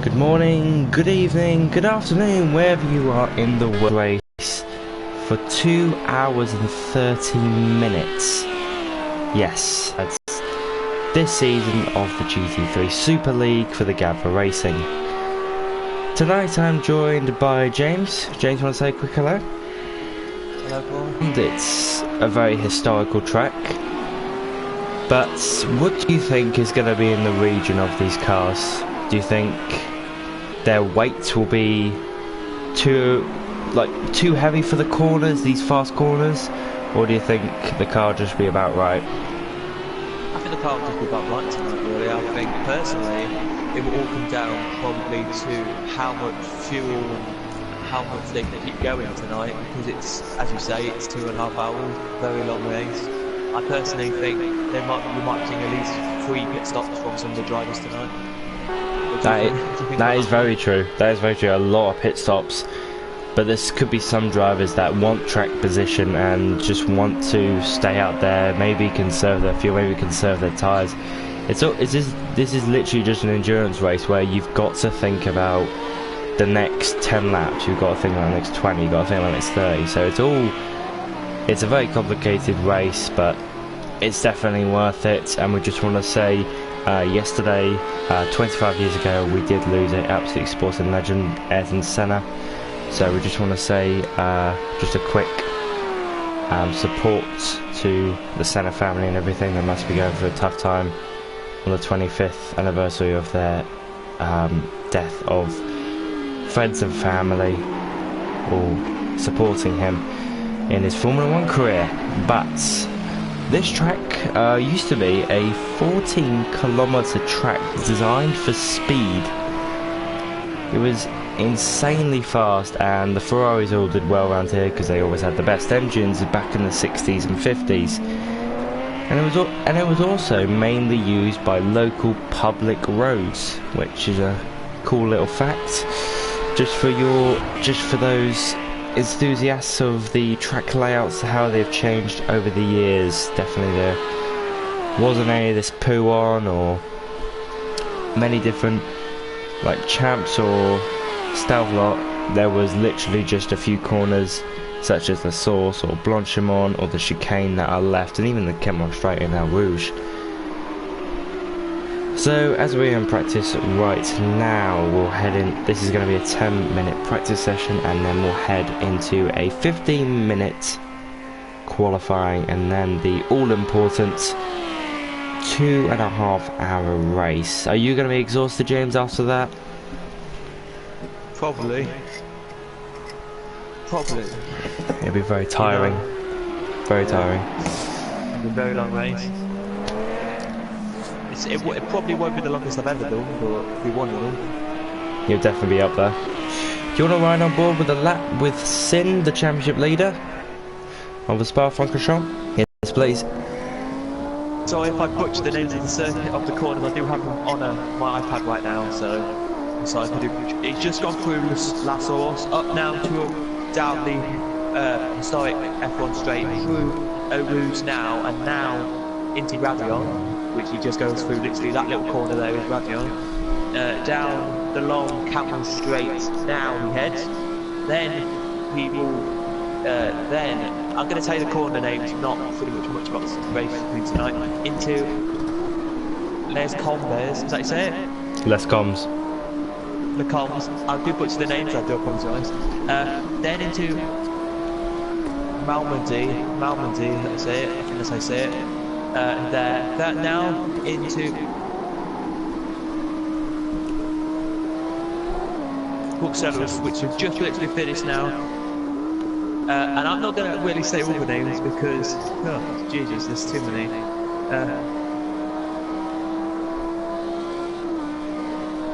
Good morning, good evening, good afternoon, wherever you are in the world race for 2 hours and 30 minutes. Yes, that's this season of the GT3 Super League for the Gavra Racing. Tonight I'm joined by James. James, want to say a quick hello? Hello, everyone. And it's a very historical track. But what do you think is going to be in the region of these cars? Do you think their weight will be too heavy for the corners, these fast corners, or do you think the car will just be about right? I think the car will just be about right tonight, really. I think, personally, it will all come down probably to how much fuel and how much they can keep going tonight, because it's, as you say, it's 2.5 hours, very long race. I personally think we might be seeing at least 3 pit stops from some of the drivers tonight. That is very true. That is very true. A lot of pit stops, but there could be some drivers that want track position and just want to stay out there. Maybe conserve their fuel. Maybe conserve their tyres. This is literally just an endurance race where you've got to think about the next 10 laps. You've got to think about the next 20. You've got to think about the next 30. So it's a very complicated race, but it's definitely worth it. And we just want to say, yesterday, 25 years ago, we did lose an absolute sporting legend, Ayrton Senna. So we just want to say just a quick support to the Senna family and everything. They must be going through a tough time on the 25th anniversary of their death, of friends and family all supporting him in his Formula 1 career. But this track used to be a 14-kilometre track designed for speed. It was insanely fast, and the Ferraris all did well around here because they always had the best engines back in the 60s and 50s. And it was also mainly used by local public roads, which is a cool little fact. Just for those enthusiasts of the track layouts, how they've changed over the years. Definitely there wasn't any of this poo on or many different like champs or stealth lot. There was literally just a few corners such as the Source or Blanchimont or the chicane that are left, and even the Quémant Straight in El Rouge. So as we're in practice right now, we'll head in. This is going to be a 10-minute practice session, and then we'll head into a 15-minute qualifying, and then the all-important 2.5-hour race. Are you going to be exhausted, James, after that? Probably. It'll be very tiring. Very tiring. It'll be a very long race. It probably won't be the longest I've ever done, but it'll be one of them. You'll definitely be up there. Do you want to ride on board with a lap with Sin, the championship leader of the Spa-Francorchamps? Yes, please. So if I butcher the names of the circuit of the corners, I do have them on my iPad right now, so I can do. It's just gone through La Source, up now down the historic F1 straight, through Eau Rouge now, and now into Radion, which he just goes through literally that little corner there is Radion. Down the long Campbell Straight now he heads. Then he will, I'm going to tell you the corner names, not pretty much about the race tonight, into Les Combes, is that you say it? Les Combes. Les Combes. I do butcher the names, I do apologise. Then into Malmedy, let's say it, I think that's how I say it. That now into Booksellers, which have just literally finished now. And I'm not going to really say all the names because, oh, Jesus, there's too many.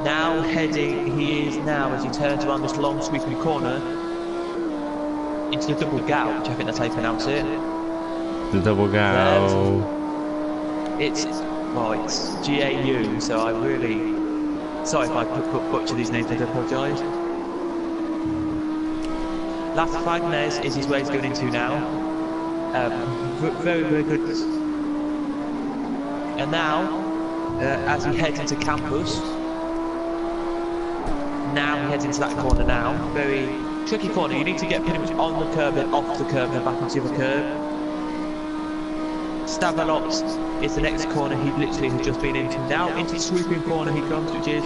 Now he is now, as he turns around this long sweeping corner, into the double gout, which I think that's how you pronounce it. The double gout. It's GAU, so I really... Sorry if I butcher these names, I do apologise. Las Fagnes is where he's going into now. Very, very good. And now, as he heads into campus, now he heads into that corner now. Very tricky corner. You need to get pretty much on the curb, then off the curb, then back onto the curb. Stavelot is the next corner he literally has just been into. Now into the swooping corner he comes, which is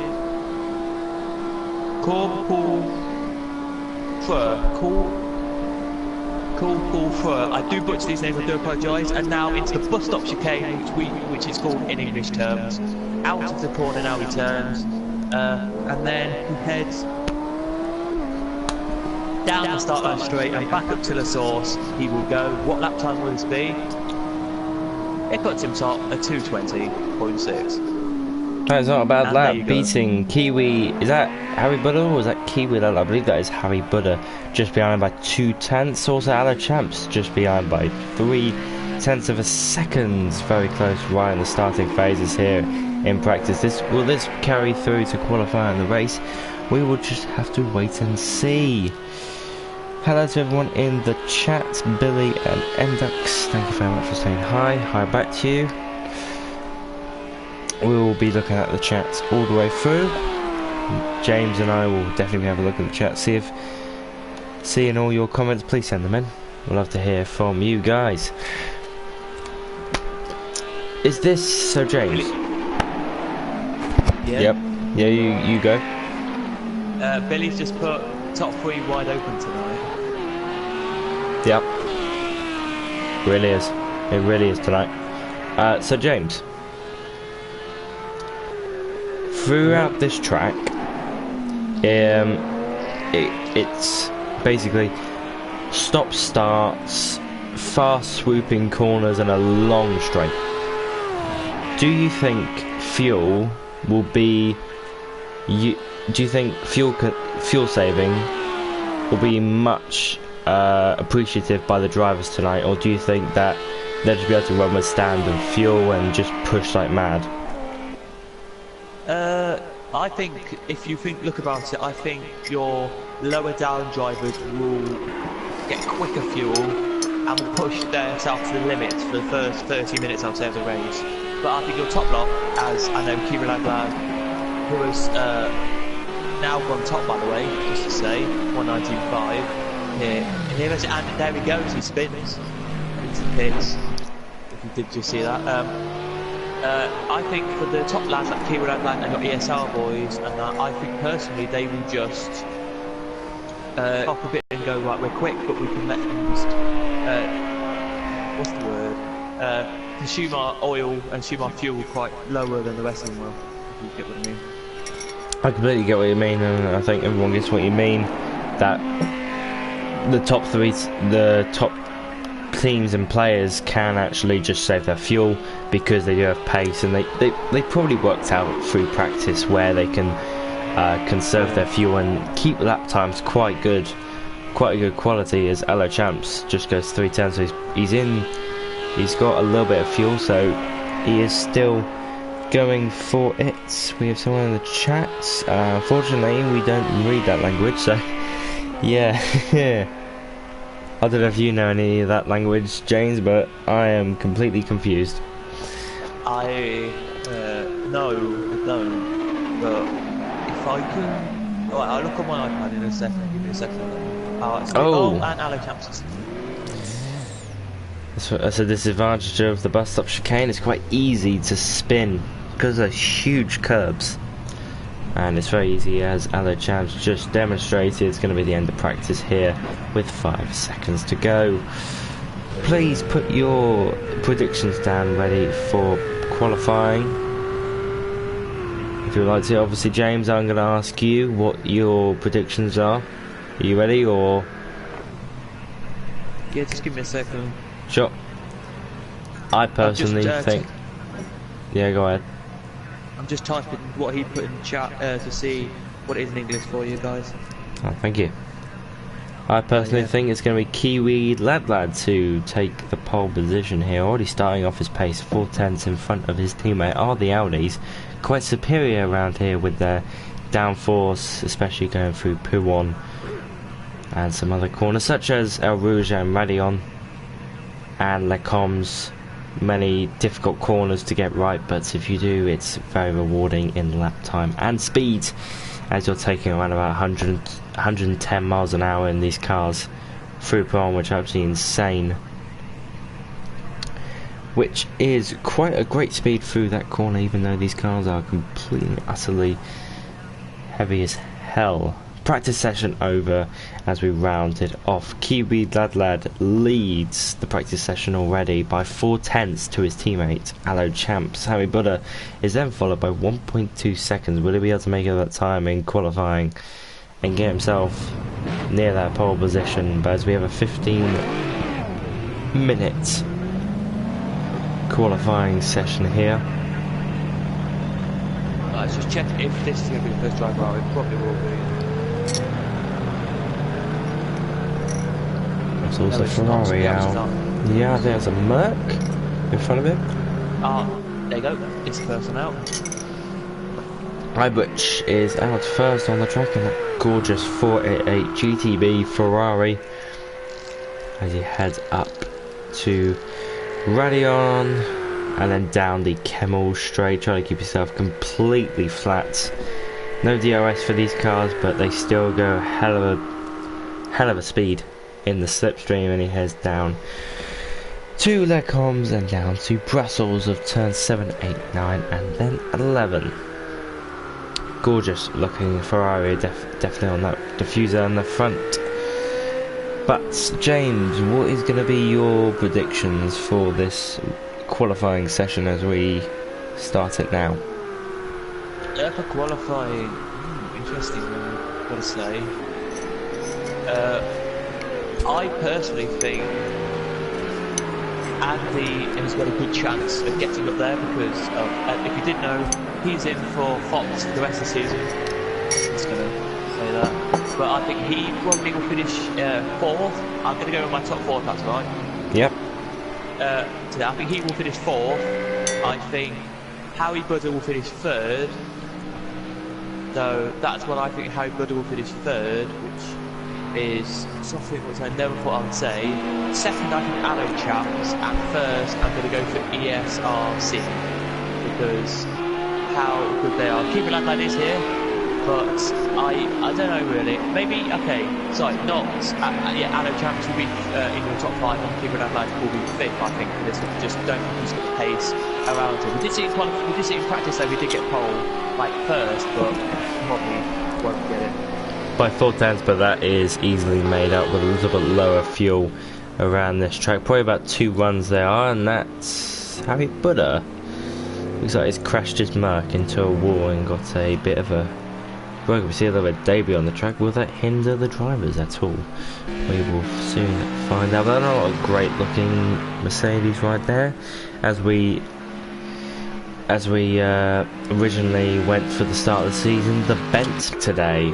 Cool Fur. I do butcher these names, I do apologise. And now into the bus stop chicane, which is called in English terms. Out of the corner now he turns, and then he heads down the start line straight and back up to the source. He will go. What lap time will this be? It puts him top at 2:20.6. That's not a bad lap, beating Kiwi. Is that Harry Buddha or is that Kiwi? I believe that is Harry Buddha, just behind by 2/10. Also, Gavra Champs just behind by 3/10 of a second. Very close, right in the starting phases here in practice. Will this carry through to qualify in the race? We will just have to wait and see. Hello to everyone in the chat, Billy and Endux. Thank you very much for saying hi. Hi back to you. We will be looking at the chat all the way through. James and I will definitely have a look at the chat, seeing all your comments. Please send them in. We'd love to hear from you guys. Is this so, James? Yeah. Yep. Yeah, you go. Billy's just put top 3 wide open tonight. Yep. Really is. It really is tonight. So James, throughout this track, it's basically stop starts, fast swooping corners and a long straight. Do you think fuel will be? Do you think fuel saving will be much appreciative by the drivers tonight, or do you think that they'll just be able to run with standard fuel and just push like mad? I think if you look about it, I think your lower down drivers will get quicker fuel and will push themselves to the limits for the first 30 minutes, I'll say, of the race. But I think your top lot, as I know Kira Laglad, who has now gone top, by the way, just to say, 119.5 here. And there he goes, he spins into the pits. If you did just see that. I think for the top lads like Kira Laglad and your ESR boys, and I think personally they will just hop a bit and go, right, we're quick, but we can let them just, what's the word? Consume our oil and consume our fuel quite lower than the rest of them will, if you get what I mean. I completely get what you mean, and I think everyone gets what you mean, that the top teams and players can actually just save their fuel because they do have pace, and they probably worked out through practice where they can conserve their fuel and keep lap times quite a good quality, as Gavra Champs just goes 3:10, so he's got a little bit of fuel, so he is still going for it. We have someone in the chat. Unfortunately, we don't read that language, so yeah. I don't know if you know any of that language, James, but I am completely confused. No, I don't. But if I can, right, I'll look on my iPad in a second. Give me a second. And Gavra Champs. That's a disadvantage of the bus stop chicane. It's quite easy to spin because of huge curbs, and it's very easy, as Gavra Champs just demonstrated. It's going to be the end of practice here with 5 seconds to go. Please put your predictions down ready for qualifying if you would like to. Obviously, James, I'm going to ask you what your predictions are. Are you ready, or? Yeah, just give me a second. Sure. I personally think... Yeah, go ahead. I'm just typing what he put in chat to see what it is in English for you guys. Oh, thank you. I personally think it's going to be Kiwi Laglad to take the pole position here. Already starting off his pace, 4/10 in front of his teammate are the Audis. Quite superior around here with their downforce, especially going through Pouon and some other corners such as El Rouge and Radion and Les Coms. Many difficult corners to get right, but if you do, it's very rewarding in lap time and speed. as you're taking around about 110 miles an hour in these cars through Pau, which is absolutely insane. Which is quite a great speed through that corner, even though these cars are completely, utterly heavy as hell. Practice session over as we rounded off. Kiwi Lad leads the practice session already by 4/10 to his teammate Spa-Francorchamps. Harry Buddha is then followed by 1.2 seconds. Will he be able to make it that time in qualifying and get himself near that pole position? But as we have a 15-minute qualifying session here. Let's just check if this is going to be the first drive out. It probably will be. There's also Ferrari out. Yeah, there's a Merc in front of him. Ah, there you go. It's the first one out. Ibutch is out first on the track in that gorgeous 488 GTB Ferrari as he heads up to Radion and then down the Kemmel straight, trying to keep yourself completely flat. No DRS for these cars, but they still go hell of a speed in the slipstream, and he heads down to Les Combes and down to Brussels of turn 7, 8, 9 and then 11. Gorgeous looking Ferrari, definitely on that diffuser in the front. But James, what is going to be your predictions for this qualifying session as we start it now? For qualifying, interesting, I've got to say. I personally think Andy has got a good chance of getting up there because, if you didn't know, he's in for Fox for the rest of the season. I'm just going to say that. But I think he probably will finish 4th. I'm going to go with my top 4 if that's right. Yep. So I think he will finish 4th. I think Harry Buddha will finish 3rd. So that's what I think Harry Buddha will finish 3rd, which is something which I never thought I would say. 2nd, I think Spa-Francorchamps, and 1st, I'm going to go for ESRC because how good they are. Keep it like that is here, but I don't know really. Maybe sorry, not Spa-Francorchamps will be in your top 5, and Keep it like that will be 5th, I think, for this one. Just don't think he's got the pace around him. We did see in practice though, we did get pole like 1st, but probably won't get it. By 4/10, but that is easily made up with a little bit lower fuel around this track. Probably about 2 runs there are, and that's Harry Buddha. Looks like he's crashed his Merc into a wall and got a bit of a broke. We see a little bit of debris on the track. Will that hinder the drivers at all? We will soon find out. But not a great looking Mercedes right there, as we originally went for the start of the season. The bent today.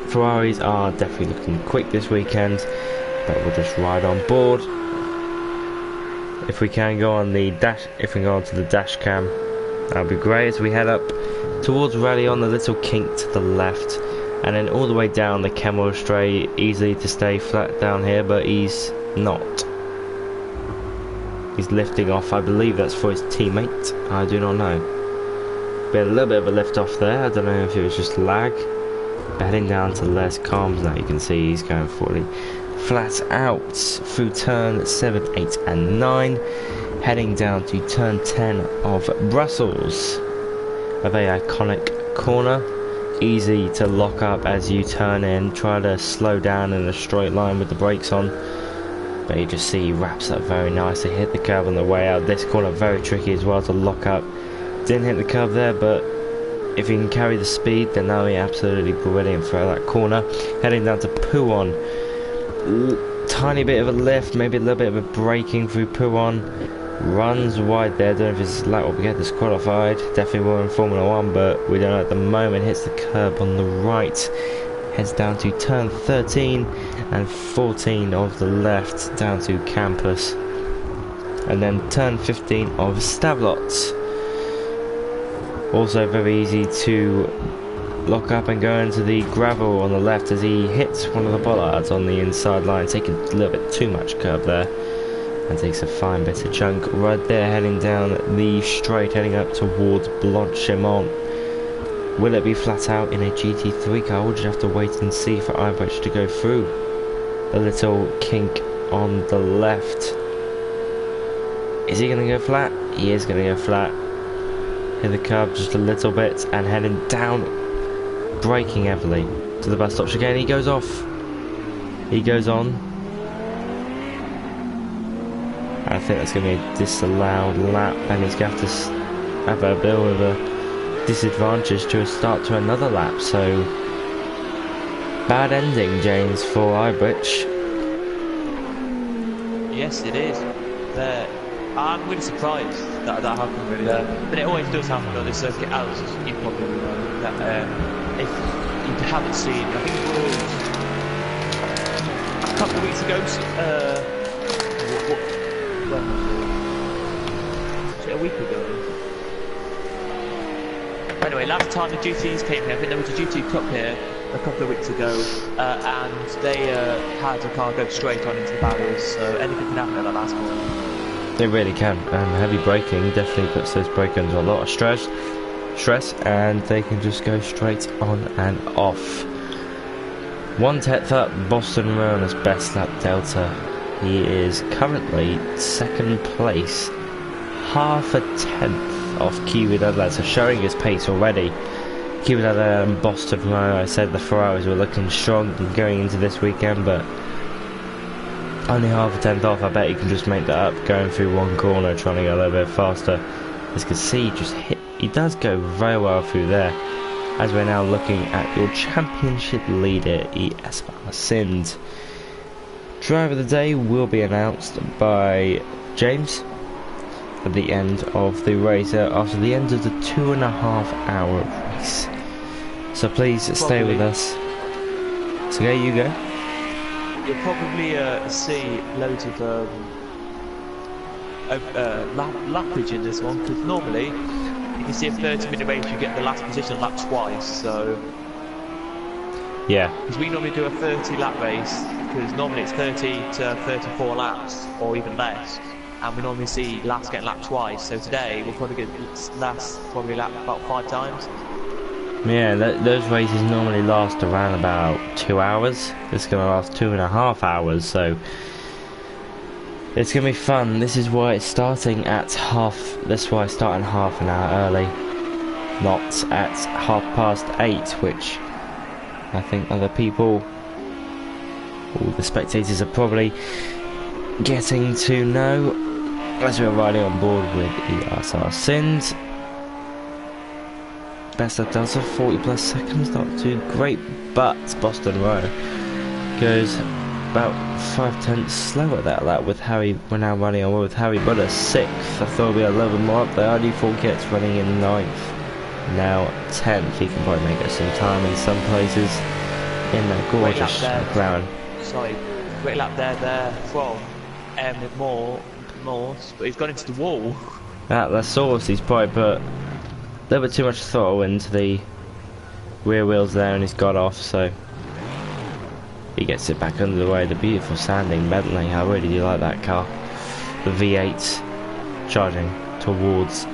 Ferraris are definitely looking quick this weekend, but we'll just ride on board. If we can go on the dash, if we go onto the dash cam, that'll be great as we head up towards Rally on the little kink to the left, and then all the way down the Kemmel straight. Easy to stay flat down here, but he's not. He's lifting off. I believe that's for his teammate. I do not know. We had a little bit of a lift off there. I don't know if it was just lag. Heading down to Les Combes now, you can see he's going fully flat out through turn 7, 8 and 9, heading down to turn 10 of Brussels. A very iconic corner, easy to lock up as you turn in, try to slow down in a straight line with the brakes on, but you just see he wraps up very nicely, hit the curb on the way out. This corner very tricky as well to lock up, didn't hit the curb there, but if he can carry the speed, then that'll be absolutely brilliant for that corner. Heading down to Pouon. Tiny bit of a lift, maybe a little bit of a braking through Pouon. Runs wide there, don't know if his lap will get disqualified. Definitely will in Formula 1, but we don't know at the moment. Hits the curb on the right. Heads down to turn 13 and 14 of the left, down to Campus. And then turn 15 of Stavelot. Also very easy to lock up and go into the gravel on the left as he hits one of the bollards on the inside line, taking a little bit too much curb there, and takes a fine bit of chunk right there, heading down the straight, heading up towards Blanchimont. Will it be flat out in a GT3 car? We'll just have to wait and see for Ibach to go through the little kink on the left. Is he going to go flat? He is going to go flat. Hit the curb just a little bit and heading down, braking heavily to the bus stop chicane. He goes off. He goes on. I think that's going to be a disallowed lap, and he's going to have to have a bit of a disadvantage to a start to another lap. So bad ending, James, for Ibach. Yes, it is. I'm really surprised that happened, really. But it always does happen on this circuit, as you probably know. That if you haven't seen, I think it was a couple of weeks ago. When was it? A week ago. Anyway, last time the GTs came here, I think there was a GT Cup here a couple of weeks ago, and they had a car go straight on into the barriers, so anything can happen at that last corner. They really can, and heavy braking definitely puts those brake under a lot of stress, and they can just go straight on and off. 1/10 up, Boston Rowe on his best lap delta. He is currently second place, half a tenth off Kiwi Ludlad, so showing his pace already. Kiwi Ludlad and Boston Rowe, I said the Ferraris were looking strong going into this weekend, but only half a tenth off. I bet he can just make that up going through one corner, trying to go a little bit faster. As you can see, he does go very well through there. As we're now looking at your championship leader, Spa-Francorchamps. Sind. Driver of the day will be announced by James at the end of the race, after the end of the 2.5-hour race. So please stay with us. So there you go. You'll probably see loads of lappage in this one, because normally if you see a 30-minute race you get the last position lap twice, so yeah, because we normally do a 30 lap race, because normally it's 30 to 34 laps or even less, and we normally see last getting lapped twice, so today we'll probably get last probably lapped about 5 times. Yeah, those races normally last around about 2 hours. It's going to last 2.5 hours, so it's going to be fun. This is why it's starting at that's why it's starting half an hour early, not at 8:30, which I think other people, all the spectators, are probably getting to know, as we're riding on board with ESR Sind. Best that does 40 plus seconds, not too great, but Boston Rowe goes about 5/10 slower at that lap with Harry. We're now running on with Harry Butter 6th. I thought we'd be a little bit more up there. I do Forget's running in 9th, now 10th. He can probably make us some time in some places in that gorgeous McLaren. Sorry, great lap there from Morse, but he's gone into the wall. That sauce, he's probably put a little bit too much throttle into the rear wheels there, and he's got off, so he gets it back under the way. The beautiful sanding Bentley, I really do like that car. The V8 charging towards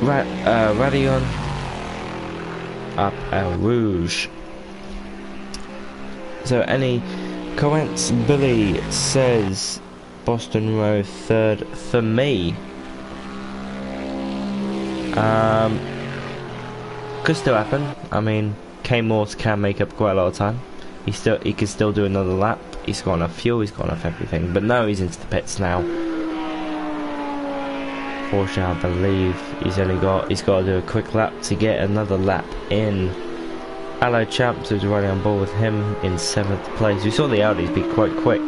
Radion up El Rouge. So any comments? Billy says Boston Rowe 3rd for me. Could still happen. I mean, K Morse can make up quite a lot of time. He can still do another lap. He's got enough fuel. He's got enough everything. But no, he's into the pits now. Fortunately, I believe he's got to do a quick lap to get another lap in. Spa-Francorchamps, who's running on board with him in 7th place. We saw the Audis be quite quick.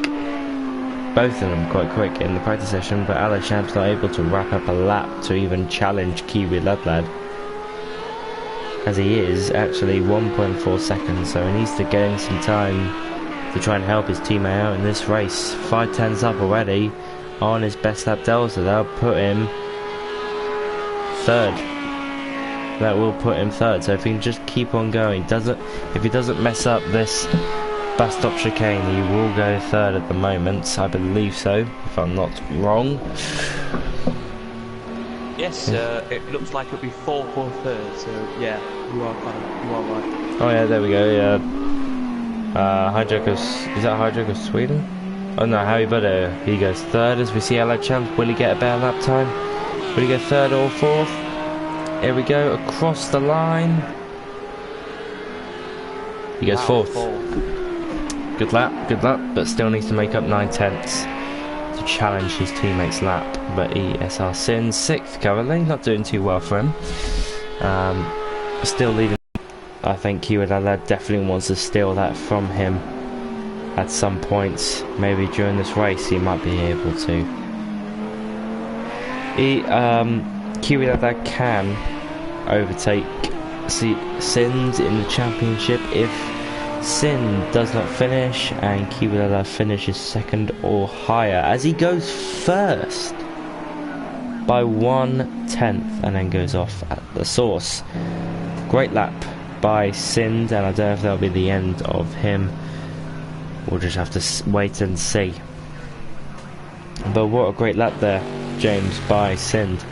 Both of them quite quick in the practice session, but Spa-Francorchamps not able to wrap up a lap to even challenge Kiwi Ludlad, as he is actually 1.4 seconds, so he needs to gain some time to try and help his teammate out in this race. 5/10s up already on his best lap delta. That'll put him 3rd. That will put him 3rd. So if he can just keep on going, if he doesn't mess up this bus stop chicane, he will go 3rd at the moment. I believe so, if I'm not wrong. Yeah, Yes, it looks like it'll be 4th or 3rd, so yeah, you are right. Oh yeah, there we go, yeah. Is that Hijack of Sweden? Oh no, Harry Butter, he goes 3rd as we see LA Champs. Will he get a better lap time? Will he go 3rd or 4th? Here we go, across the line. He goes 4th. Good lap, but still needs to make up 9/10 to challenge his teammate's lap. But ESR Sin 6th currently, not doing too well for him. Still leading. I think Kiwadala definitely wants to steal that from him at some points. Maybe during this race he might be able to. Kiwadala can overtake Sins in the championship if Sin does not finish and Kiwadala finishes 2nd or higher, as he goes 1st by 1/10 and then goes off at the source. Great lap by Sind, and I don't know if that'll be the end of him. We'll just have to wait and see. But what a great lap there, James, by Sind.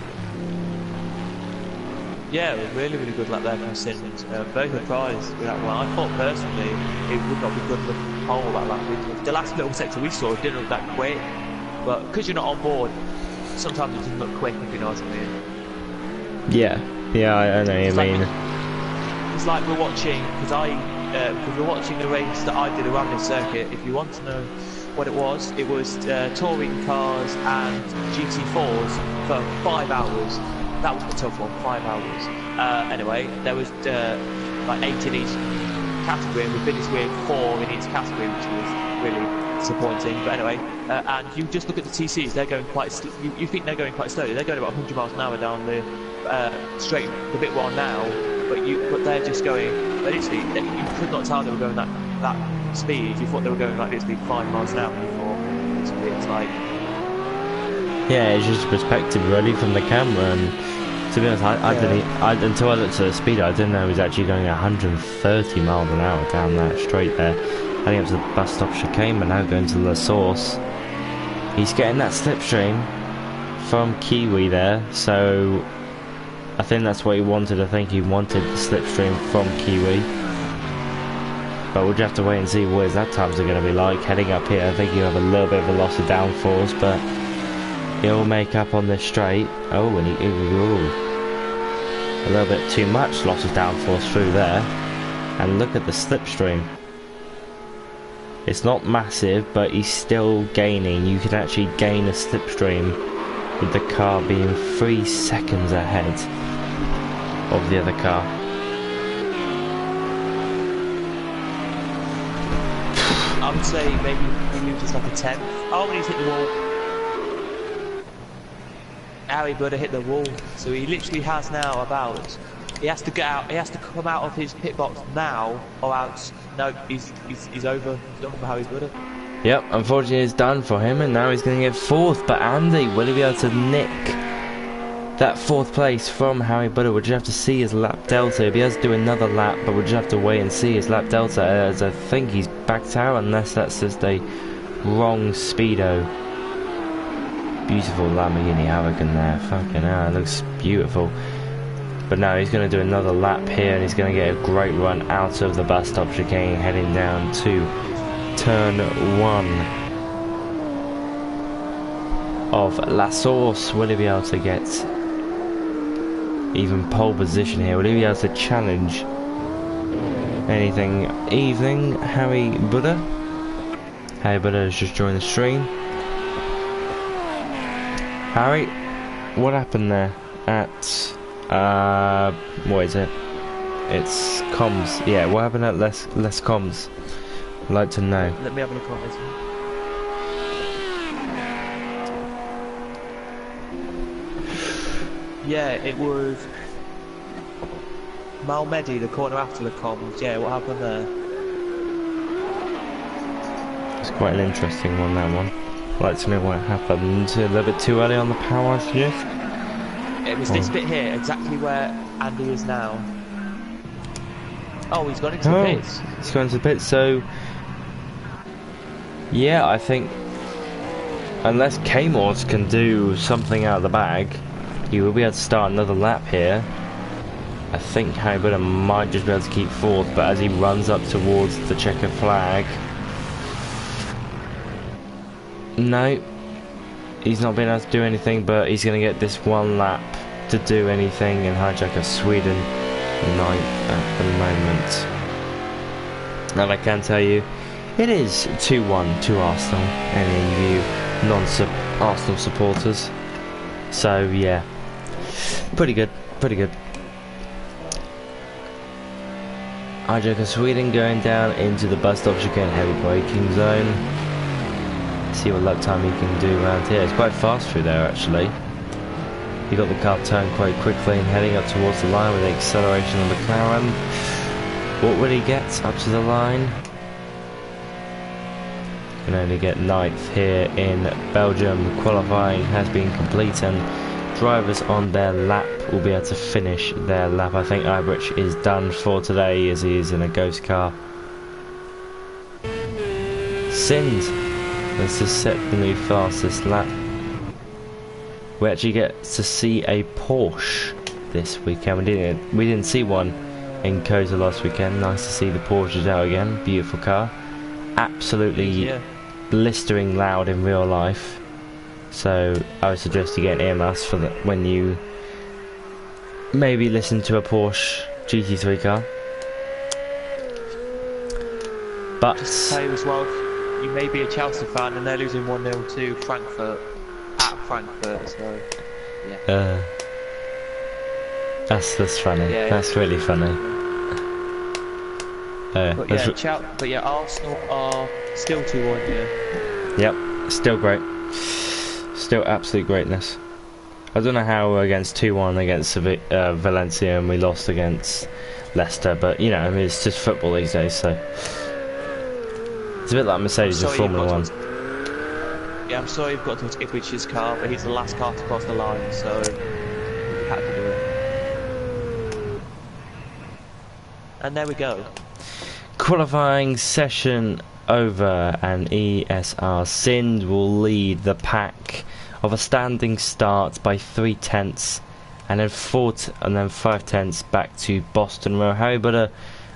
Yeah, really good lap there from Sind. Very surprised with that one. I thought personally it would not be good for the whole of that lap. The last little sector we saw didn't look that quick, but because you're not on board, sometimes it doesn't look quick, if you know what I mean. Yeah, I know what you mean. It's like we're watching, because we're watching the race that I did around this circuit. If you want to know what it was touring cars and GT4s for 5 hours. That was a tough one, 5 hours. Anyway, there was like 8 in each category, and we finished with 4 in each category, which was really disappointing. But anyway, and you just look at the TCs; they're going quite. You think they're going quite slowly? They're going about 100 miles an hour down the straight, the bit one now. But they're just going. Literally, you could not tell they were going that speed. You thought they were going like literally 5 miles an hour. It's like. Yeah, it's just perspective really from the camera, and to be honest, until I looked at the speed, I didn't know he was actually going 130 miles an hour down that straight there. Heading up to the bus stop chicane, but now going to the source. He's getting that slipstream from Kiwi there, so I think that's what he wanted. I think he wanted the slipstream from Kiwi. But we'll just have to wait and see what his lap times are going to be like. Heading up here, I think he'll have a little bit of a loss of downforce, but he'll make up on this straight. Oh, and a little bit too much loss of downforce through there. And look at the slipstream. It's not massive, but he's still gaining. You can actually gain a slipstream with the car being 3 seconds ahead of the other car. I would say maybe he loses like a 10th. Oh, when he's hit the wall. Harry Butter hit the wall, so he literally has now about. He has to get out. He has to come out of his pit box now, or else no, he's over. He's done for Harry Butter. Yep, unfortunately it's done for him, and now he's going to get 4th. But Andy, will he be able to nick that 4th place from Harry Butter? We'll just have to see his lap delta. He'll be able to do another lap, but we'll just have to wait and see his lap delta, as I think he's backed out, unless that's just a wrong speedo. Beautiful Lamborghini Huracan there, fucking hell, it looks beautiful. But now he's going to do another lap here, and he's going to get a great run out of the bus stop chicane, heading down to turn 1 of La Source. Will he be able to get even pole position here? Will he be able to challenge anything? Evening, Harry Butter. Harry Butter has just joined the stream. Harry, what happened there at what is it? It's comms. Yeah, what happened at less comms? I'd like to know. Let me have a look on this one. Yeah, it was Malmedy, the corner after the comms. Yeah, what happened there? It's quite an interesting one, that one. I'd like to know what happened. A little bit too early on the power, I suggest. It was this bit here, exactly where Andy is now. Oh, he's gone into the pits. He's gone into the pits, so yeah, I think unless K-Mods can do something out of the bag, He will be able to start another lap here. I think Harry Butter might just be able to keep fourth, but as he runs up towards the checker flag... No, he's not been able to do anything, but he's going to get this one lap to do anything, and Hijacker Sweden 9th at the moment. And I can tell you, it is 2-1 to Arsenal, any of you non-Arsenal supporters. So yeah, pretty good, pretty good. Hijacker Sweden going down into the bus stop chicane, heavy braking zone. See what lap time he can do around here. It's quite fast through there actually. He got the car turned quite quickly and heading up towards the line with the acceleration of the McLaren. What would he get up to the line? Can only get 9th here in Belgium. Qualifying has been complete and drivers on their lap will be able to finish their lap. I think Ibrich is done for today as he is in a ghost car. Sind, let's just set the new fastest lap. We actually get to see a Porsche this weekend. We didn't see one in Koza last weekend. Nice to see the Porsches out again. Beautiful car. Absolutely blistering loud in real life. So I would suggest you get an earmuffs for that when you maybe listen to a Porsche GT3 car. But just say as well, you may be a Chelsea fan and they're losing 1-0 to Frankfurt at Frankfurt. So yeah. That's funny. Yeah, that's really funny. But yeah, Arsenal are still 2-1 here. Yep, still great. Still absolute greatness. I don't know how against 2-1 against Valencia and we lost against Leicester, but you know, I mean, it's just football these days, so it's a bit like Mercedes in Formula 1. Yeah, I'm sorry you've got to Ibrich's car, but he's the last car to cross the line, so we had to do it. And there we go. Qualifying session over, and ESR Sind will lead the pack of a standing start by 3/10, and then 5/10 back to Boston Row. Harry Butter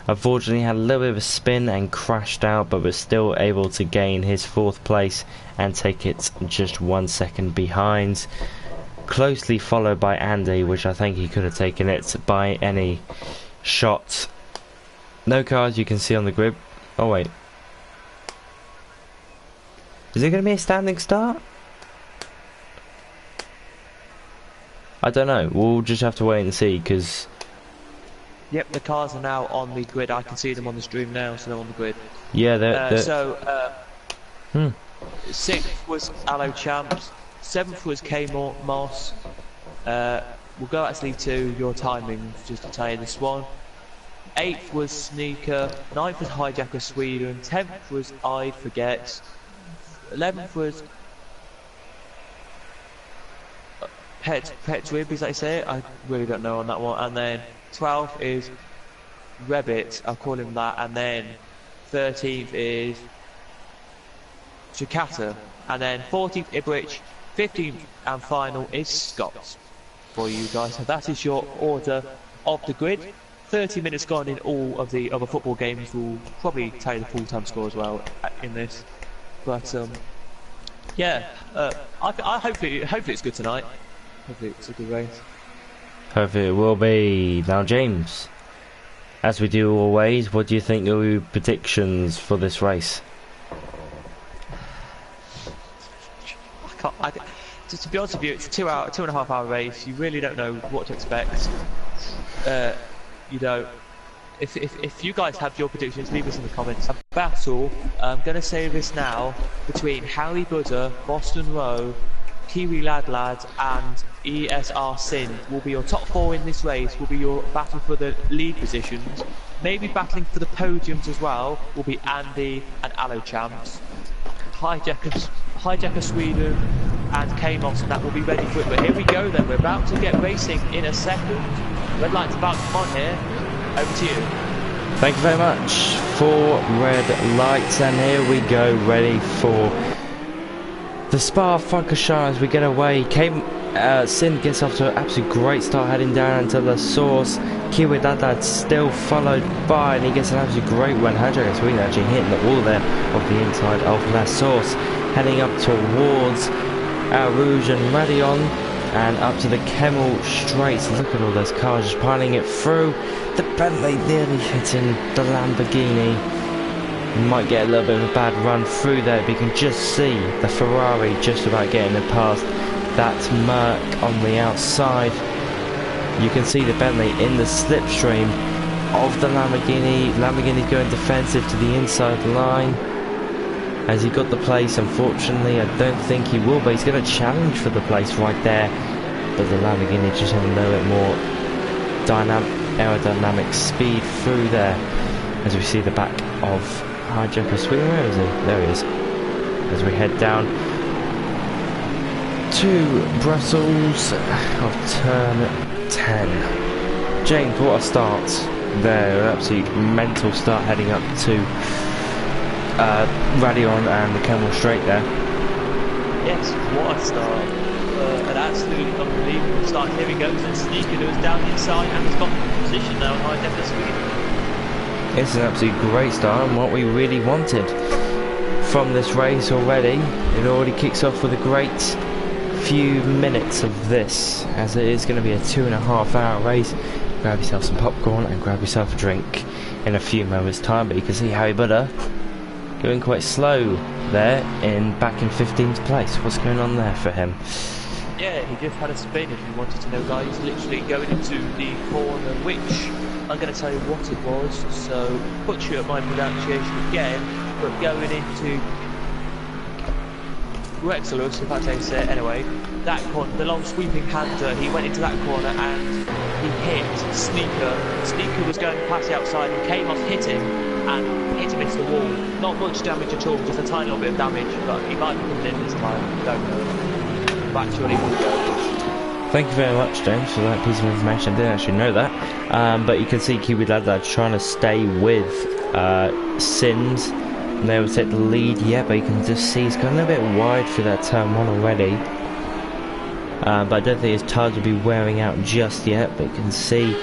unfortunately had a little bit of a spin and crashed out, but was still able to gain his 4th place and take it just 1 second behind. Closely followed by Andy, which I think he could have taken it by any shot. No cars you can see on the grid. Oh wait. Is it going to be a standing start? I don't know. We'll just have to wait and see, because... Yep, the cars are now on the grid. I can see them on the stream now, so they're on the grid. Yeah, they're... 6th was Allo Champs. 7th was K Moss. We'll go actually to your timing, just to tell you this one. 8th was Sneaker. 9th was Hijacker Sweden. 10th was I'd Forget. 11th was Pet Rib, is that you say it? I really don't know on that one. And then 12th is Rebbit, I'll call him that. And then 13th is Chicata. And then 14th Ibrich. 15th and final is Scott for you guys. So that is your order of the grid. 30 minutes gone in all of the other football games. Will probably tell you the full-time score as well in this. But yeah, I hopefully it's good tonight. Hopefully it's a good race. Hopefully it will be. Now James, as we do always, what do you think are your predictions for this race? To be honest with you, it's a 2.5 hour race. You really don't know what to expect. You know, if you guys have your predictions, leave us in the comments. A battle, I'm going to say this now, between Harry Butter, Boston Row, Kiwi Lad and ESR Sind will be your top 4 in this race, will be your battle for the lead positions. Maybe battling for the podiums as well will be Andy and Allo Champs. Hijacker Sweden and K-Moss, and that will be ready for it. But here we go then, we're about to get racing in a second. Red light's about to come on here. Over to you. Thank you very much for red lights, and here we go, ready for the Spa-Francorchamps as we get away. Sin gets off to an absolute great start heading down into the source. Kiwi Dad still followed by, and he gets an absolute great one. Hadrian Sweden actually hitting the wall there of the inside of La Source, heading up towards Rouge and Radion and up to the Kemmel Straits. Look at all those cars just piling it through. The Bentley nearly hitting the Lamborghini. Might get a little bit of a bad run through there, but you can just see the Ferrari just about getting it past that Merc on the outside. You can see the Bentley in the slipstream of the Lamborghini. Lamborghini going defensive to the inside line. Has he got the place? Unfortunately, I don't think he will, but he's going to challenge for the place right there. But the Lamborghini just have a little bit more aerodynamic speed through there. As we see the back of Hijacker Sweden. Where is he? There he is. As we head down to Brussels of turn 10. James, what a start there. An absolute mental start heading up to Radion and the Kemmel Straight there. Yes, what a start. An absolutely unbelievable start. Here he goes, and Sneaker who is down inside and has got the position now in Hijacker Sweden. It's an absolute great start, and what we really wanted from this race already. It already kicks off with a great few minutes of this, as it is going to be a 2.5 hour race. Grab yourself some popcorn and grab yourself a drink in a few moments time. But you can see Harry Butter going quite slow there, back in 15th place. What's going on there for him? Yeah, he just had a spin, if you wanted to know, guys. Literally going into the corner, which I'm going to tell you what it was, so butcher my pronunciation again, but going into Rexelus, if I say so. Anyway, that corner, the long sweeping hander, he went into that corner and he hit Sneaker. Sneaker was going past the outside and came off hitting and hit him into the wall. Not much damage at all, just a tiny little bit of damage, but he might be coming in this time, don't know. Back to where he would go. Thank you very much, James, for that piece of information. I didn't actually know that. But you can see Kiwi Lad trying to stay with Sims. And they will take the lead, yeah, but you can just see he's gone a little bit wide for that turn 1 already. But I don't think his tires will be wearing out just yet. But you can see,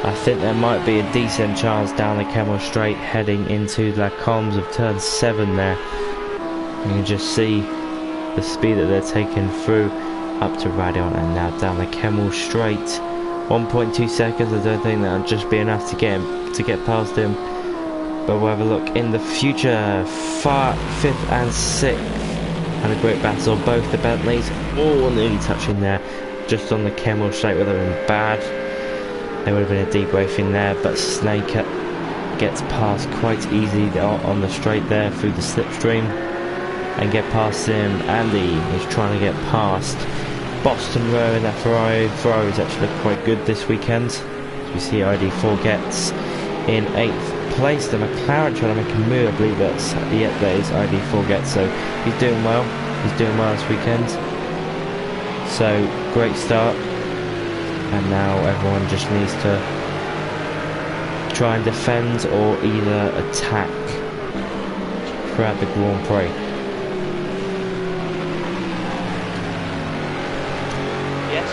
I think there might be a decent chance down the Kemmel Straight heading into La Combs of turn 7 there. You can just see the speed that they're taking through up to Radion and now down the Kemmel Straight. 1.2 seconds, I don't think that'll just be enough to get past him. But we'll have a look in the future. 5th and 6th. And a great battle. Both the Bentleys all nearly touching there. Just on the Kemmel Straight would have been bad. There would have been a debriefing there. But Snake gets past quite easy on the straight there through the slipstream. And get past him. Andy is trying to get past Boston Row in that Ferrari. Ferrari's actually looked quite good this weekend. As we see ID4 gets in 8th place. The McLaren trying to make a move, I believe that's yet there is ID4 gets, so he's doing well. He's doing well this weekend. So great start, and now everyone just needs to try and defend or either attack throughout the Grand Prix. Yes,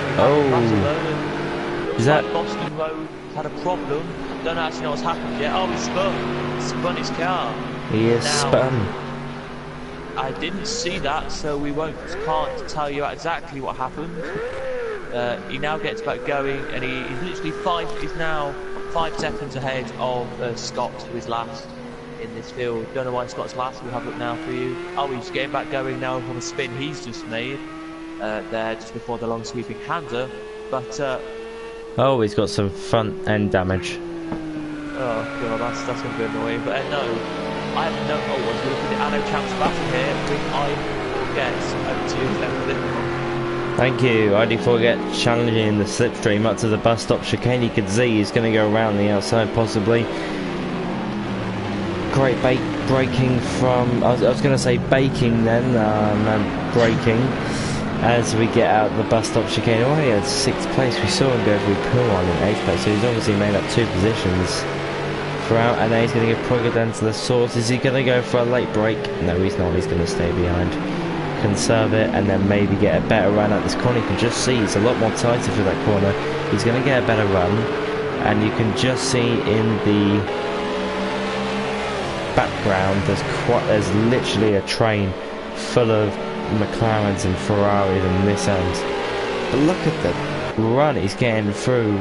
is that Boston Road had a problem? Don't actually know what's happened yet. Oh, he spun his car. He is spun. I didn't see that, so we can't tell you exactly what happened. He now gets back going, and he's literally he's now 5 seconds ahead of Scott, who is last in this field. Don't know why Scott's last. We'll have a look now for you. Oh, he's getting back going now from a spin he's just made there just before the long sweeping hander, but oh, he's got some front end damage. Oh god, that's going to be annoying. But no, I have no. Oh, as we look at the Anno Champs battle here, I guess over to you. Thank you. ID4 get challenging in the slipstream up to the bus stop chicane. You can see he's going to go around the outside possibly. Great braking from. I was going to say baking then, braking. As we get out the bus stop chicane. Oh, he had 6th place. We saw him go through Pillon in 8th place, so he's obviously made up 2 positions throughout, and now he's going to get plugged down to the source. Is he going to go for a late break? No, he's not. He's going to stay behind. conserve it and then maybe get a better run at this corner. You can just see it's a lot more tighter for that corner. He's going to get a better run, and you can just see in the background there's literally a train full of McLarens and Ferraris and Nissans. But look at the run he's getting through.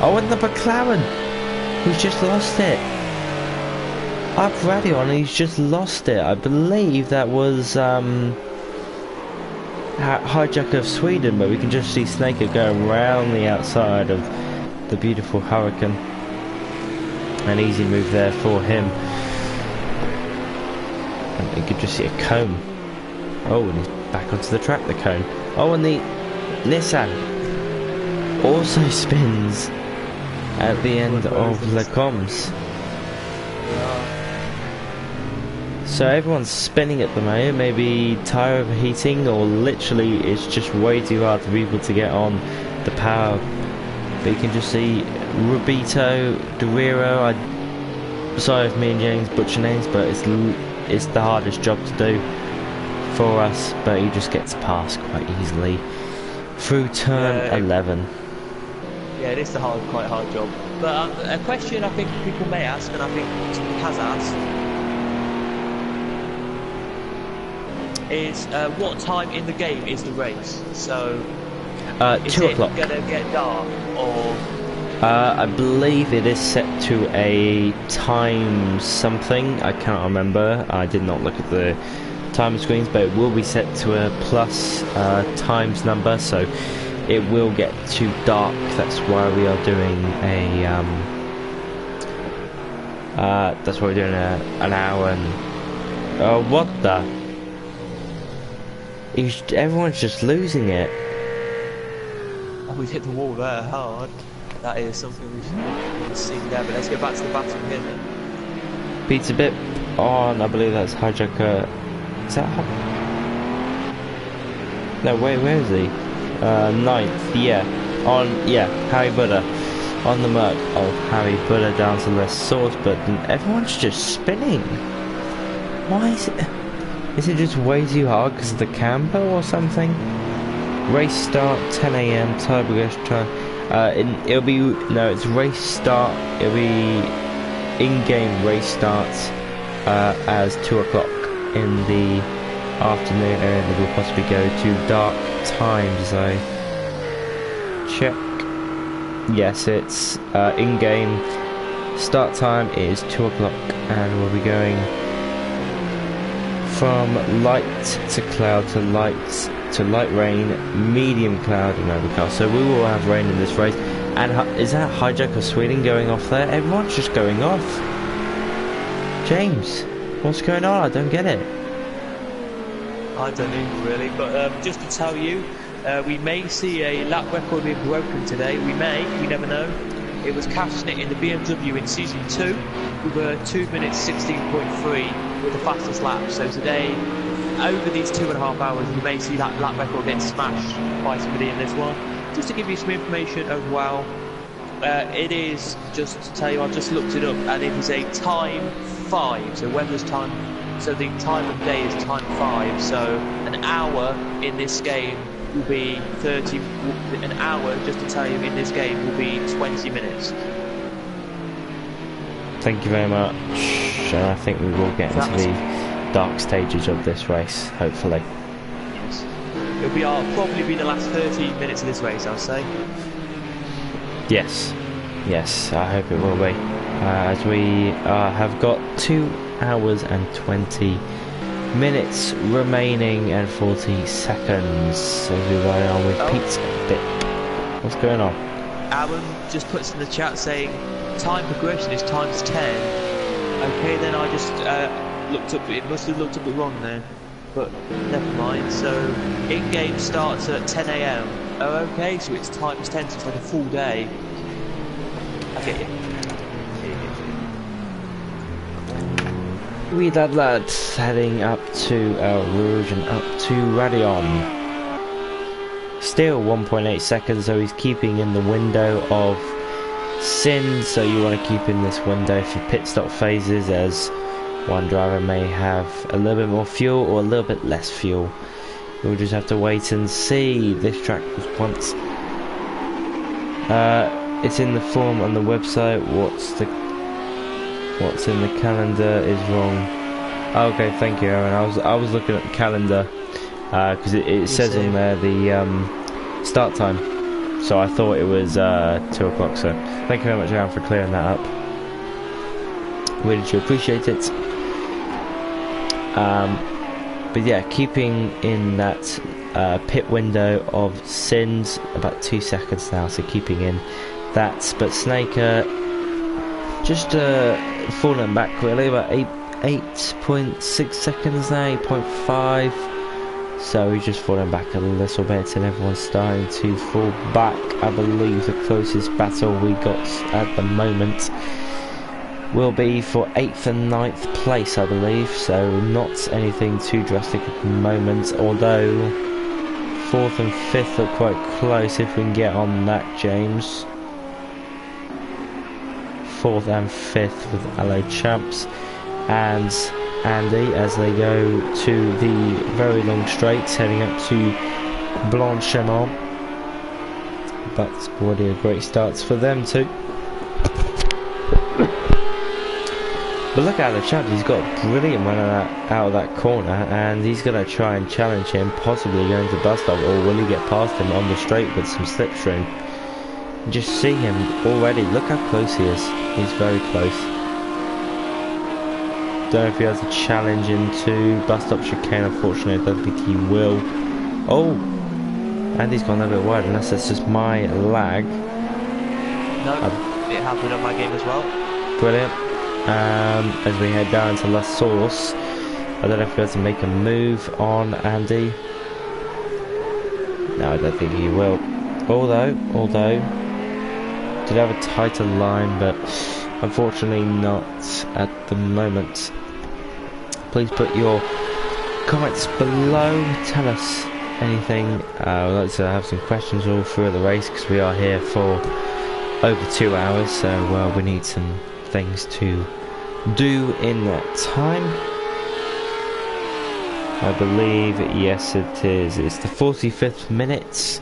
Oh, and the McLaren, he's just lost it. Up radio and he's just lost it. I believe that was Hijacker of Sweden, but we can just see Snaker going around the outside of the beautiful Hurricane. An easy move there for him. And you could just see a cone. Oh, and he's back onto the track, the cone. Oh, and the Nissan also spins at the end of Le Coms. So everyone's spinning at the moment, maybe tyre overheating, or literally it's just way too hard for people to get on the power. But you can just see Rubito, Durero, I'm sorry if me and James butcher names, but it's the hardest job to do for us, but he just gets past quite easily through turn 11. Yeah, it is quite hard job. But a question I think people may ask, and I think somebody has asked, is what time in the game is the race? So, is 2 o'clock. Is it going to get dark, or...? I believe it is set to a time something, I cannot remember, I did not look at the time screens, but it will be set to a plus times number, so it will get too dark. That's why we are doing a that's why we're doing an hour and what the, everyone's just losing it. Oh, we hit the wall there hard. That is something we should see there, but let's get back to the battle here then. Beats a bit on, I believe that's Hijacker. Is that no, wait, where is he? 9th, yeah. Harry Buddha. On the Merc of Harry Buddha down to the source, but everyone's just spinning. Why is it? Is it just way too hard because of the camber or something? Race start 10 AM, turbo time. It'll be, no, it's race start, it'll be in-game race starts as 2 o'clock in the afternoon, and it will possibly go to dark times. I check. Yes, it's in-game start time is 2 o'clock, and we'll be going from light to cloud to light rain, medium cloud and overcast. So we will have rain in this race. And is that Hijack of Sweden going off there? Everyone's just going off. James, what's going on? I don't get it. I don't either really, but just to tell you, we may see a lap record being broken today. We never know. It was casting it in the BMW in Season 2 with a 2 minutes 16.3 with the fastest lap. So today, over these 2.5 hours, you may see that lap record get smashed by somebody in this one. Just to give you some information as well, it is, just to tell you, I've just looked it up, and it is a time 5, so weather's time, so the time of day is time 5, so an hour in this game will be an hour, just to tell you, in this game will be 20 minutes. Thank you very much, and I think we will get into the dark stages of this race, hopefully. Yes. It'll probably be the last 30 minutes of this race, I'll say. Yes, I hope it will be. As we have got 2 hours and 20 minutes remaining and 40 seconds as we ride on with Pizza Bit. What's going on? Aaron just puts in the chat saying time progression is times 10. Okay, then I just looked up, it must have looked a bit wrong then, but never mind. So in-game starts at 10 AM. Oh, okay, so it's times 10, so it's like a full day. I get you. We that lads heading up to El Rouge and up to Radion. Still 1.8 seconds, so he's keeping in the window of Sin, so you want to keep in this window for pit stop phases, as One driver may have a little bit more fuel or a little bit less fuel. We'll just have to wait and see. This track was once... it's in the form on the website. What's in the calendar is wrong. Okay, thank you, Aaron. I was looking at the calendar because it says on there the start time, so I thought it was 2 o'clock. So thank you very much, Aaron, for clearing that up. Really do appreciate it. But yeah, keeping in that pit window of sins, about 2 seconds now, so keeping in that. But Snaker just falling back really, about 8.6 seconds now, 8.5. So he's just falling back a little bit, and everyone's starting to fall back. I believe the closest battle we got at the moment will be for 8th and 9th place, I believe, so not anything too drastic at the moment, although 4th and 5th are quite close if we can get on that, James. 4th and 5th with Spa-Francorchamps and Andy as they go to the very long straights heading up to Blanchiment, but already a great start for them too. But look at the champ, he's got a brilliant run out of that corner, and he's going to try and challenge him, possibly going to bus stop, or will he get past him on the straight with some slipstream? Just see him already, look how close he is, he's very close. Don't know if he has a challenge into bus stop chicane, unfortunately I don't think he will. Oh, and he's gone a little bit wide, unless that's just my lag. No, it happened on my game as well. Brilliant. As we head down to La Source, I don't know if he has to make a move on Andy. No, I don't think he will. Although, did have a tighter line, but unfortunately not at the moment. Please put your comments below. Tell us anything. We'd like to have some questions all through the race, because we are here for over 2 hours, so we need some things to do in that time. I believe, yes it is, it's the 45th minute.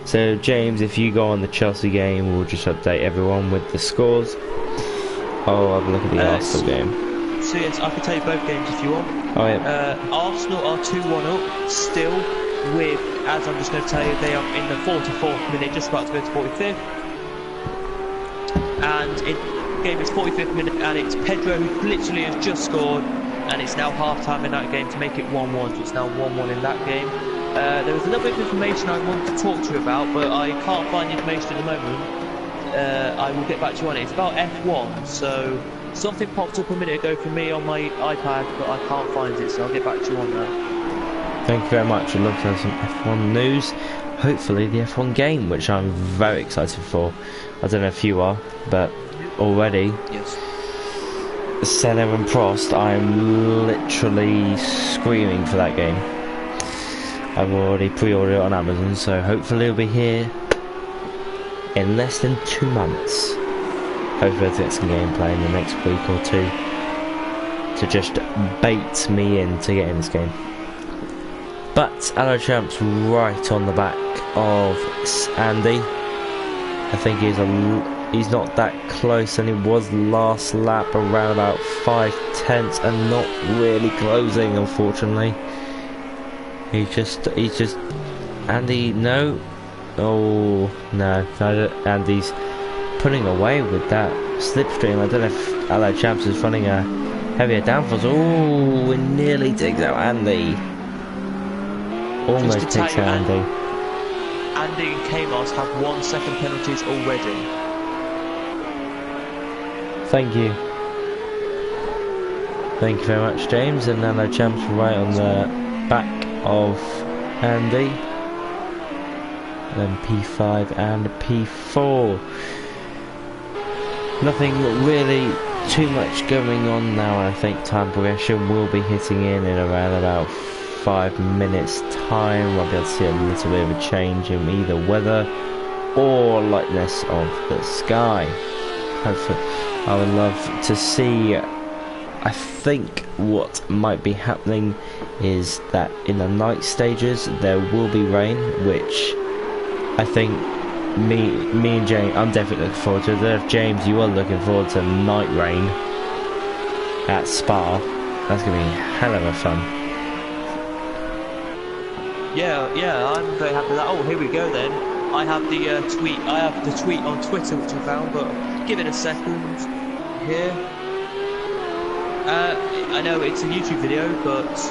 So James, if you go on the Chelsea game, we'll just update everyone with the scores. I'll have a look at the Arsenal game. So yes, I can tell you both games if you want. Oh yeah. Arsenal are 2-1 up still, with, as I'm just going to tell you, they are in the 44th minute, just about to go to 45th. And the game is 45th minute, and it's Pedro who literally has just scored, and it's now half time in that game to make it 1-1. So it's now 1-1 in that game. There was a little bit of information I wanted to talk to you about, but I can't find the information at the moment. I will get back to you on it. It's about F1, so something popped up a minute ago for me on my iPad, but I can't find it, so I'll get back to you on that. Thank you very much. I'd love to have some F1 news. Hopefully the F1 game, which I'm very excited for. I don't know if you are, but already, yes. Senna and Prost, I'm literally screaming for that game. I've already pre-ordered it on Amazon, so hopefully it'll be here in less than 2 months. Hopefully I'll get some gameplay in the next week or two to just bait me in to get in this game. But Spa-Francorchamps right on the back of Andy. I think he's not that close, and he was last lap around about 5/10 and not really closing, unfortunately. He's just Andy, no. Oh no, Andy's putting away with that slipstream. I don't know if Spa-Francorchamps is running a heavier downforce. Oh, it nearly takes out Andy. Almost takes out Andy. Andy and Kamos have 1 second penalties already. Thank you. Thank you very much, James. And Spa-Francorchamps right on the back of Andy. Then P5 and P4. Nothing really too much going on now. I think time progression will be hitting in around about 5 minutes time. We'll be able to see a little bit of a change in either weather or lightness of the sky. Hopefully, I would love to see I think what might be happening is that in the night stages there will be rain, which I think me and James, I'm definitely looking forward to it. If James, you are looking forward to night rain at Spa, that's going to be a hell of a fun. Yeah, I'm very happy with that. Oh, here we go then. I have the tweet. I have the tweet on Twitter which I found, but give it a second here. I know it's a YouTube video, but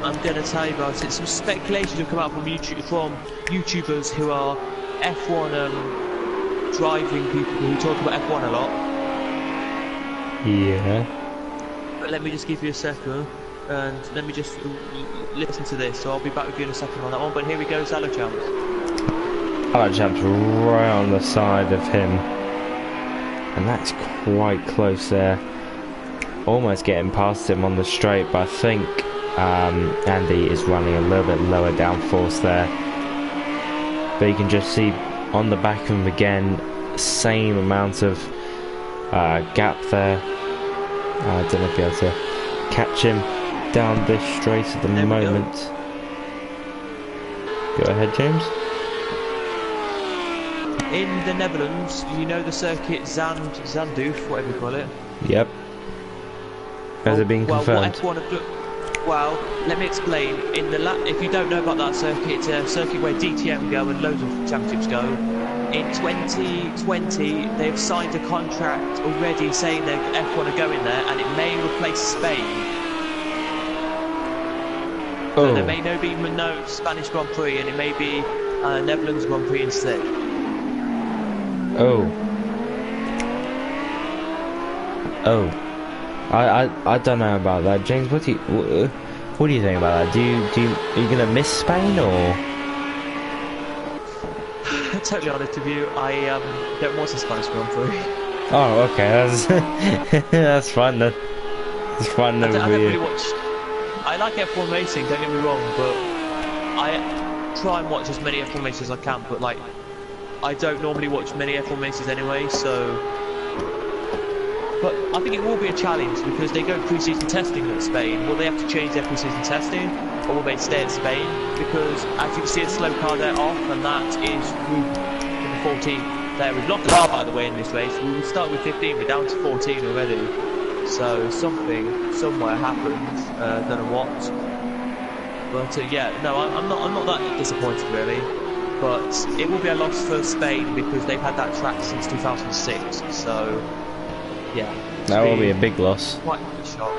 I'm going to tell you about it. Some speculations have come out from YouTubers who are F1 driving people who talk about F1 a lot. Yeah. But let me just give you a second, and let me just listen to this. So I'll be back with you in a second on that one. But here we go, Spa-Francorchamps. Spa-Francorchamps right on the side of him, and that's quite close there. Almost getting past him on the straight, but I think Andy is running a little bit lower downforce there. But you can just see on the back of him again, same amount of gap there. I don't know if you'll be able to catch him down this straight at the moment. Go ahead, James. In the Netherlands, you know the circuit Zandvoort, whatever you call it? Yep. Has it been confirmed? Well, let me explain. If you don't know about that circuit, it's a circuit where DTM go and loads of championships go. In 2020, they've signed a contract already saying that F1 are going there, and it may replace Spain. Oh. So there may no Spanish Grand Prix, and it may be Netherlands Grand Prix instead. Oh. I don't know about that, James. What do you think about that? Are you gonna miss Spain or? Totally honest with you, I don't watch the Spanish Grand Prix. Oh, okay, that's fun then. It's fun then. I don't really watch. I like F1 racing, don't get me wrong, but I try and watch as many F1 races as I can. But like, I don't normally watch many F1 races anyway, so. But I think it will be a challenge because they go pre-season testing at Spain. Will they have to change their pre-season testing, or will they stay at Spain? Because as you can see, a slow car there off, and that is Ruben in the 14th. There, we've lost the car by the way in this race. We will start with 15, we're down to 14 already. So something somewhere happened. Don't know what. But yeah, no, I'm not that disappointed really. But it will be a loss for Spain because they've had that track since 2006. So. Yeah, that will be a big loss. Quite a shock,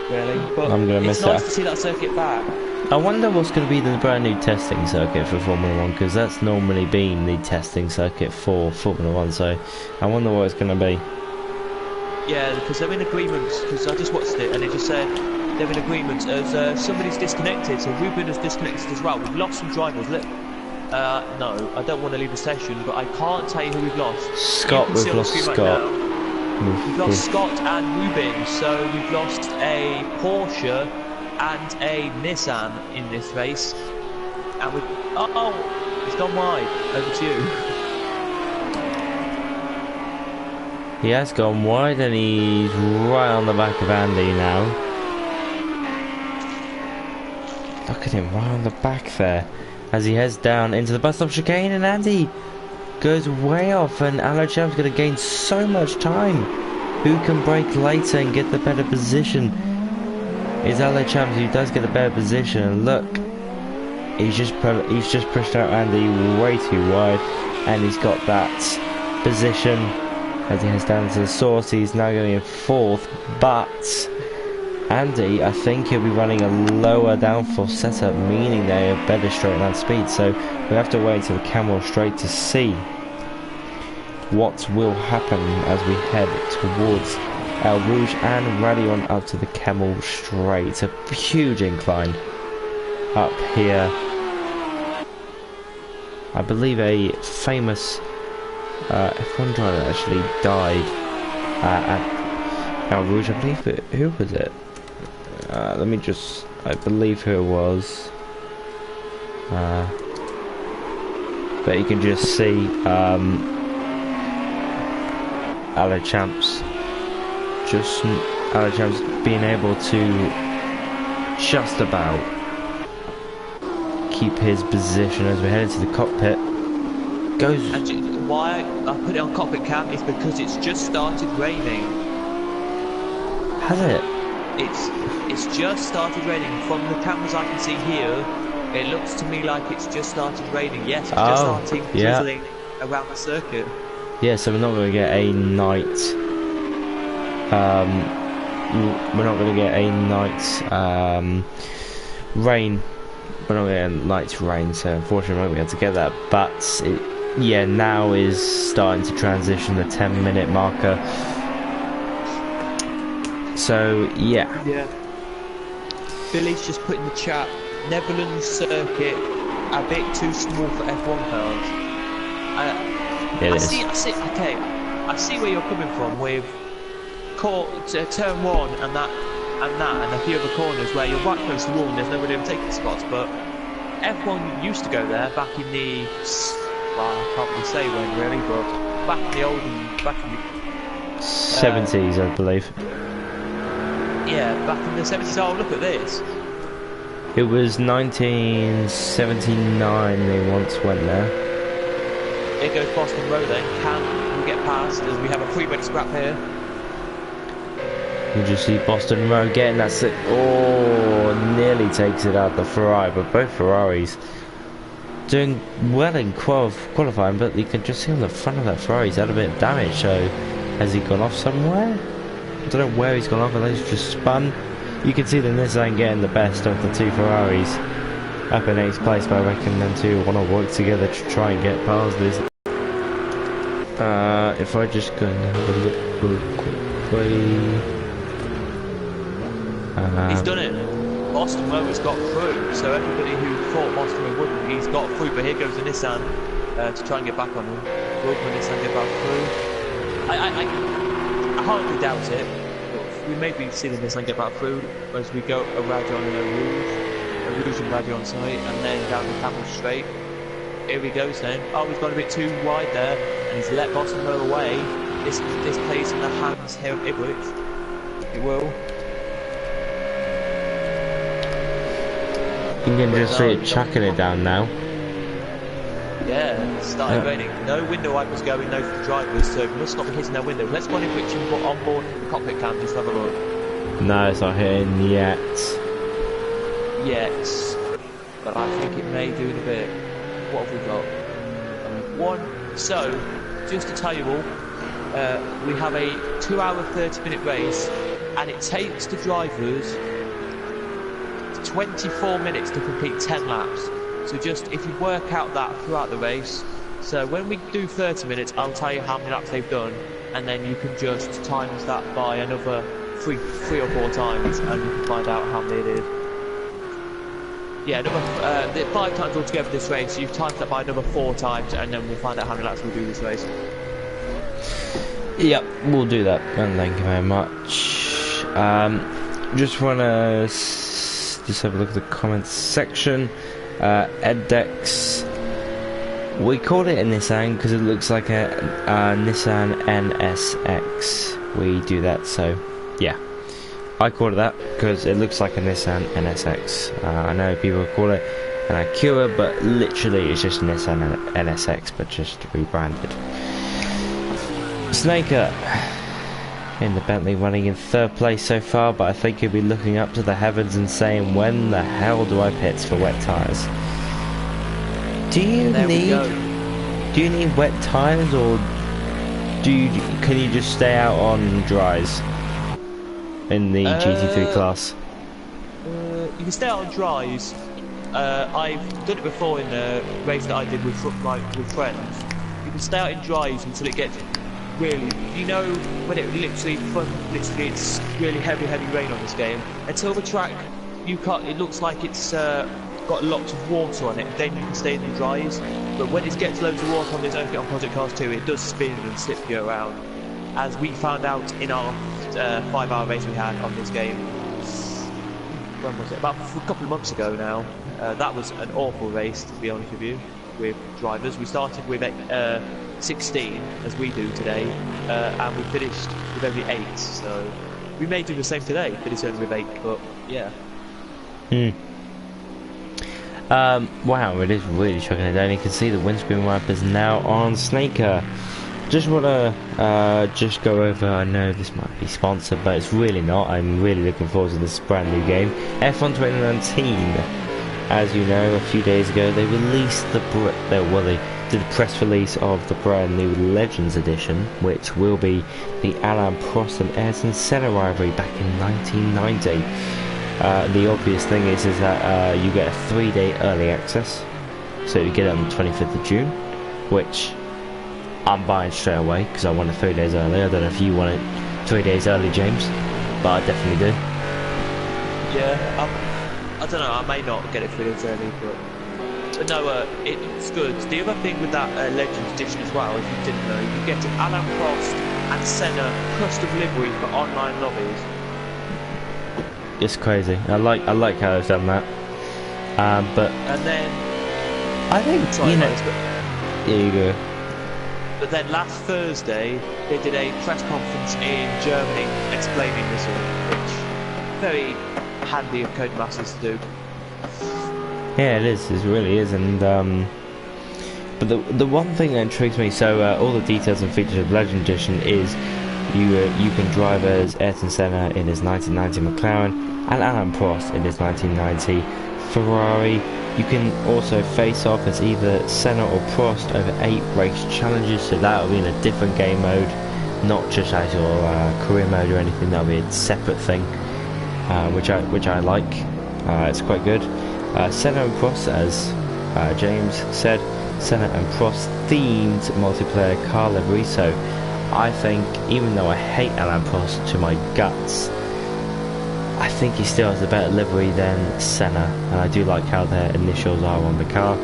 really. But I'm gonna miss it's nice to see that circuit back. I wonder what's going to be the brand new testing circuit for Formula 1, because that's normally been the testing circuit for Formula 1. So I wonder what it's going to be. Yeah, because they're in agreement. Because I just watched it and it just said they're in agreement as somebody's disconnected. So Ruben is disconnected as well. We've lost some drivers. No, I don't want to leave the session, but I can't tell you who we've lost. Scott, we've lost Scott. We've lost Scott and Ruben, so we've lost a Porsche and a Nissan in this race. And we've... Oh, it's gone wide. Over to you. He has gone wide and he's right on the back of Andy now. Look at him, right on the back there. As he heads down into the bus stop chicane, and Andy goes way off, and Spa-Francorchamps going to gain so much time. Who can brake later and get the better position? Is Spa-Francorchamps who does get a better position, and look, he's just pushed out Andy way too wide, and he's got that position as he heads down to the source. He's now going in fourth, but Andy, I think he'll be running a lower downforce setup, meaning they have better straight line speed. So we have to wait till the Camel Straight to see what will happen as we head towards El Rouge and rally on up to the Camel Straight. It's a huge incline up here. I believe a famous F1 driver actually died at El Rouge. I believe who was it? Let me just... I believe who it was. But you can just see Spa-Francorchamps just Alexander's being able to just about keep his position as we head into the cockpit. Goes. And why I put it on cockpit cam is because it's just started raining. Has it? It's just started raining. From the cameras I can see here, it looks to me like it's just started raining. Yes, it's just starting drizzling around the circuit. Yeah, so we're not going to get a night. We're not going to get a night rain. We're not going to get a night's rain, so unfortunately we won't be able to get that. But yeah, now is starting to transition the 10-minute marker. So yeah. Yeah. Billy's just put in the chat. Netherlands circuit a bit too small for F1 cars. I see where you're coming from with turn 1 and a few other corners where you're right close to the wall and there's nobody overtaking spots, but F1 used to go there back in the, well, I can't really say when really, but back in the 70s, I believe. Yeah, back in the 70s. Oh, look at this. It was 1979 they once went there. Here goes Boston Road then. Can we get past as we have a 3-minute scrap here? You just see Boston Road getting that nearly takes it out the Ferrari, but both Ferraris doing well in qualifying, but you can just see on the front of that Ferrari he's had a bit of damage, so has he gone off somewhere? I don't know where he's gone off, unless he's just spun. You can see the Nissan getting the best of the two Ferraris up in 8th place, but I reckon them two want to work together to try and get past this. If I just go and have a look real quickly. He's done it. Boston Road has got through, so everybody who thought Boston Road wouldn't, he's got through, but here goes the Nissan to try and get back on him. Will the Nissan get back through? I hardly doubt it. We maybe see the Nissan get back through as we go around on the Rouge and Radio on site, and then down the Camel Straight. Here he goes then. Oh, he's gone a bit too wide there, and he's let Boston Road away. This plays in the hands here of Ibwich. He will. You can just see it chucking it down now. Yeah, it started raining. No window wipers going, no for the drivers, so it must not be hitting their window. Let's go on in Rich and on board the cockpit cam, just have a look. No, it's not hitting yet. Yes, but I think it may do in a bit. What have we got? So, just to tell you all, we have a 2-hour 30-minute race, and it takes the drivers 24 minutes to complete 10 laps. So just, if you work out that throughout the race, so when we do 30 minutes, I'll tell you how many laps they've done, and then you can just times that by another three or four times, and you can find out how many it is. Yeah, 5 times altogether this race, so you've times that by another 4 times, and then we'll find out how many laps we'll do this race. Yep, we'll do that, and thank you very much. Just want to just have a look at the comments section. Eddex, we called it a Nissan because it looks like a Nissan NSX. We do that, so yeah, I called it that because it looks like a Nissan NSX. I know people call it an Acura, but literally it's just Nissan NSX, but just rebranded. Snaker in the Bentley running in 3rd place so far, but I think he'll be looking up to the heavens and saying, when the hell do I pit for wet tyres? Do you need wet tyres, or can you just stay out on dries in the GT3 class? You can stay out on dries. I've done it before in a race that I did with friends. You can stay out in dries until it gets really, you know, when it literally it's really heavy rain on this game, until the track it looks like it's got lots of water on it, then you can stay in the dries. But when it gets loads of water on, don't get on Project Cars 2, it does spin and slip you around, as we found out in our 5-hour race we had on this game. When was it? About a couple of months ago now. That was an awful race, to be honest with you. with drivers. We started with 16, as we do today, and we finished with only 8. So we may do the same today, finish only with 8, but yeah. Wow, it is really chucking it down. You can see the windscreen wipers now on Snaker. Just want to just go over, I know this might be sponsored, but it's really not. I'm really looking forward to this brand new game. F1 2019, as you know, a few days ago, they released they did a press release of the brand new Legends Edition, which will be the Alain Prost and Ayrton Senna rivalry back in 1990. The obvious thing is that you get a 3-day early access, so you get it on the 25th of June, which I'm buying straight away because I want it 3 days early. I don't know if you want it 3 days early, James, but I definitely do. Yeah, I don't know, I may not get it 3 days early, but no, it's good. The other thing with that Legends Edition as well, if you didn't know, you get an Alain Prost and Senna custom livery for online lobbies. It's crazy. I like how they've done that. But and then I think there you go. But then last Thursday they did a press conference in Germany explaining this one, which very handy of Codemasters to do. Yeah, it is. It really is. And but the one thing that intrigues me, so all the details and features of Legend Edition is you can drive as Ayrton Senna in his 1990 McLaren and Alain Prost in his 1990 Ferrari. You can also face off as either Senna or Prost over 8 race challenges, so that will be in a different game mode, not just as your career mode or anything. That'll be a separate thing, which I like. It's quite good. Senna and Prost, as James said, Senna and Prost themed multiplayer car livery. So I think, even though I hate Alain Prost to my guts, I think he still has a better livery than Senna, and I do like how their initials are on the car.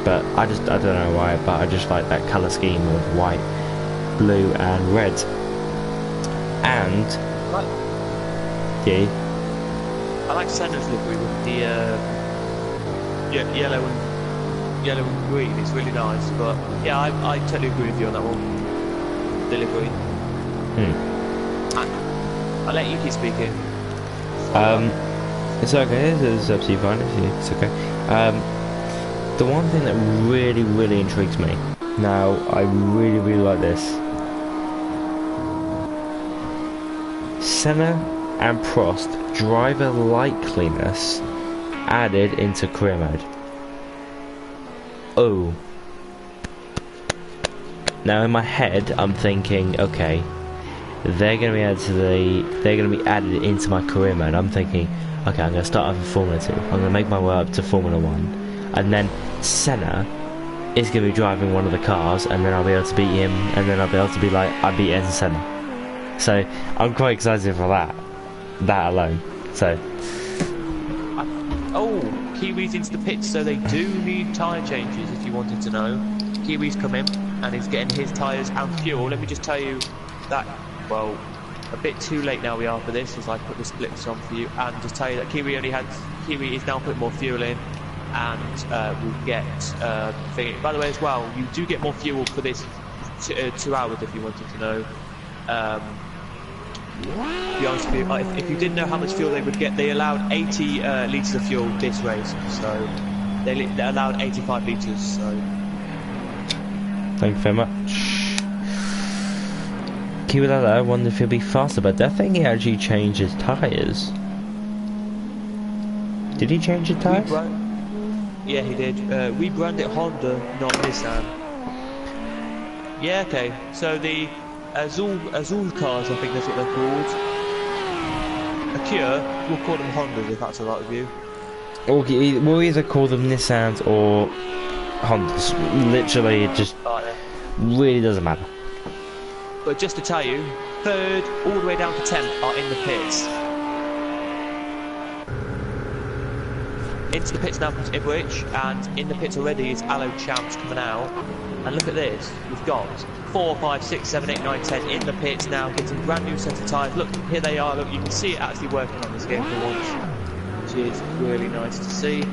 But I don't know why, but I just like that colour scheme of white, blue and red. And I like Senna's livery with the yellow and green. It's really nice. But yeah, I totally agree with you on that one. Delivery. I'll let you keep speaking. It's okay. It's absolutely fine. It's okay. The one thing that really intrigues me now, I really like this. Senna and Prost driver likeliness added into career mode. Oh. Now in my head, I'm thinking, okay, they're going to be added into my career mode. I'm thinking, okay, I'm going to start off in Formula 2. I'm going to make my way up to Formula 1, and then Senna is going to be driving one of the cars, and then I'll be able to beat him, and then I'll be able to be like, I beat Ayrton Senna. So I'm quite excited for that alone. So. Oh, Kiwi's into the pits, so they do need tyre changes. If you wanted to know, Kiwi's come in and he's getting his tyres and fuel. Let me just tell you that. Well, a bit too late now we are for this, as I put the splits on for you, and just tell you that Kiwi is now putting more fuel in, and we'll get thingy. By the way, as well, you do get more fuel for this 2 hours if you wanted to know. To be honest with you, if you didn't know how much fuel they would get, they allowed 80 litres of fuel this race, so they allowed 85 litres. So thank you very much. Kiwilala, I wonder if he'll be faster, but I think he actually changed his tyres. Did he change his tyres? Yeah, he did. We brand it Honda, not Nissan. Yeah, okay. So the Azul cars, I think that's what they're called. Acura, we'll call them Hondas if that's alright with you. Okay, we'll either call them Nissans or Hondas. Literally, it just really doesn't matter. But just to tell you, 3rd all the way down to 10th are in the pits. Into the pits now comes Ibrich, and in the pits already is Alain Champs coming out. And look at this, we've got 4, 5, 6, 7, 8, 9, 10 in the pits now, getting brand new set of tyres. Look, here they are. Look, you can see it actually working on this game for once, which is really nice to see.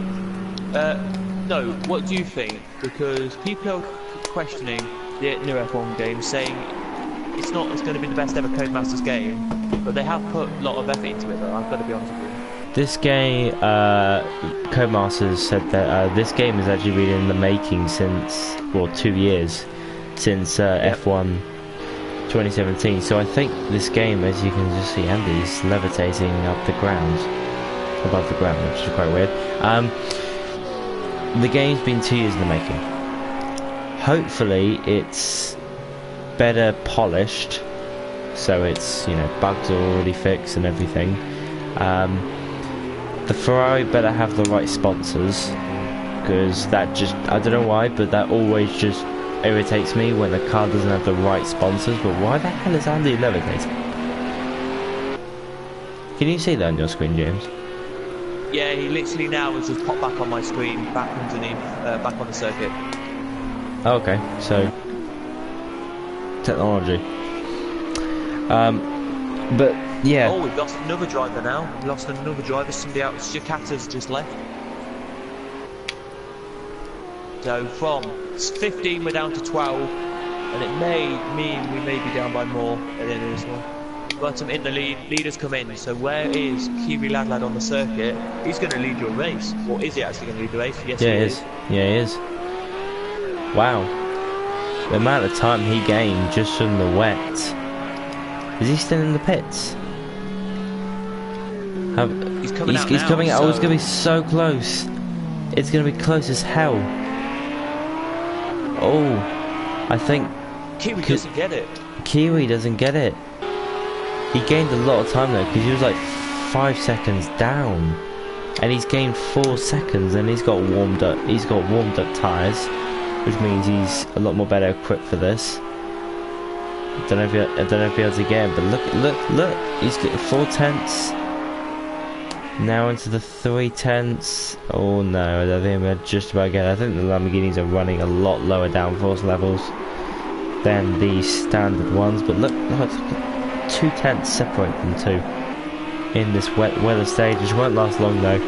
no, what do you think? Because people are questioning the new F1 game, saying it's going to be the best ever Codemasters game, but they have put a lot of effort into it, though, I've got to be honest with you. This game, Codemasters said that this game has actually been in the making since, well, 2 years, since F1 2017. So I think this game, as you can just see, Andy's levitating up the ground, above the ground, which is quite weird. The game's been 2 years in the making. Hopefully it's better polished, so it's, you know, bugs are already fixed and everything. The Ferrari better have the right sponsors, because that just, I don't know why, but that always just irritates me when a car doesn't have the right sponsors. But why the hell is Andy levitating? Can you see that on your screen, James? Yeah, he literally now has just popped back on my screen, back underneath, back on the circuit. Okay, so technology. But yeah. Oh, we've lost another driver now. We've lost another driver. Somebody else. Jakata's just left. So from 15, we're down to 12, and it may mean we may be down by more at the end of this one. But I'm in the lead. Leaders come in. So where is Kiwi Lad on the circuit? He's going to lead your race. Or is he actually going to lead the race? Yes, yeah, he is. Yeah, he is. Wow. The amount of time he gained just from the wet. Is he still in the pits? He's coming out He's now, coming out. so... Oh, it's going to be so close. It's going to be close as hell. Oh, I think... Kiwi doesn't get it. Kiwi doesn't get it. He gained a lot of time though, because he was like 5 seconds down. And he's gained 4 seconds, and he's got warmed up. He's got warmed up tyres, which means he's a lot more better equipped for this. I don't know if he'll be able to get it, but look! He's getting 4 tenths. Now into the 3 tenths. Oh no, I don't think we're just about get it. I think the Lamborghinis are running a lot lower downforce levels than the standard ones. But look, 2 tenths separate them two in this wet weather stage, which won't last long though.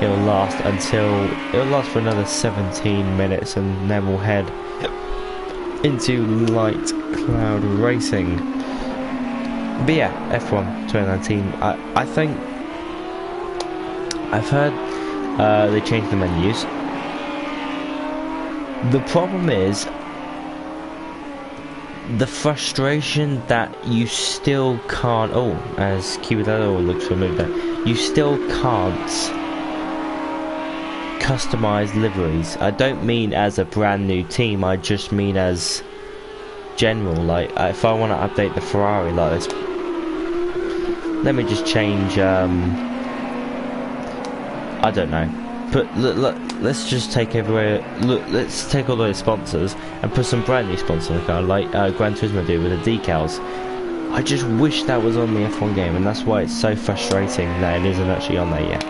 It'll last for another 17 minutes, and then we'll head into light cloud racing. But yeah, F1 2019. I think I've heard they changed the menus. The problem is the frustration that you still can't. Oh, as Kiwadado looks for a move there, you still can't customize liveries. I don't mean as a brand new team, I just mean as general. Like if I want to update the Ferrari like this, let me just change I don't know, but look, let's just take everywhere. Look, let's take all those sponsors and put some brand new sponsors on the car, like Gran Turismo do with the decals. I just wish that was on the F1 game, and that's why it's so frustrating that it isn't actually on there yet.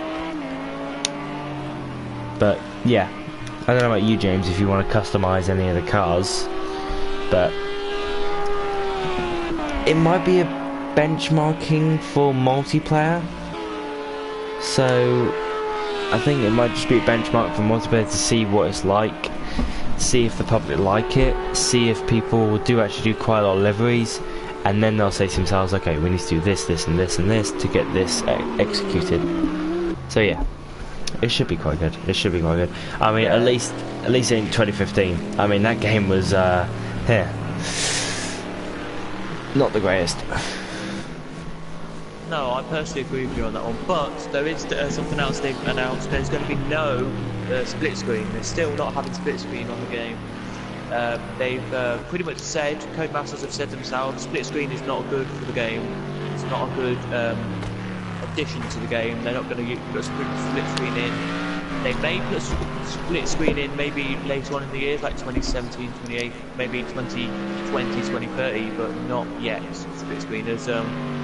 But yeah, I don't know about you, James, if you want to customize any of the cars, but it might be a benchmarking for multiplayer. So I think it might just be a benchmark for multiplayer to see what it's like, see if the public like it, see if people do actually do quite a lot of liveries, and then they'll say to themselves, okay, we need to do this, this and this and this to get this executed. So yeah, it should be quite good. It should be quite good. I mean, at least in 2015. I mean, that game was not the greatest. No, I personally agree with you on that one, but there is something else they've announced. There's going to be no split screen. They're still not having split screen on the game. They've pretty much said, Codemasters have said themselves, split screen is not good for the game. It's not a good addition to the game. They're not going to put split screen in. They may put split screen in maybe later on in the years, like 2017, 28, maybe 2020, 2030, but not yet split screen. There's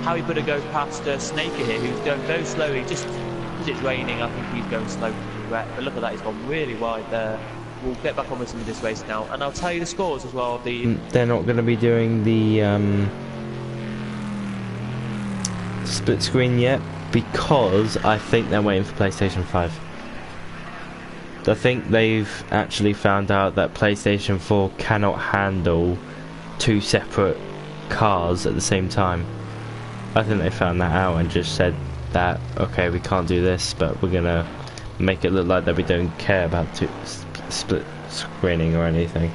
Harry Buddha goes past Snaker here, who's going very slowly, just because it's raining. I think he's going slow. But look at that, he's gone really wide there. We'll get back on with some of this race now, and I'll tell you the scores as well. They're not going to be doing the split screen yet, because I think they're waiting for PlayStation 5. I think they've actually found out that PlayStation 4 cannot handle 2 separate cars at the same time. I think they found that out and just said that, okay, we can't do this, but we're gonna make it look like that we don't care about split screening or anything.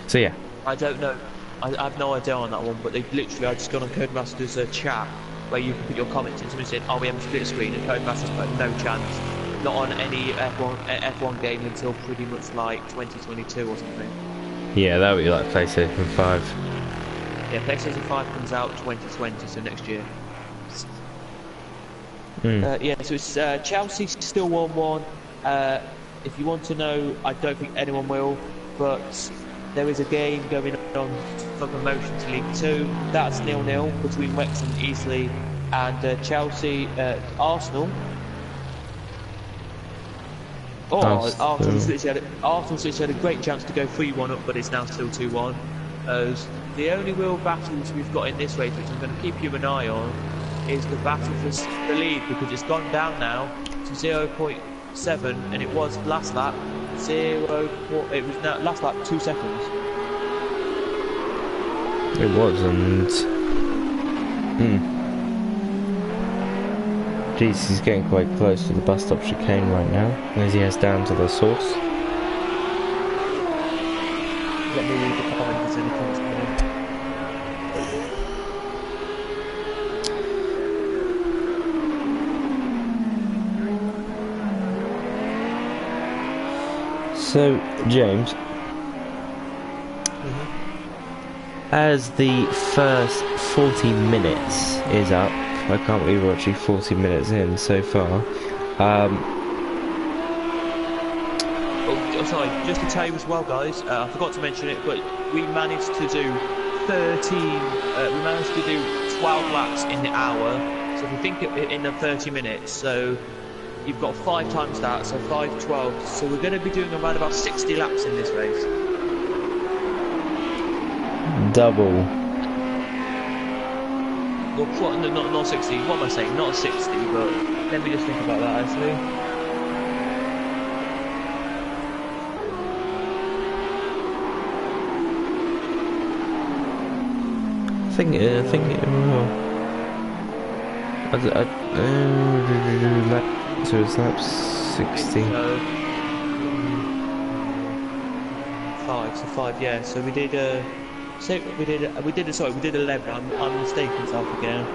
So yeah. I don't know. I have no idea on that one, but they literally, I just gone on Codemaster's chat where you can put your comments in. Somebody said, "Oh, we have a split screen," and Codemaster's put no chance, not on any F1 game until pretty much like 2022 or something. Yeah, that would be like PlayStation 5. Yeah, PlayStation 5 comes out 2020, so next year. Yeah, so it's Chelsea still 1-1. If you want to know, I don't think anyone will, but there is a game going on for promotion to League 2. That's 0-0 between Wrexham and Eastleigh and Chelsea, Arsenal. Arsenal's literally had a great chance to go 3-1 up, but it's now still 2-1. The only real battles we've got in this race, which I'm going to keep you an eye on, is the battle for the lead, because it's gone down now to 0.7, and it was last lap 0. It was now last lap 2 seconds. It was, and jeez, he's getting quite close to the bus stop chicane right now as he heads down to the source. Let me read the comments in the comments. So, James, as the first 40 minutes is up, I can't believe we're actually 40 minutes in so far. Oh, sorry, just to tell you as well, guys, I forgot to mention it, but we managed to do 12 laps in the hour, so if you think in the 30 minutes, so you've got 5 times that, so 5 12, so we're going to be doing around about 60 laps in this race. Double. Well, not 60, what am I saying? Not 60, but let me just think about that actually. I think it will. So it's lap 60. 5, yeah. So we did 11. I'm mistaken myself again.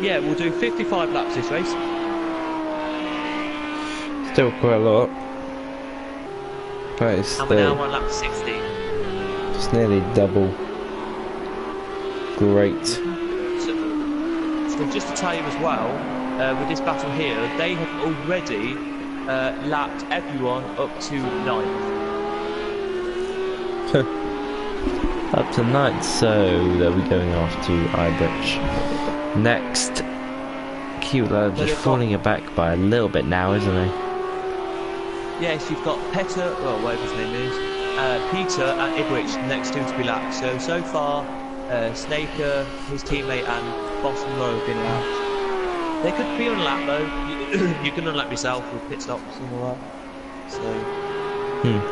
Yeah, we'll do 55 laps this race. Still quite a lot. But it's and we're now on lap 60. It's nearly double. Great. So just to tell you as well, with this battle here, they have already lapped everyone up to 9th. Up to 9th, so they'll be going off to Ibridge. Next, Q-Lab just falling it back by a little bit now, isn't he? Yes, you've got Petter, well, whatever his name is, Peter and Ibridge, the next two to be lapped. So far, Snaker, his teammate, and Boston Rowe have been lapped. They could be on lap though. You can unlap yourself with pit stops and all that. So.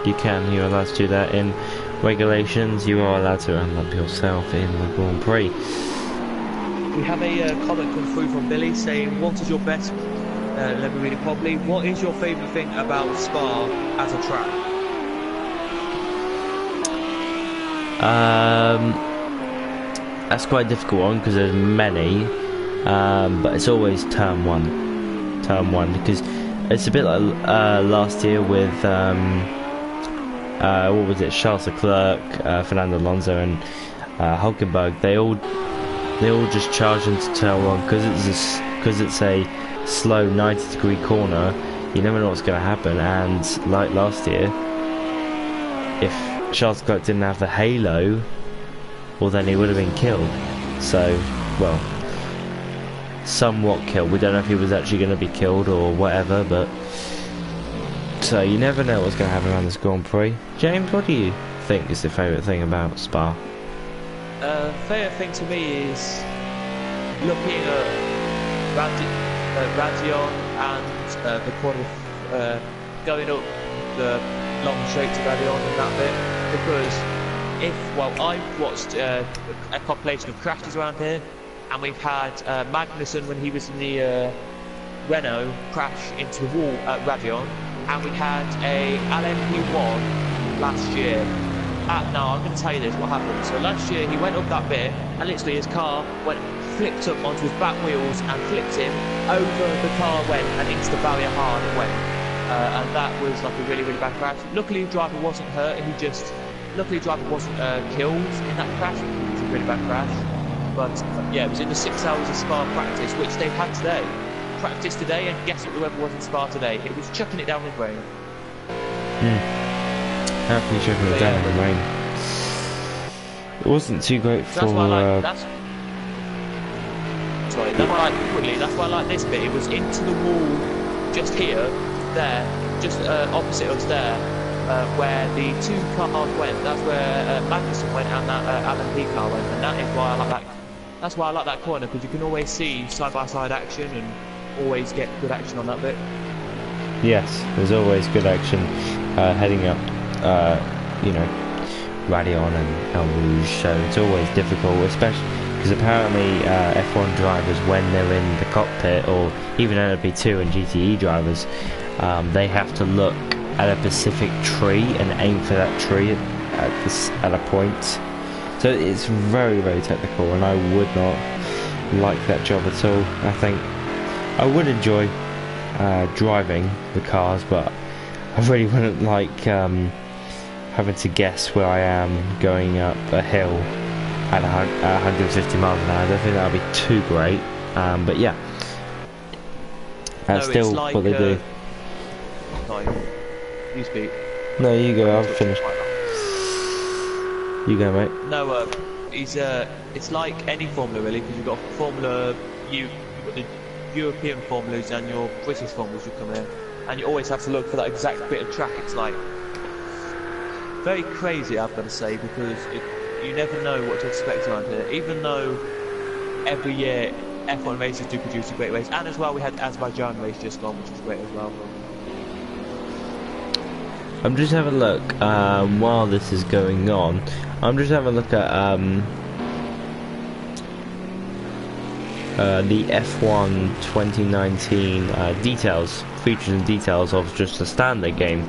You can. You're allowed to do that in regulations. You are allowed to unlap yourself in the Grand Prix. We have a comment come through from Billy saying, "What is your best?" Let me read it properly. What is your favourite thing about Spa as a track? That's quite a difficult one because there's many, but it's always turn one, because it's a bit like last year with what was it, Charles Leclerc, Fernando Alonso, and Hulkenberg. They all just charge into turn one because it's a slow 90-degree corner. You never know what's going to happen, and like last year, if Charles Leclerc didn't have the halo, well then he would have been killed. So, well, somewhat killed. We don't know if he was actually going to be killed or whatever, but so you never know what's going to happen around this Grand Prix. James, what do you think is the favourite thing about Spa? Favourite thing to me is looking at Radion and the going up the long straight to Radion and that bit, because I've watched a compilation of crashes around here, and we've had Magnussen, when he was in the Renault, crash into the wall at Radion, and we had a LMP1 last year. Now I'm going to tell you this, what happened. So last year he went up that bit, and literally his car flipped up onto his back wheels and flipped him over. The car went and into the barrier hard it went, and that was like a really, really bad crash. Luckily the driver wasn't hurt, luckily the driver wasn't killed in that crash. It was a really bad crash, but yeah, it was in the 6 hours of Spa practice, which they've had today. Practice today, and guess what whoever was in Spa today? It was chucking it down with rain. How can you chucking it down with rain? It wasn't too great for... That's why I like, that's why I like this bit. It was into the wall, just here, there, just opposite us there, where the two cars went. That's where Magnussen went and that LMP car went, and that is why I like that. That's why I like that corner, because you can always see side-by-side action and always get good action on that bit. Yes, there's always good action heading up, you know, Radion and El Rouge, so it's always difficult, especially because apparently F1 drivers, when they're in the cockpit, or even LMP2 and GTE drivers, they have to look at a specific tree and aim for that tree at a point. So it's very, very technical, and I would not like that job at all. I think I would enjoy driving the cars, but I really wouldn't like having to guess where I am going up a hill at 150 miles an hour. I don't think that would be too great, but yeah, that's still like, what they do. No, you speak. No, you go, I've finished. You go, mate. No, it's like any formula really, because you've got Formula you've got the European formulas and your British formulas you come in, and you always have to look for that exact bit of track. It's like very crazy, I've got to say, because you never know what to expect around here. Even though every year F1 races do produce a great race, and as well we had Azerbaijan race just gone, which was great as well. I'm just having a look while this is going on. I'm just having a look at the F1 2019 details, features and details of just the standard game.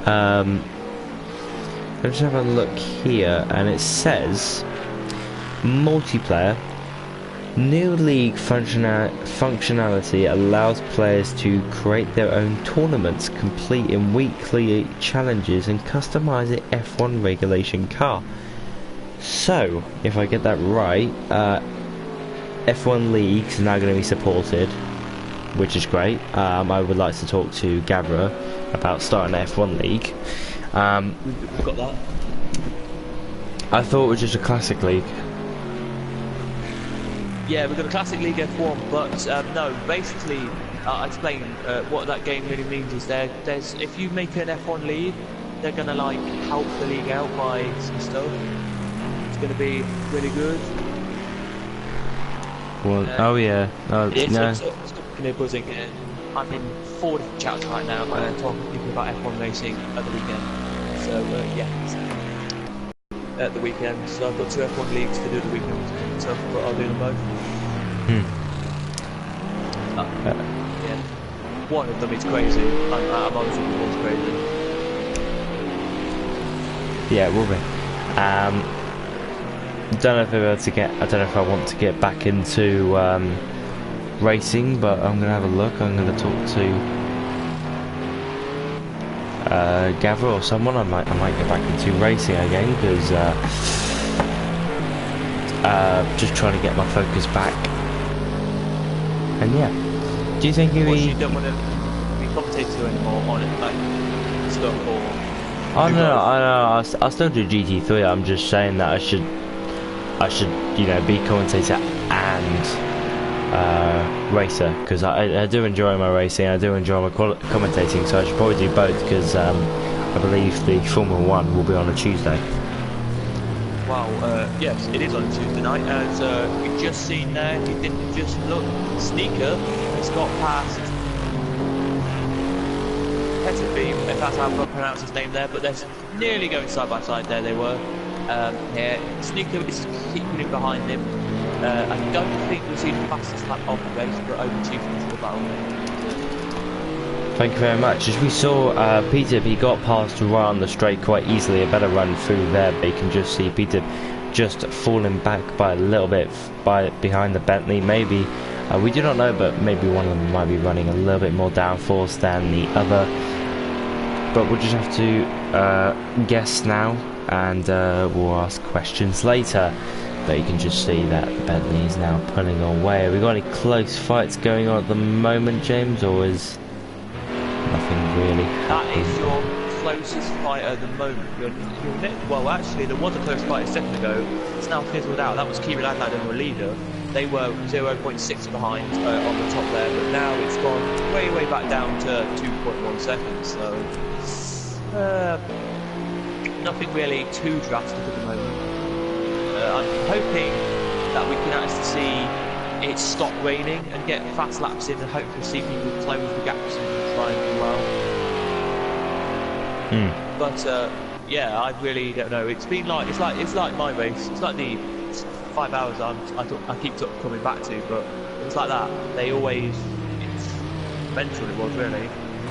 I'm just having a look here, and it says multiplayer. New league functionality allows players to create their own tournaments, complete in weekly challenges, and customize an F1 regulation car. So, if I get that right, F1 leagues are now going to be supported, which is great. I would like to talk to Gavra about starting an F1 league. We've got that. I thought it was just a classic league. Yeah, we've got a classic league F1, but no, basically, I'll explain what that game really means. Is there's if you make an F1 league, they're gonna like help the league out by some stuff. It's gonna be really good. Well, oh yeah, no. It's buzzing. I'm in 4 different chats right now, talking to people about F1 racing at the weekend. So yeah. At the weekend, so I've got 2 F1 leagues to do the weekend, so but I'll do them both. Yeah, one of them is crazy. I'm honest with you, one's crazy. Yeah, it will be. Don't know if I'm able to get. I don't know if I want to get back into racing, but I'm gonna have a look. I'm gonna talk to Gavra or someone. I might get back into racing again, because just trying to get my focus back. And yeah, do you think you don't want to be commentator anymore on it, like stuff, or? I know. I still do GT3. I'm just saying that I should, you know, be commentator and racer, because I do enjoy my racing, I do enjoy my commentating, so I should probably do both, because I believe the Formula 1 will be on a Tuesday. Wow, yes, it is on a Tuesday night, as you've just seen there, he didn't just look, Sneaker has got past Petterby, if that's how I pronounce his name there, but they're nearly going side by side. There they were. Here, Sneaker is keeping in behind him. I don't think we've seen the fastest lap of the race, but over 2 minutes of the battle. Thank you very much. As we saw, Peter, he got past right on the straight quite easily. A better run through there, but you can just see Peter just falling back by a little bit behind the Bentley. Maybe, we do not know, but maybe one of them might be running a little bit more downforce than the other. But we'll just have to guess now, and we'll ask questions later. But you can just see that Bentley is now pulling away. Have we got any close fights going on at the moment, James, or is nothing really? That is your closest fight at the moment. Well, actually, there was a close fight a second ago. It's now fizzled out. That was Kiri Ladlad and the leader. They were 0.6 behind on the top there, but now it's gone way, way back down to 2.1 seconds. So nothing really too drastic at the moment. I'm hoping that we can actually see it stop raining and get fast laps in, and hopefully see people close the gaps and try and do well. But yeah, I really don't know. It's been like it's like my race. It's like the 5 hours I keep coming back to, but it's like that. They always, it's mental. It was really.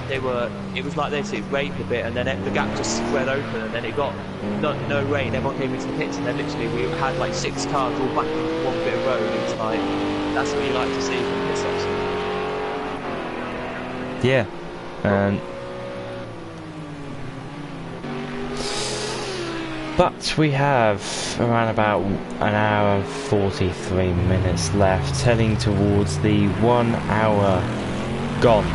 It was like this. It rained a bit, and then the gap just spread open, and then it got no rain. Everyone came into the pits, and then literally we had like 6 cars all back into one bit of road. It's like, that's what you like to see from pit stops. Yeah, but we have around about an hour and 43 minutes left, heading towards the 1 hour gone,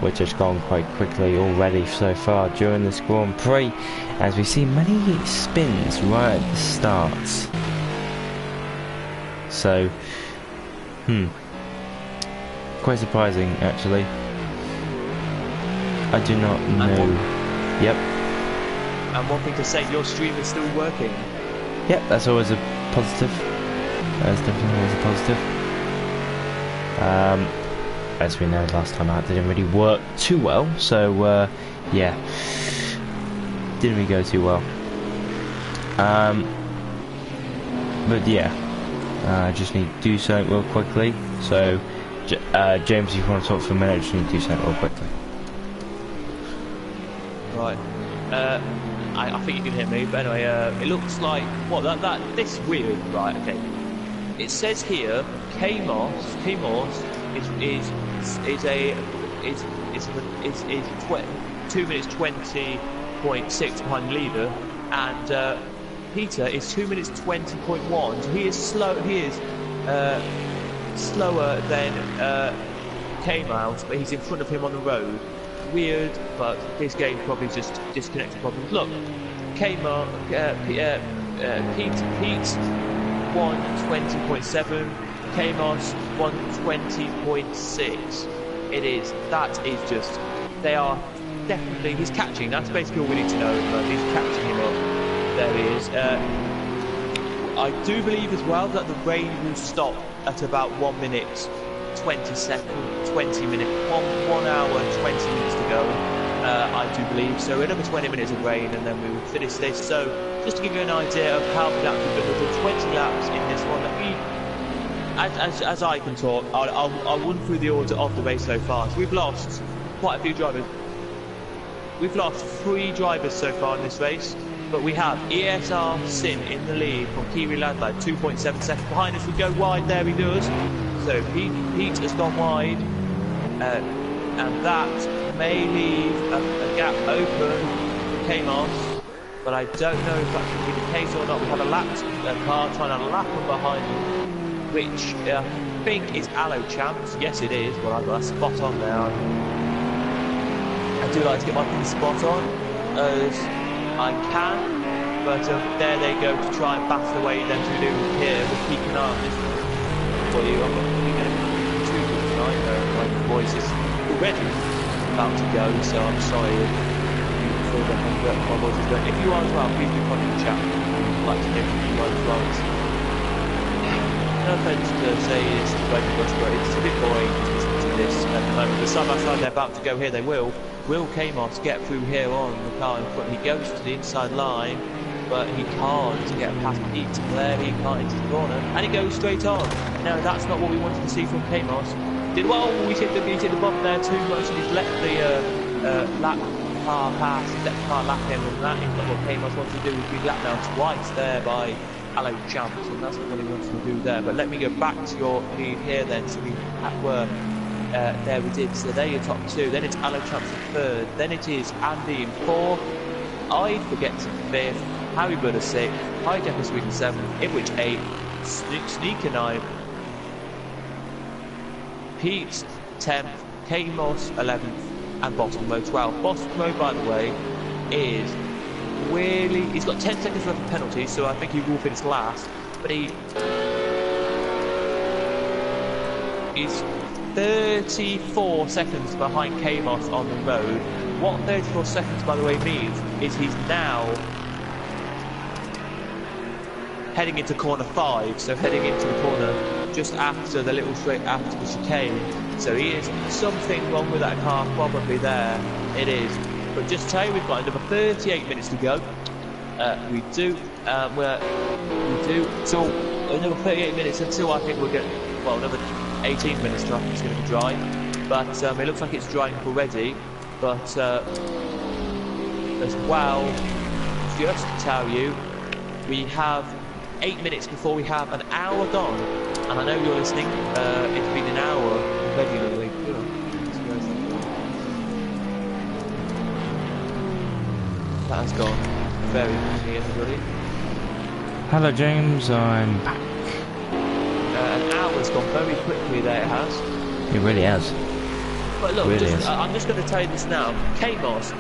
which has gone quite quickly already so far during this Grand Prix, as we see many spins right at the start. So, quite surprising actually. I do not know. Yep. And one thing to say, your stream is still working. Yep, that's always a positive. That's definitely always a positive. As we know, last time out didn't really work too well, so yeah, didn't really go too well. But yeah, I just need to do something real quickly. So, James, if you want to talk for a minute, I just need to do something real quickly. Right. I think you can hear me, but anyway, it looks like this is weird, right? Okay. It says here, K-Moss is 2 minutes 20.6 behind the leader, and Peter is 2 minutes 20.1. So he is slow. He is slower than K-Mouse, but he's in front of him on the road. Weird, but this game probably just disconnected problems. Look, Pete 120.7, K-Moss 120.6. That is just, they are definitely, he's catching, that's basically all we need to know. He's catching him up. There he is. I do believe as well that the rain will stop at about 1 minute 20 seconds, 20 minutes, 1 hour 20 minutes to go, I do believe. So another 20 minutes of rain, and then we will finish this. So just to give you an idea of how many laps we've done, we've done 20 laps in this one. As I can talk, I'll run through the order of the race so far. So we've lost quite a few drivers. We've lost 3 drivers so far in this race, but we have ESR Sim in the lead from Kiri Ladlad, 2.7 seconds behind us. We go wide, there he does. So Pete has gone wide, and that may leave a gap open for K-Moss, but I don't know if that can be the case or not. We have a car trying to lap him behind him, which I think is Allo Champs. Yes, it is. Well, I've got a spot on there. I do like to get my pin spot on as I can, but there they go to try and battle away them to do here with Pete Canard. For you, I'm not really going to be too good tonight. My voice is already about to go, so I'm sorry if you feel that my voice is going. If you are as well, please do comment in the chat. I'd like to hear from you guys as well. No offense to say it's the break of us, but it's a bit boring to listen to this at the moment. The side by side they're about to go here, they will. Will Kamos get through here on the car in front? He goes to the inside line, but he can't get past Pete there. He can't into the corner, and he goes straight on. No, that's not what we wanted to see from Kamos. Did well. We hit the bump there too much, and he's let the lap car pass. He's let the car lap him, and that is not what Kamos wants to do. He's been lapped down twice there by Spa-Francorchamps, and that's not what he wants to do there. But let me go back to your lead here then. So we were there we did. So they're your top two. Then it's Spa-Francorchamps in third. Then it is Andy in fourth. I forget to fifth. Harry Butter sixth. High Jeff Sweden seventh. Ipwich eighth. Sneaker ninth. Pete 10th. Kamos 11th. And Bottomlow 12th. Bottomlow, by the way, is really... He's got 10 seconds left of penalty, so I think he will finish last. But he's 34 seconds behind Kamos on the road. What 34 seconds, by the way, means is he's now heading into corner 5, so heading into the corner just after the little straight after the chicane. So he is something wrong with that car, probably there. It is. But just to tell you, we've got another 38 minutes to go. We do. So another 38 minutes until I think we'll get, well, another 18 minutes till I think it's going to be dry. But it looks like it's drying up already. But as well, just to tell you, we have 8 minutes before we have an hour gone. And I know you're listening. It's been an hour regularly. That has gone very quickly, everybody. Hello James, I'm back. An hour's gone very quickly there, it has. It really has. But look, Really I'm just going to tell you this now. Kamos,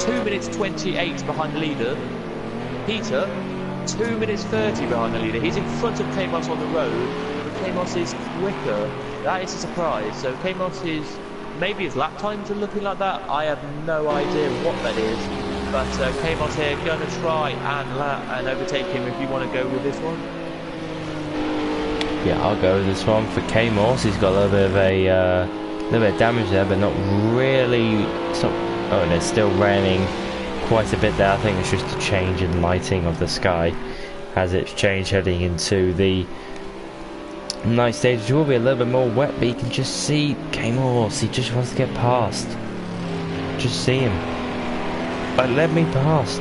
2 minutes 28 behind the leader. Peter, 2 minutes 30 behind the leader. He's in front of Kamos on the road, but Kamos is quicker. That is a surprise. So Kamos is, maybe his lap times are looking like that. I have no idea what that is. But Kamos here going to try and overtake him if you want to go with this one. Yeah, I'll go with this one for Kamos. He's got a little bit of damage there, but not really. Oh, and it's still raining quite a bit there. I think it's just a change in lighting of the sky as it's changed heading into the night stage, which will be a little bit more wet, but you can just see Kamos. He just wants to get past. Just see him. But let me past.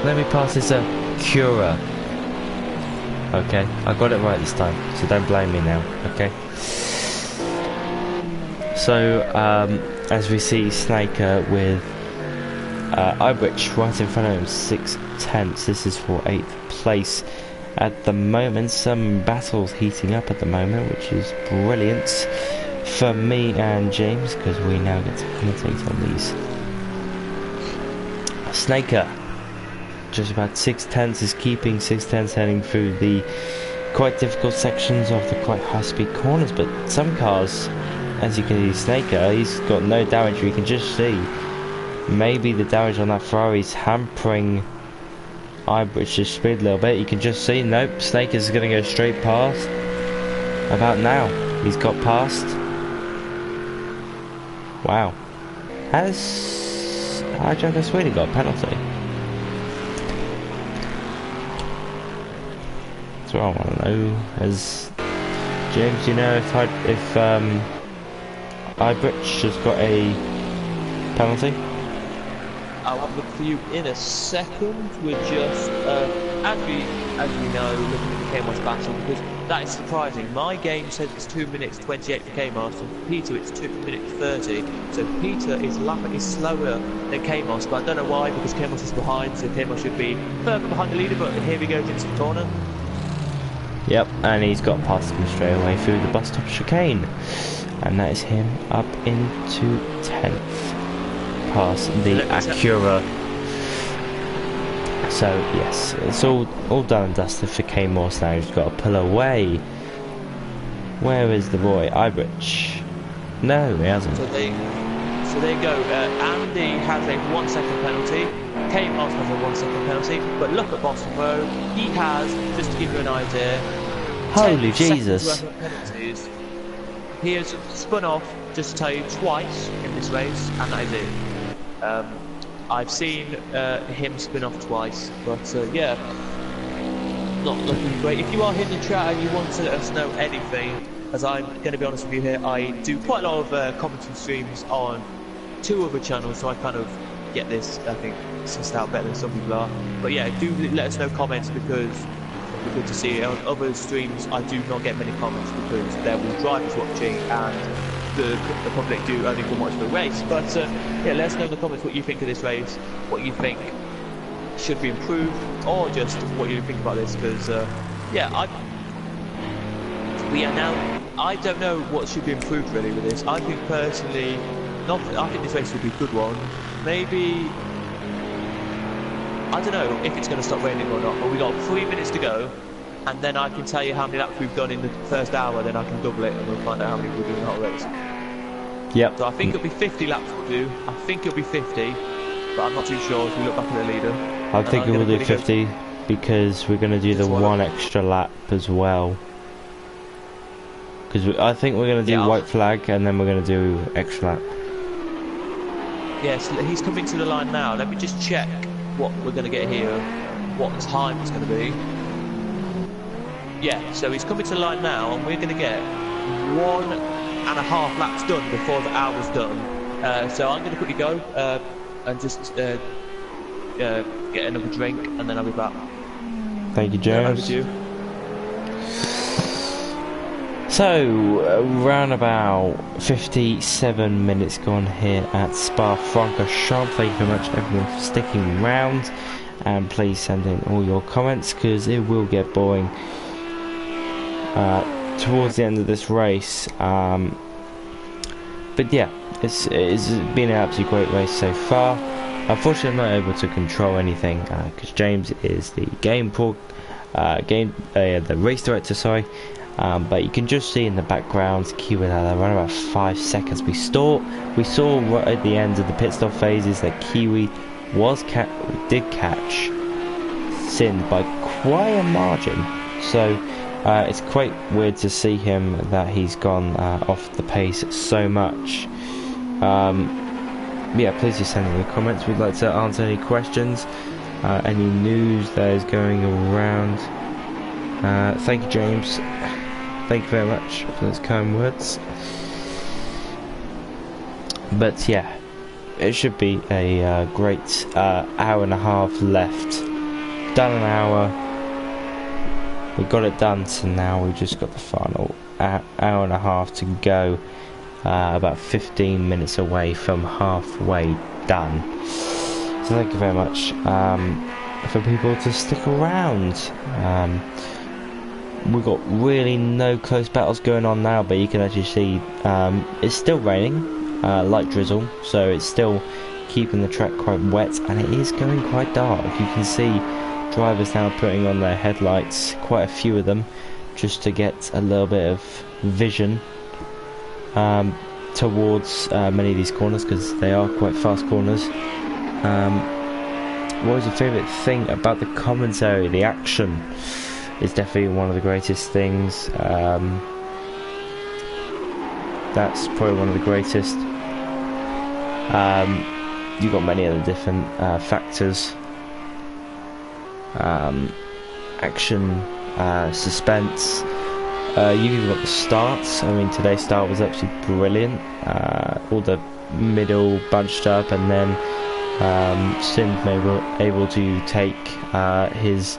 Let me pass this Cura. Okay, I got it right this time, so don't blame me now, okay? So, as we see Snaker with Ibridge right in front of him, 6/10. This is for 8th place at the moment. Some battles heating up at the moment, which is brilliant for me and James, because we now get to commentate on these. Snaker, just about 6/10 is keeping 6/10 heading through the quite difficult sections of the quite high-speed corners, but some cars, as you can see, Snaker, he's got no damage. You can just see maybe the damage on that Ferrari is hampering Ibridge's speed a little bit. You can just see, nope, Snaker's going to go straight past. About now, he's got past. Wow. Has Hydra Sweden got a penalty? That's what I want to know. As James, do you know if Ibridge has got a penalty? I'll have a look for you in a second. We're just, as we know, looking at the Kamos battle, because that is surprising. My game says it's 2 minutes 28 for Kamos, and for Peter it's 2 minutes 30. So Peter is lapping slower than Kamos, but I don't know why, because Kamos is behind, so Kamos should be further behind the leader, but here he goes into the corner. Yep, and he's got past him straight away through the bus stop chicane. And that is him up into 10th. Past the Acura. So yes, it's all done and dusted for Kamos now. He's got to pull away. Where is the boy? Ibridge. No, he hasn't. So there you go. Andy has a 1 second penalty. Kamos has a 1 second penalty. But look at Boston Road. He has, just to give you an idea, holy Jesus. he has spun off, just to tell you, twice in this race, and that is it. I've seen him spin off twice, but yeah, not looking great. If you are here in the chat and you want to let us know anything, as I'm going to be honest with you here, I do quite a lot of commentary streams on 2 other channels, so I kind of get this, I think, sussed out better than some people are. But yeah, do let us know comments, because it'll be good to see. On other streams, I do not get many comments because there will drivers watching and the public do only come watch the race. But yeah, let us know in the comments what you think of this race, what you think should be improved, or just what you think about this, because yeah, I don't know what should be improved really with this. I think personally, I think this race would be a good one. Maybe, I don't know if it's going to stop raining or not, but we got 3 minutes to go, and then I can tell you how many laps we've done in the first hour, then I can double it and we'll find out how many we'll do in the whole race. Yep. So I think it'll be 50 laps we'll do. I think it'll be 50, but I'm not too sure if we look back at the leader. I think it will do 50 because we're going to do the one extra lap as well. Because I think we're going to do white flag and then we're going to do extra lap. Yes, he's coming to the line now. Let me just check what we're going to get here, what time it's going to be. Yeah, so he's coming to the line now, and we're going to get 1.5 laps done before the hour's done. So I'm going to quickly go and just get another drink, and then I'll be back. Thank you, James. So, around about 57 minutes gone here at Spa-Francorchamps. Thank you very much everyone for sticking around, and please send in all your comments because it will get boring towards the end of this race. But yeah, it's been an absolutely great race so far. Unfortunately, I'm not able to control anything because James is the the race director, sorry. But you can just see in the background Kiwi around about 5 seconds. We saw right at the end of the pit stop phases that Kiwi did catch Sin by quite a margin. So it's quite weird to see him that he's gone off the pace so much. Yeah, please just send in the comments. We'd like to answer any questions, any news that is going around. Thank you, James. Thank you very much for those kind words. But yeah, it should be a great hour and a half left. Done an hour. We got it done, so now we just got the final hour and a half to go. About 15 minutes away from halfway done. So thank you very much for people to stick around. We've got really no close battles going on now, but you can actually see it's still raining, light drizzle, so it's still keeping the track quite wet, and it is going quite dark. You can see drivers now putting on their headlights, quite a few of them, just to get a little bit of vision towards many of these corners, because they are quite fast corners. What was your favourite thing about the commentary? The action is definitely one of the greatest things. That's probably one of the greatest. You've got many other different factors. Action, suspense. You've even got the starts. I mean, today's start was absolutely brilliant. All the middle bunched up, and then Sim's able to take his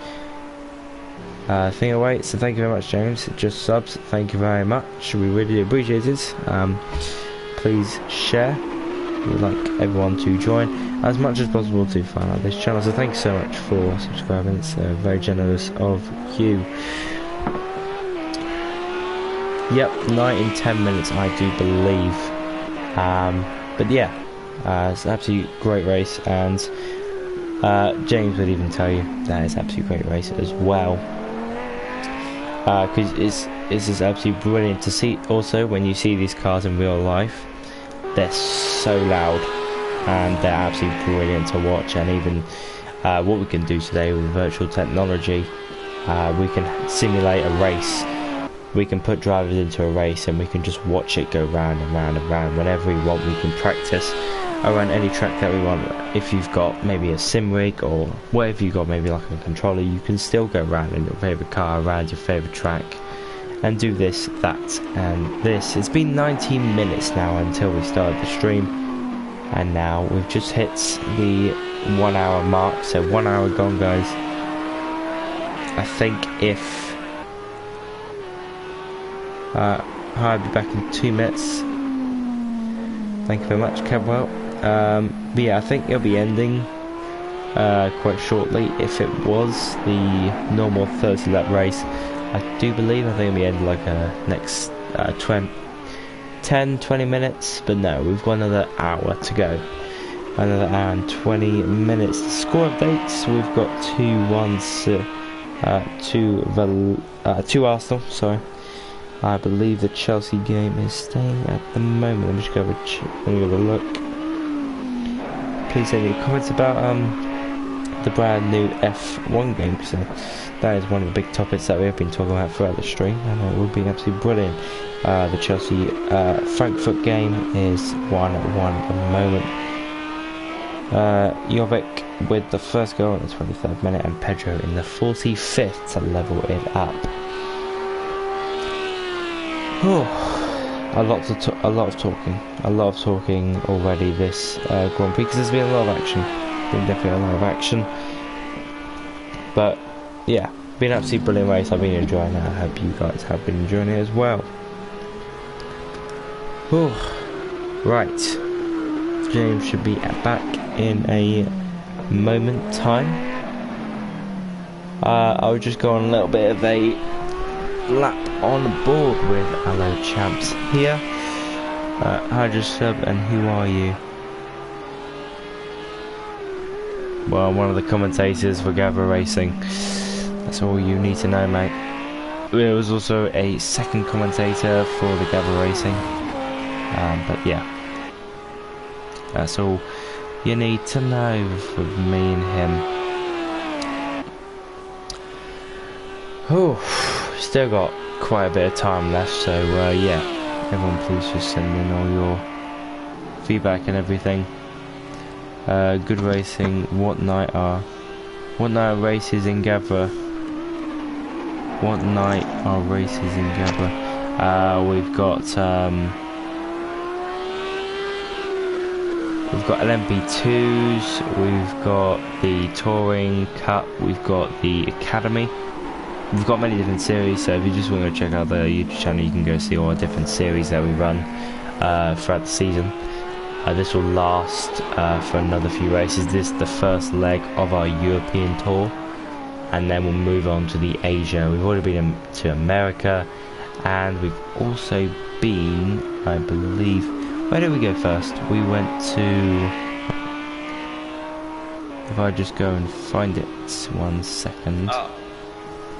thing away. So thank you very much, James. Just subs, thank you very much, we really appreciate it. Please share. We'd like everyone to join as much as possible to find out this channel, so thank you so much for subscribing. It's very generous of you. Yep, 9 in 10 minutes I do believe. But yeah, it's an absolutely great race, and James would even tell you that it's an absolutely great race as well. Because it's just absolutely brilliant to see. Also, when you see these cars in real life, they're so loud and they're absolutely brilliant to watch. And even what we can do today with virtual technology, we can simulate a race we can put drivers into a race and we can just watch it go round and round and round whenever we want. We can practice around any track that we want. If you've got maybe a sim rig or whatever you got, maybe like a controller, you can still go around in your favourite car, around your favourite track, and do this, that, and this. It's been 19 minutes now until we started the stream, and now we've just hit the 1 hour mark, so 1 hour gone, guys. I think if I'll be back in 2 minutes. Thank you very much, Cabwell. But yeah, I think it'll be ending quite shortly. If it was the normal 30 lap race, I do believe, I think it'll be ending like next 10-20 minutes. But no, we've got another hour to go. Another hour and 20 minutes. The score updates, we've got 2 Arsenal, sorry. I believe the Chelsea game is staying at the moment. Let me just go have a look. Please leave any comments about the brand new F1 game, because that is one of the big topics that we have been talking about throughout the stream, and it would be absolutely brilliant. The Chelsea Frankfurt game is 1-1 at the moment. Jovic with the first goal in the 23rd minute, and Pedro in the 45th to level it up. Oh, a lot of talking already this Grand Prix, because there's been a lot of action. Definitely a lot of action. But yeah, been an absolutely brilliant race. I've been enjoying it. I hope you guys have been enjoying it as well. Oh, right. James should be back in a moment time. I'll just go on a little bit of a lap on board with Hello Champs here. Hi, just sub, and who are you? Well, I'm one of the commentators for Gavra Racing. That's all you need to know, mate. There was also a second commentator for the Gavra Racing. But yeah, that's all you need to know with me and him. Oh, still got quite a bit of time left, so yeah, everyone please just send in all your feedback and everything. Good racing. What night are races in Gavra? What night are races in Gavra? We've got LMP2s, we've got the Touring Cup, we've got the Academy. We've got many different series, so if you just want to check out the YouTube channel, you can go see all the different series that we run throughout the season. This will last for another few races. This is the first leg of our European tour, and then we'll move on to the Asia. We've already been to America, and we've also been, I believe, where did we go first? We went to, if I just go and find it 1 second.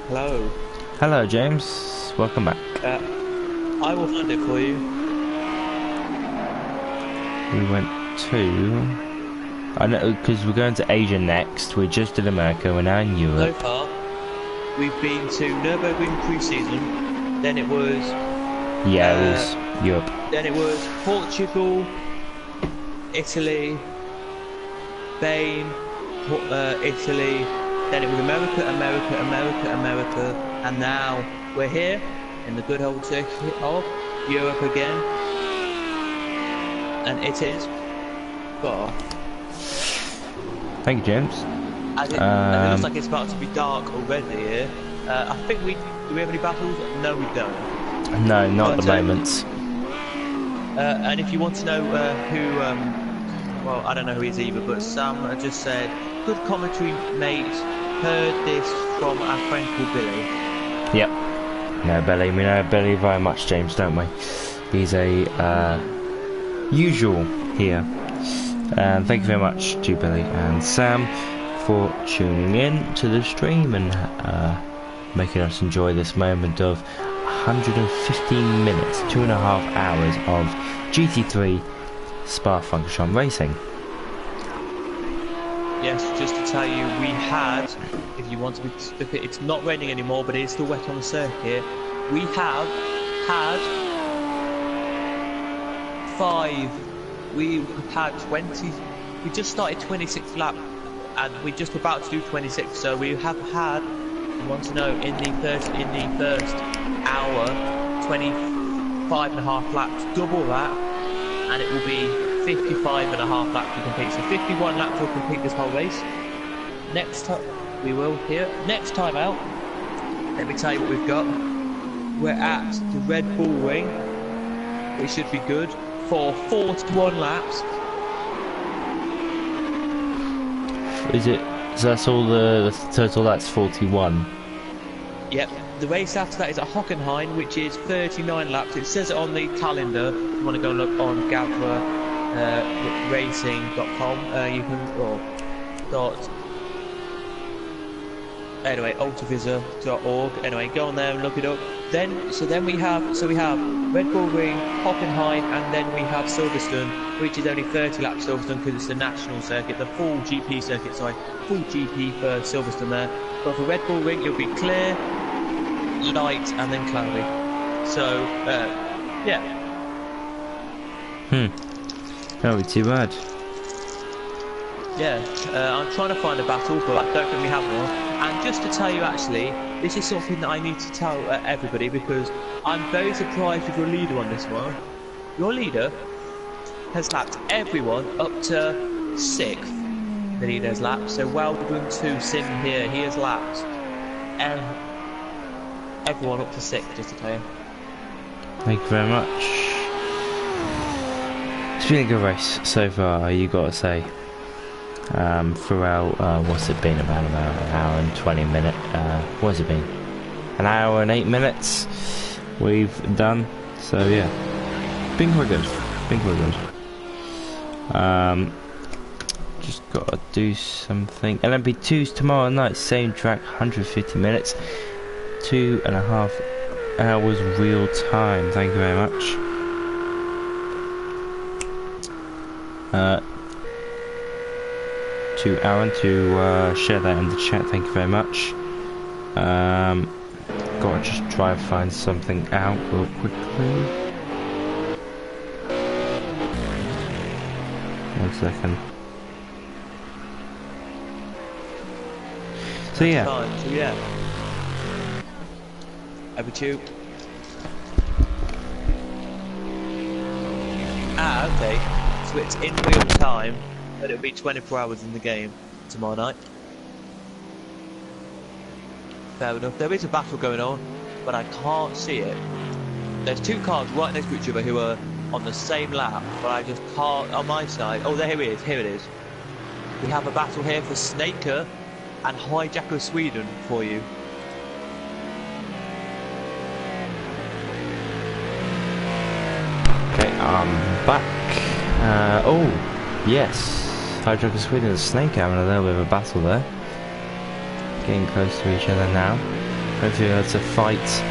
Hello. Hello, James. Welcome back. I will find it for you. We went to, I know, because we're going to Asia next. We just did America. We're now in Europe. So far, we've been to Nürburgring pre-season. Then it was. Yeah, it was Europe. Then it was Portugal, Italy, Spain, Italy. Then it was America, and now we're here in the good old circuit of Europe again, and it is. God. Thank you, James. As it looks like it's about to be dark already here. I think do we have any battles? No, we don't. No, not at the moment. And if you want to know who, well, I don't know who he is either, but Sam just said, good commentary, mate. Heard this from our friend called Billy. Yep. No, Billy. We know Billy very much, James, don't we? He's a usual here. And thank you very much to Billy and Sam for tuning in to the stream and making us enjoy this moment of 115 minutes, 2.5 hours of GT3 Spa-Francorchamps racing. Yes, just to tell you, we had, if you want to be specific, it's not raining anymore, but it is still wet on the circuit. we have had 5. We had 20. We just started 26th lap, and we're just about to do 26. So we have had. I want to know in the first hour, 25.5 laps, double that, and it will be 55.5 laps to complete. So 51 laps will complete this whole race. Next time we will here. Next time out, let me tell you what we've got. We're at the Red Bull Ring, which should be good for 41 laps. Is it? So that's all the total. That's 41. Yep. The race after that is at Hockenheim, which is 39 laps. It says it on the calendar. If you want to go look on Gavra Racing.com, you can anyway, ultravisor.org. Anyway, go on there and look it up. Then we have Red Bull Ring, Hockenheim, and then we have Silverstone, which is only 30 laps Silverstone because it's the national circuit, the full GP circuit. Sorry, full GP for Silverstone there. But for Red Bull Ring, it'll be clear, light, and then cloudy. So yeah. That would be too bad. Yeah, I'm trying to find a battle, but I don't think we have one. And just to tell you, actually, this is something that I need to tell everybody, because I'm very surprised with your leader on this one. Your leader has lapped everyone up to 6th. The leader has lapped, so well done to Sim here. He has lapped everyone up to 6th, just to tell you. Thank you very much. It's been a good race so far, you gotta say. Throughout, what's it been, about an hour and 20 minutes, what's it been? An hour and 8 minutes we've done, so yeah, been quite good, just gotta do something. LMP2's tomorrow night, same track, 150 minutes, 2.5 hours real time, thank you very much. To Aaron to share that in the chat, thank you very much. Gotta just try and find something out real quickly. 1 second. So yeah. Over to you. Okay. So it's in real time. But it'll be 24 hours in the game tomorrow night. Fair enough. There is a battle going on, but I can't see it. There's 2 cars right next to each other who are on the same lap, but I just can't on my side. Oh, there it is. Here it is. We have a battle here for Snaker and Hijacker Sweden for you. Okay, I'm back. Oh, yes. Hijacker Sweden and Snake having a little bit of a battle there. Getting close to each other now. Hopefully that's a fight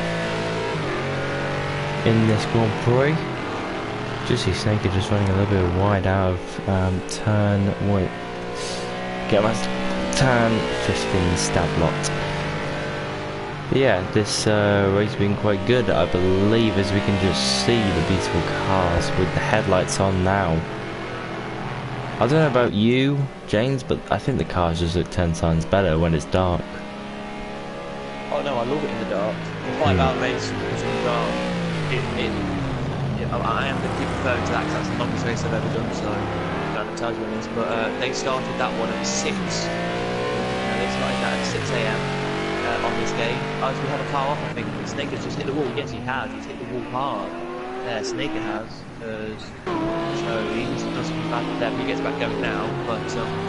in this Grand Prix. Just see Snake just running a little bit wide out of turn 15 stab lot. But yeah, this race has been quite good, I believe, as we can just see the beautiful cars with the headlights on now. I don't know about you, James, but I think the cars just look 10 times better when it's dark. Oh no, I love it in the dark. The 5-hour race is in the dark. I am going to keep referring to that because that's the longest race I've ever done, so I'm going to tell you on this. But they started that one at 6. They started that at 6 AM on this game. Oh, so we have a car off, I think. Snake has just hit the wall. Yes, he has. He's hit the wall hard. There, Snaker has. So he doesn't come back with them. He gets back going now. But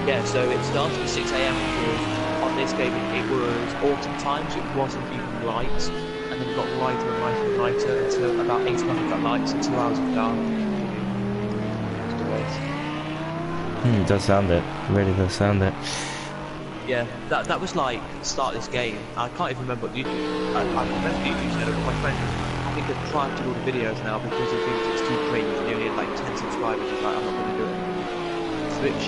yeah, so it started at 6 AM because on this game it was autumn time, so it wasn't even light. And then it got lighter and lighter and lighter until about 8 o'clock it got light, so 2 hours of dark. It does sound it. It really does sound it. Yeah, that was like the start of this game. I can't even remember what you. I remember you using it, but my friend, I think they've tried to do all the videos now because they think it's too crazy. They only had like 10 subscribers. He's like, I'm not going to do it. Switch.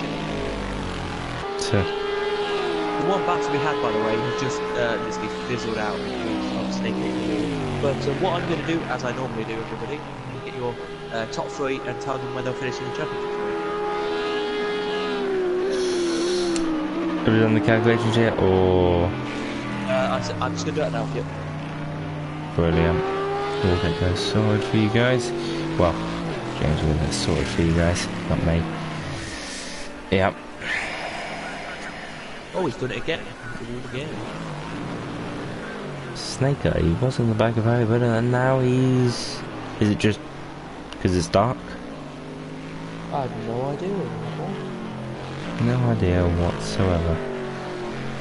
So. The one battle we had, by the way, was just literally fizzled out because of Snake hitting the wall. But what I'm going to do, as I normally do, everybody, look at your top 3 and tell them when they'll finish in the championship. Have you done the calculations yet, or...? I'm just going to do it now for you. Brilliant. We'll get those sorted for you guys. Well, James will get that sorted for you guys, not me. Yep. Oh, he's done it again. He's done it again. Snaker, he was in the back of Harry Potter and now he's... Is it just because it's dark? I have no idea. No idea whatsoever.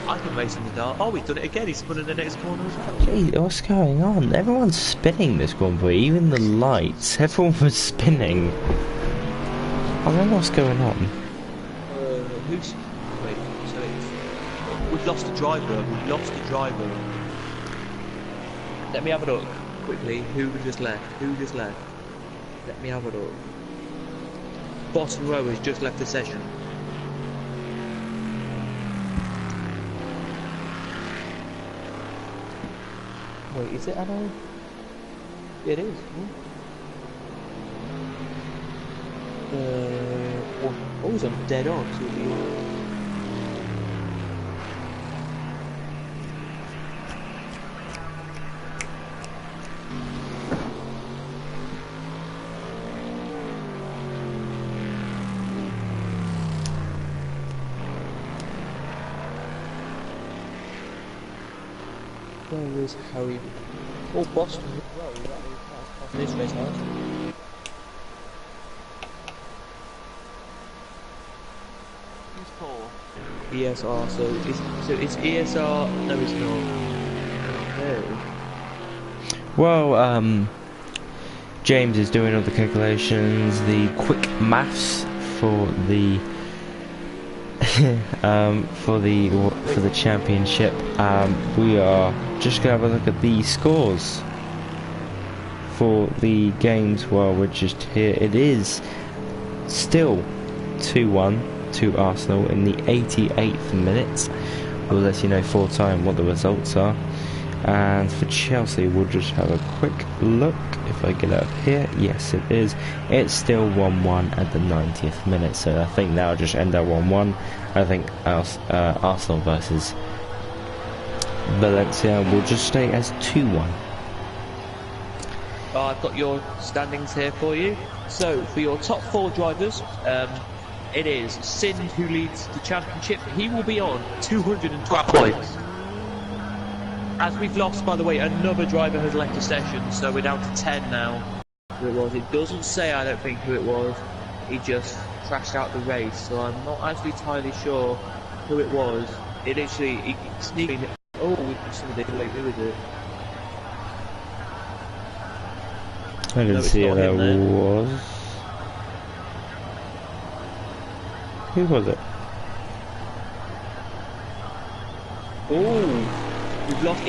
I can race in the dark. Oh, he's done it again. He's spun in the next corner as well. Gee, what's going on? Everyone's spinning this Grand Prix, even the lights. Everyone was spinning. I don't know what's going on. Who's... Wait, so it's... We've lost a driver. We've lost a driver. Let me have a look, quickly. Who just left? Who just left? Let me have a look. Bottom row has just left the session. Wait, is it Anno? Yeah, it is. Oh, he's on dead on. So where is Harry? Oh, Boston. Well, that's this race now. Who's Paul? ESR. So it's ESR. No, it's not. No. Well, James is doing all the calculations, the quick maths for the for the championship. We are just gonna have a look at the scores for the games while we're just here. It is still 2-1 to Arsenal in the 88th minute. We'll let you know full time what the results are. And for Chelsea, we'll just have a quick look. If I get it up here, yes it is. It's still 1-1 at the 90th minute, so I think that'll just end at 1-1. I think Arsenal versus Valencia will just stay as 2-1. I've got your standings here for you. So for your top 4 drivers, it is Sind who leads the championship. He will be on 212 points. As we've lost, by the way, another driver has left the session, so we're down to 10 now. Who it was? It doesn't say, I don't think, who it was. He just crashed out the race, so I'm not actually entirely sure who it was. It literally, he sneaked in. Oh, we somebody, wait, who is it? I didn't see who that was. Who was it? Oh! We've lost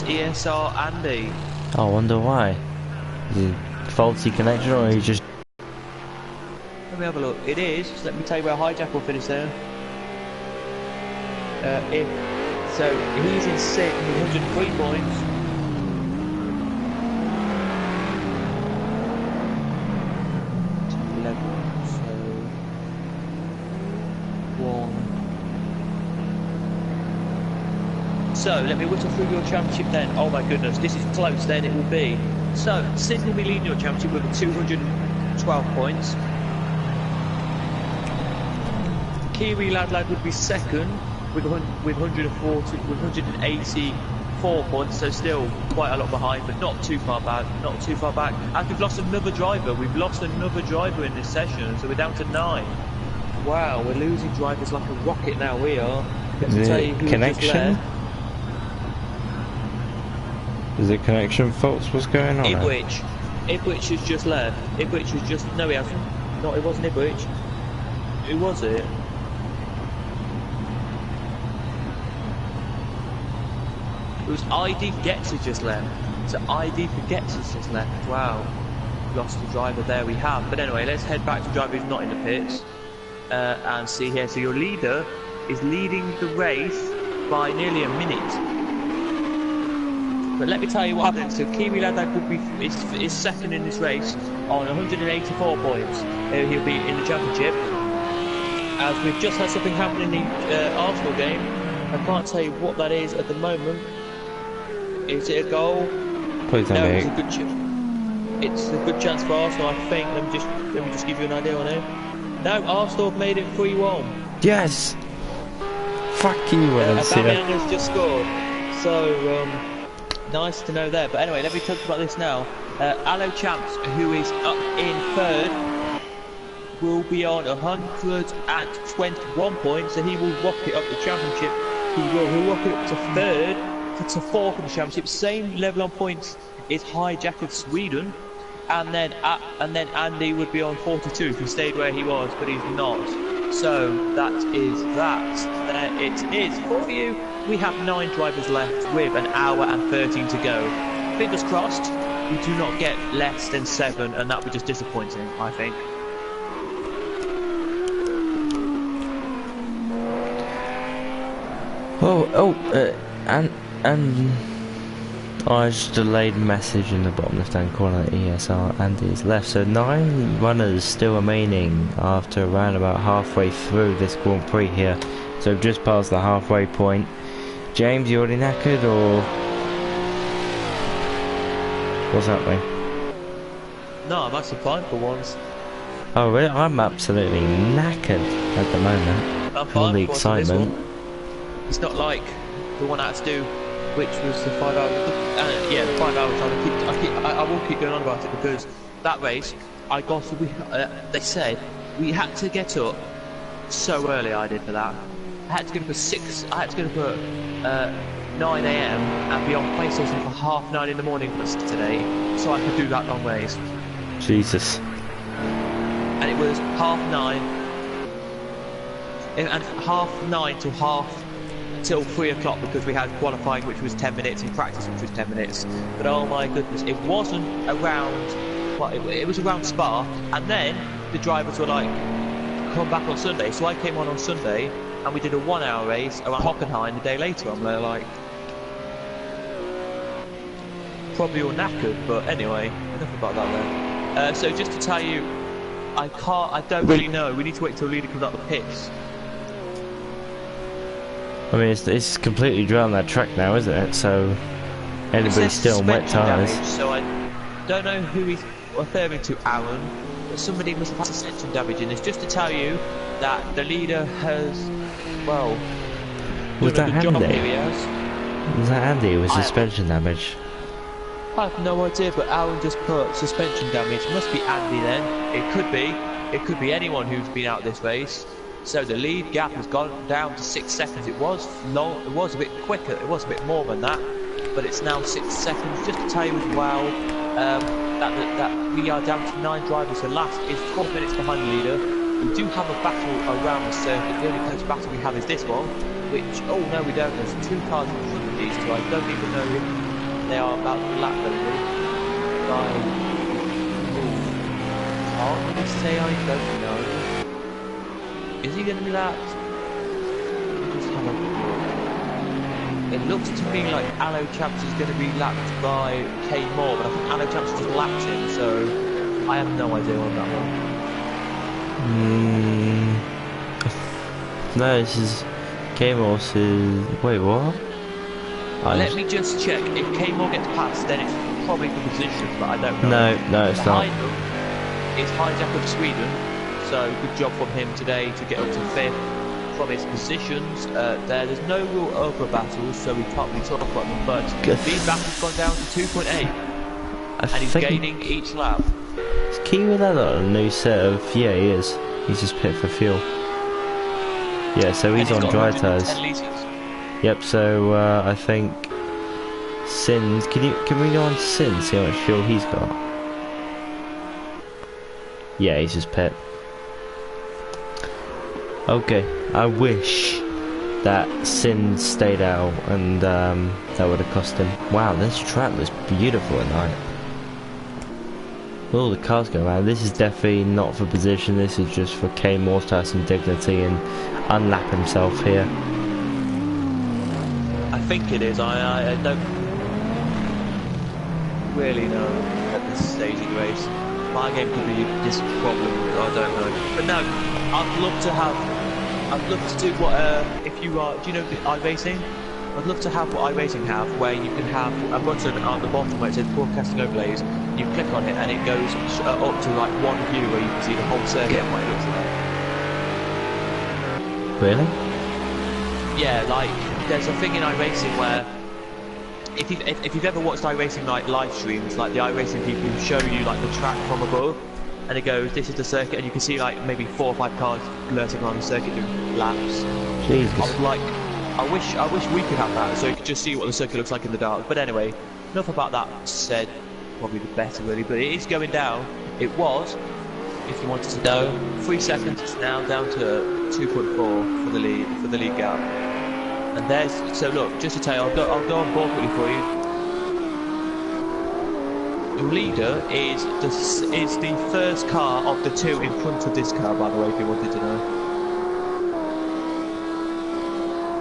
ESR Andy. I wonder why. Is it faulty connection or he just... Let me have a look. It is. Let me tell you where Hijack will finish there. So he's in 6th with 103 points. So, let me whittle through your championship then. Oh my goodness, this is close then it will be. So, Sid will be leading your championship with 212 points. Kiwi Lad would be second with 184 points, so still quite a lot behind, but not too far back, And we've lost another driver. In this session, so we're down to 9. Wow, we're losing drivers like a rocket now, we are. The connection? Is it connection faults? What's going on? Ipswich has just left. No, he hasn't. No, it wasn't Ipswich. Who was it? It was ID Forgets has just left. So ID Forgets has just left. Wow. Lost the driver there we have. But anyway, let's head back to the driver who's not in the pits. And see here. So your leader is leading the race by nearly a minute. But let me tell you what happened. So Kiwi Laddag will be is second in this race on 184 points. He'll be in the championship. As we've just had something happen in the Arsenal game. I can't tell you what that is at the moment. Is it a goal? Please don't No, be. it's a good chance. It's a good chance for Arsenal, I think. Let me just give you an idea on it. No, Arsenal have made it 3-1. Yes. Fuck you, Aubameyang has just scored. So nice to know there. But anyway, let me talk about this now. Champs, who is up in third, will be on 121 points, so he will rocket up the championship. He'll rocket up to third, to fourth in the championship. Same level on points is Hijacker Sweden, and then Andy would be on 42 if he stayed where he was, but he's not. So that is that. There it is for you. We have 9 drivers left with an hour and 13 to go. Fingers crossed we do not get less than 7, and that would be just disappointing, I think. I just delayed message in the bottom left-hand corner. ESR Andy is left, so 9 runners still remaining after around about halfway through this Grand Prix here. So just past the halfway point. James, you already knackered, or what's happening? No, I'm actually fine for once. Oh really? I'm absolutely knackered at the moment. I'm All fine the for once on this excitement. one. It's not like the one I had to do, which was the 5 hours. Yeah, the 5 hours. I will keep going on about it because that race, they said we had to get up so early. I did for that. I had to get up at 6. I had to get up at 9 AM and be on PlayStation for 9:30 in the morning for today, so I could do that long race. Jesus. And it was 9:30, and 9:30 till 3 o'clock because we had qualifying, which was 10 minutes, and practice, which was 10 minutes. But oh my goodness, it wasn't around. Well, it was around Spa, and then the drivers were like, "Come back on Sunday." So I came on Sunday, and we did a 1-hour race around Hockenheim the day later. I'm like, probably all knackered, but anyway, enough about that then. So just to tell you, I don't really know. We need to wait till the leader comes out the pits. I mean, it's completely dry on that track now, isn't it? So anybody's still on wet tyres. So I don't know who he's referring to, Aaron, but somebody must have had suspension damage in this. Just to tell you that the leader has, well, was that done a good job Andy? here, he has. Was that Andy with suspension damage? I have no idea, but Aaron just put suspension damage. Must be Andy then. It could be. It could be anyone who's been out this race. So the lead gap has gone down to 6 seconds. It was long. It was a bit quicker. It was a bit more than that, but it's now 6 seconds. Just to tell you as well that we are down to 9 drivers. So last is 12 minutes behind the leader. We do have a battle around the circuit. The only close battle we have is this one, which no we don't. There's 2 cars in front of these 2. I don't even know if they are about to lap over. Can't really say I don't know. Is he going to be lapped? Just have a look. It looks to me like Champs is going to be lapped by K Moore, but I think Champs just lapped him, so I have no idea on that one. No, this is K Moore's. Wait, what? Let me just check. If K Moore gets past, then it's probably the position, but I don't know. No, it's not. It's Hijack of Sweden. So good job from him today to get up to 5th from his positions. There's no real other battles, so we can't really talk about them. But these battles gone down to 2.8, and he's gaining each lap. Is Kiwi Leather a new set of? Yeah, he is. He's just pit for fuel. Yeah, so he's on dry tyres. Yep. So I think Sins. Can we go on to Sins? See how much fuel he's got? Yeah, he's just pit. Okay, I wish that Sin stayed out, and that would have cost him. Wow, this track looks beautiful at night. All the cars go around. This is definitely not for position. This is just for K Moore to have some dignity and unlap himself here. I think it is. I don't. really know at this stage of the race. My game could be this problem, I don't know. But no, I'd love to do what, if you are, do you know iRacing? I'd love to have what iRacing have, where you can have a button on the bottom where it says broadcasting overlays. You click on it and it goes up to like one view where you can see the whole circuit and what it looks like. Really? Yeah, like there's a thing in iRacing where if you've ever watched iRacing like live streams, like the iRacing people show you like the track from above, and it goes, this is the circuit, and you can see like maybe 4 or 5 cars flirting around the circuit doing laps. Jesus. I wish we could have that, so you could just see what the circuit looks like in the dark. But anyway, enough about that said. Probably the better really, but it is going down. It was, if you wanted to know, 3 seconds. It's now down to 2.4 for the lead gap. And there's, so look, just to tell you, I'll go on board quickly for you. The leader is the first car of the 2 in front of this car, by the way, if you wanted to know.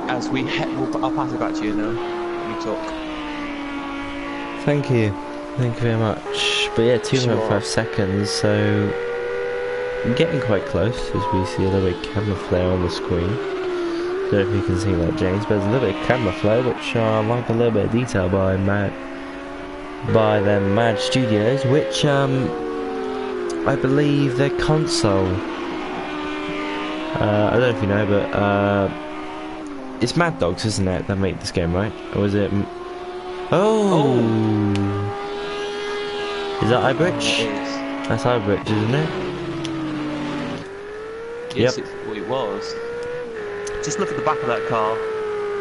As I'll pass it back to you now. Let me talk. Thank you. Thank you very much. But yeah, 2.5 seconds, so I'm getting quite close as we see a little bit of camera flare on the screen. Don't know if you can see that, James, but there's a little bit of camera flare, which I like a little bit of detail by the Mad Studios, which I believe their console. I don't know if you know, but it's Mad Dogs, isn't it, that make this game, right? Or is it? Oh. Is that iBridge? That's iBridge, isn't it? Yes, yep. It was. Just look at the back of that car.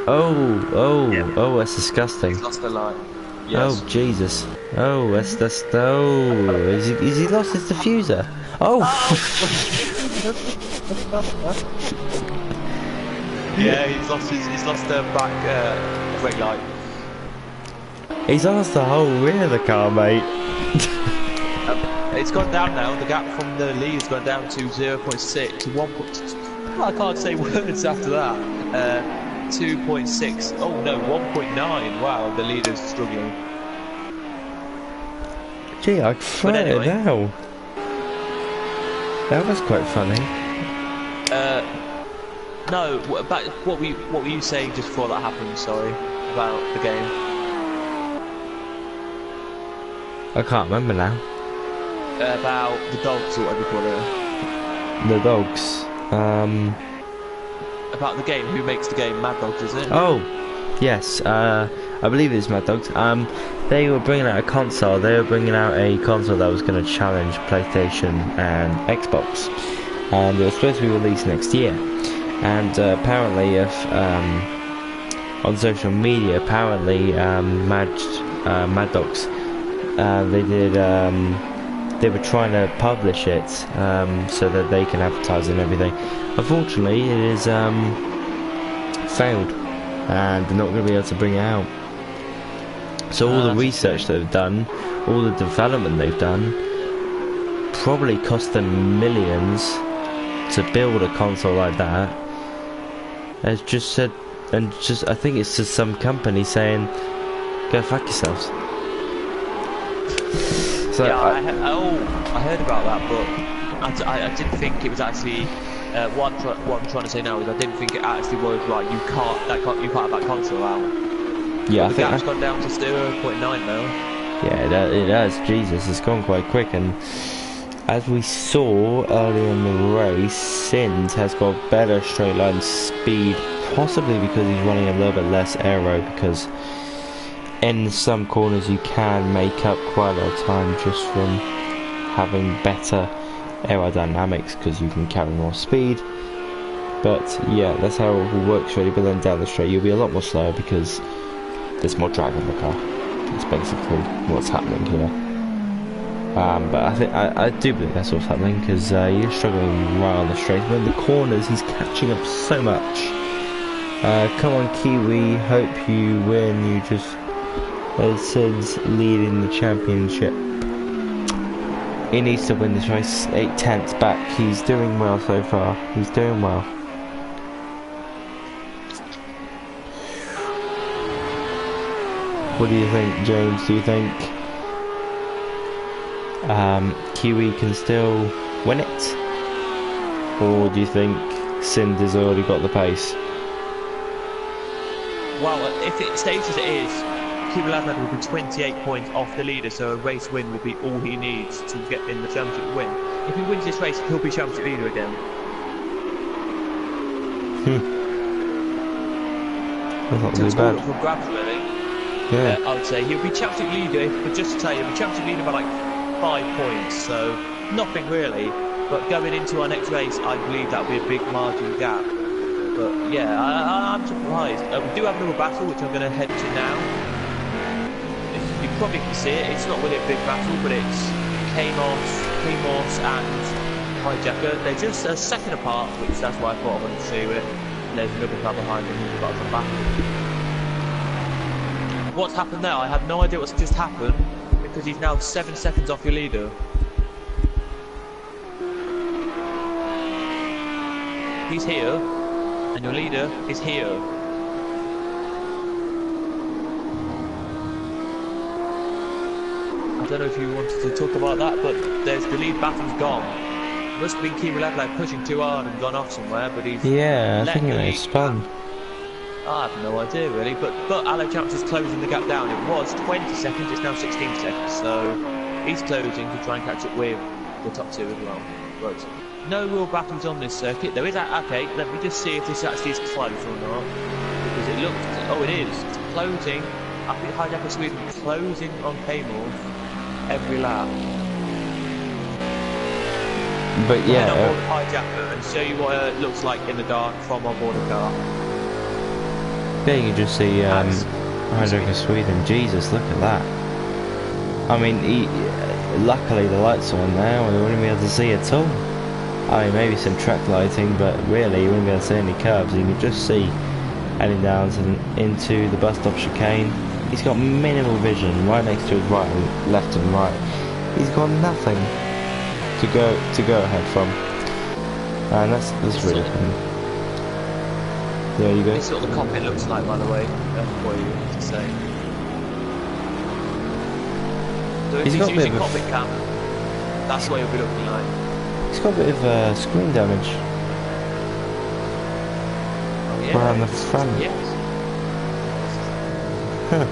Oh, that's disgusting. He's lost the line. Yes. Oh, Jesus. Oh, that's is he lost his diffuser? Oh! Yeah, he's lost the back brake light. He's lost the whole rear of the car, mate. It's gone down now. The gap from the lead has gone down to 0.6 to 1. I can't say words after that. 2.6. Oh no, 1.9. Wow, the leader's struggling. Gee, I can anyway, it now. That was quite funny. No. What were you saying just before that happened? Sorry, about the game. I can't remember now. About the dogs, or whatever you call it. The dogs. About the game. Who makes the game? Mad Dogs, is it? Oh, yes. I believe it's Mad Dogs. They were bringing out a console. They were bringing out a console that was going to challenge PlayStation and Xbox, and it was supposed to be released next year. And apparently, on social media, apparently, Mad Dogs, they were trying to publish it so that they can advertise and everything. Unfortunately, it is failed, and they're not going to be able to bring it out. So all the research they've done, all the development they've done, probably cost them millions to build a console like that. As just said, and just I think it's just some company saying, "Go fuck yourselves." So yeah, I heard about that, but I didn't think it was actually. What I'm trying to say now is I didn't think it actually was right. You can't have that console out. Yeah, but the gap's gone down to 0.9 now. Yeah, it has. Jesus, it's gone quite quick, and as we saw earlier in the race, Sins has got better straight line speed, possibly because he's running a little bit less aero, because in some corners you can make up quite a lot of time just from having better aerodynamics, because you can carry more speed. But yeah, that's how it works really. But then down the straight you'll be a lot more slower because there's more drag on the car. That's basically what's happening here. But I do believe that's what's happening, because you're struggling right on the straight. But in the corners he's catching up so much. Come on Kiwi, hope you win. You just Sid's leading the championship. He needs to win this race. 8/10 back. He's doing well so far. He's doing well. What do you think, James? Do you think Kiwi can still win it? Or do you think Cinder's already got the pace? Well, if it stays as it is, Kiwi Ladlad will be 28 points off the leader, so a race win will be all he needs to get in the championship win. If he wins this race, he'll be championship leader again. That's not So too it's all bad. up for grabs, really. Yeah. I would say he'll be championship leader, but just to tell you, he'll be championship leader by like 5 points, so nothing really. But going into our next race, I believe that'll be a big margin gap. But yeah, I'm surprised. We do have another battle, which I'm going to head to now. You probably can see it. It's not really a big battle, but it's Kamos and Hijacker. They're just a second apart, which that's why I thought I wanted to show you it. And there's another car behind them who's got to come back. What's happened there? I have no idea what's just happened, because he's now 7 seconds off your leader. He's here, and your leader is here. I don't know if you wanted to talk about that, but there's the lead battle's gone. Must have been Kiwi Ladlad pushing too hard and gone off somewhere, but he's... Yeah, I think he may have spun. I have no idea really, but Alo Champs is closing the gap down. It was 20 seconds, it's now 16 seconds, so he's closing to try and catch up with the top two as well. But no real battles on this circuit. There is okay, let me just see if this actually is close or not. Because it looks, oh it is, it's closing. I think Hijacker Sweden closing on Kamos every lap. But yeah, on board Hijacker and show you what it looks like in the dark from on board a car. yeah, you can just see Hijacker Sweden. Jesus, look at that. I mean, luckily the lights are on now and we wouldn't be able to see at all. I mean, maybe some track lighting, but really you wouldn't be able to see any curves. You can just see heading down into the bus stop chicane. He's got minimal vision right next to his right and left and right. He's got nothing to go ahead from, and that's really cool. There you go. This is what the cockpit looks like, by the way, for you to say. So if he's got a bit using of cockpit cam, that's what he'll be looking like. He's got a bit of screen damage Oh, yeah. around the front. Yes. Huh.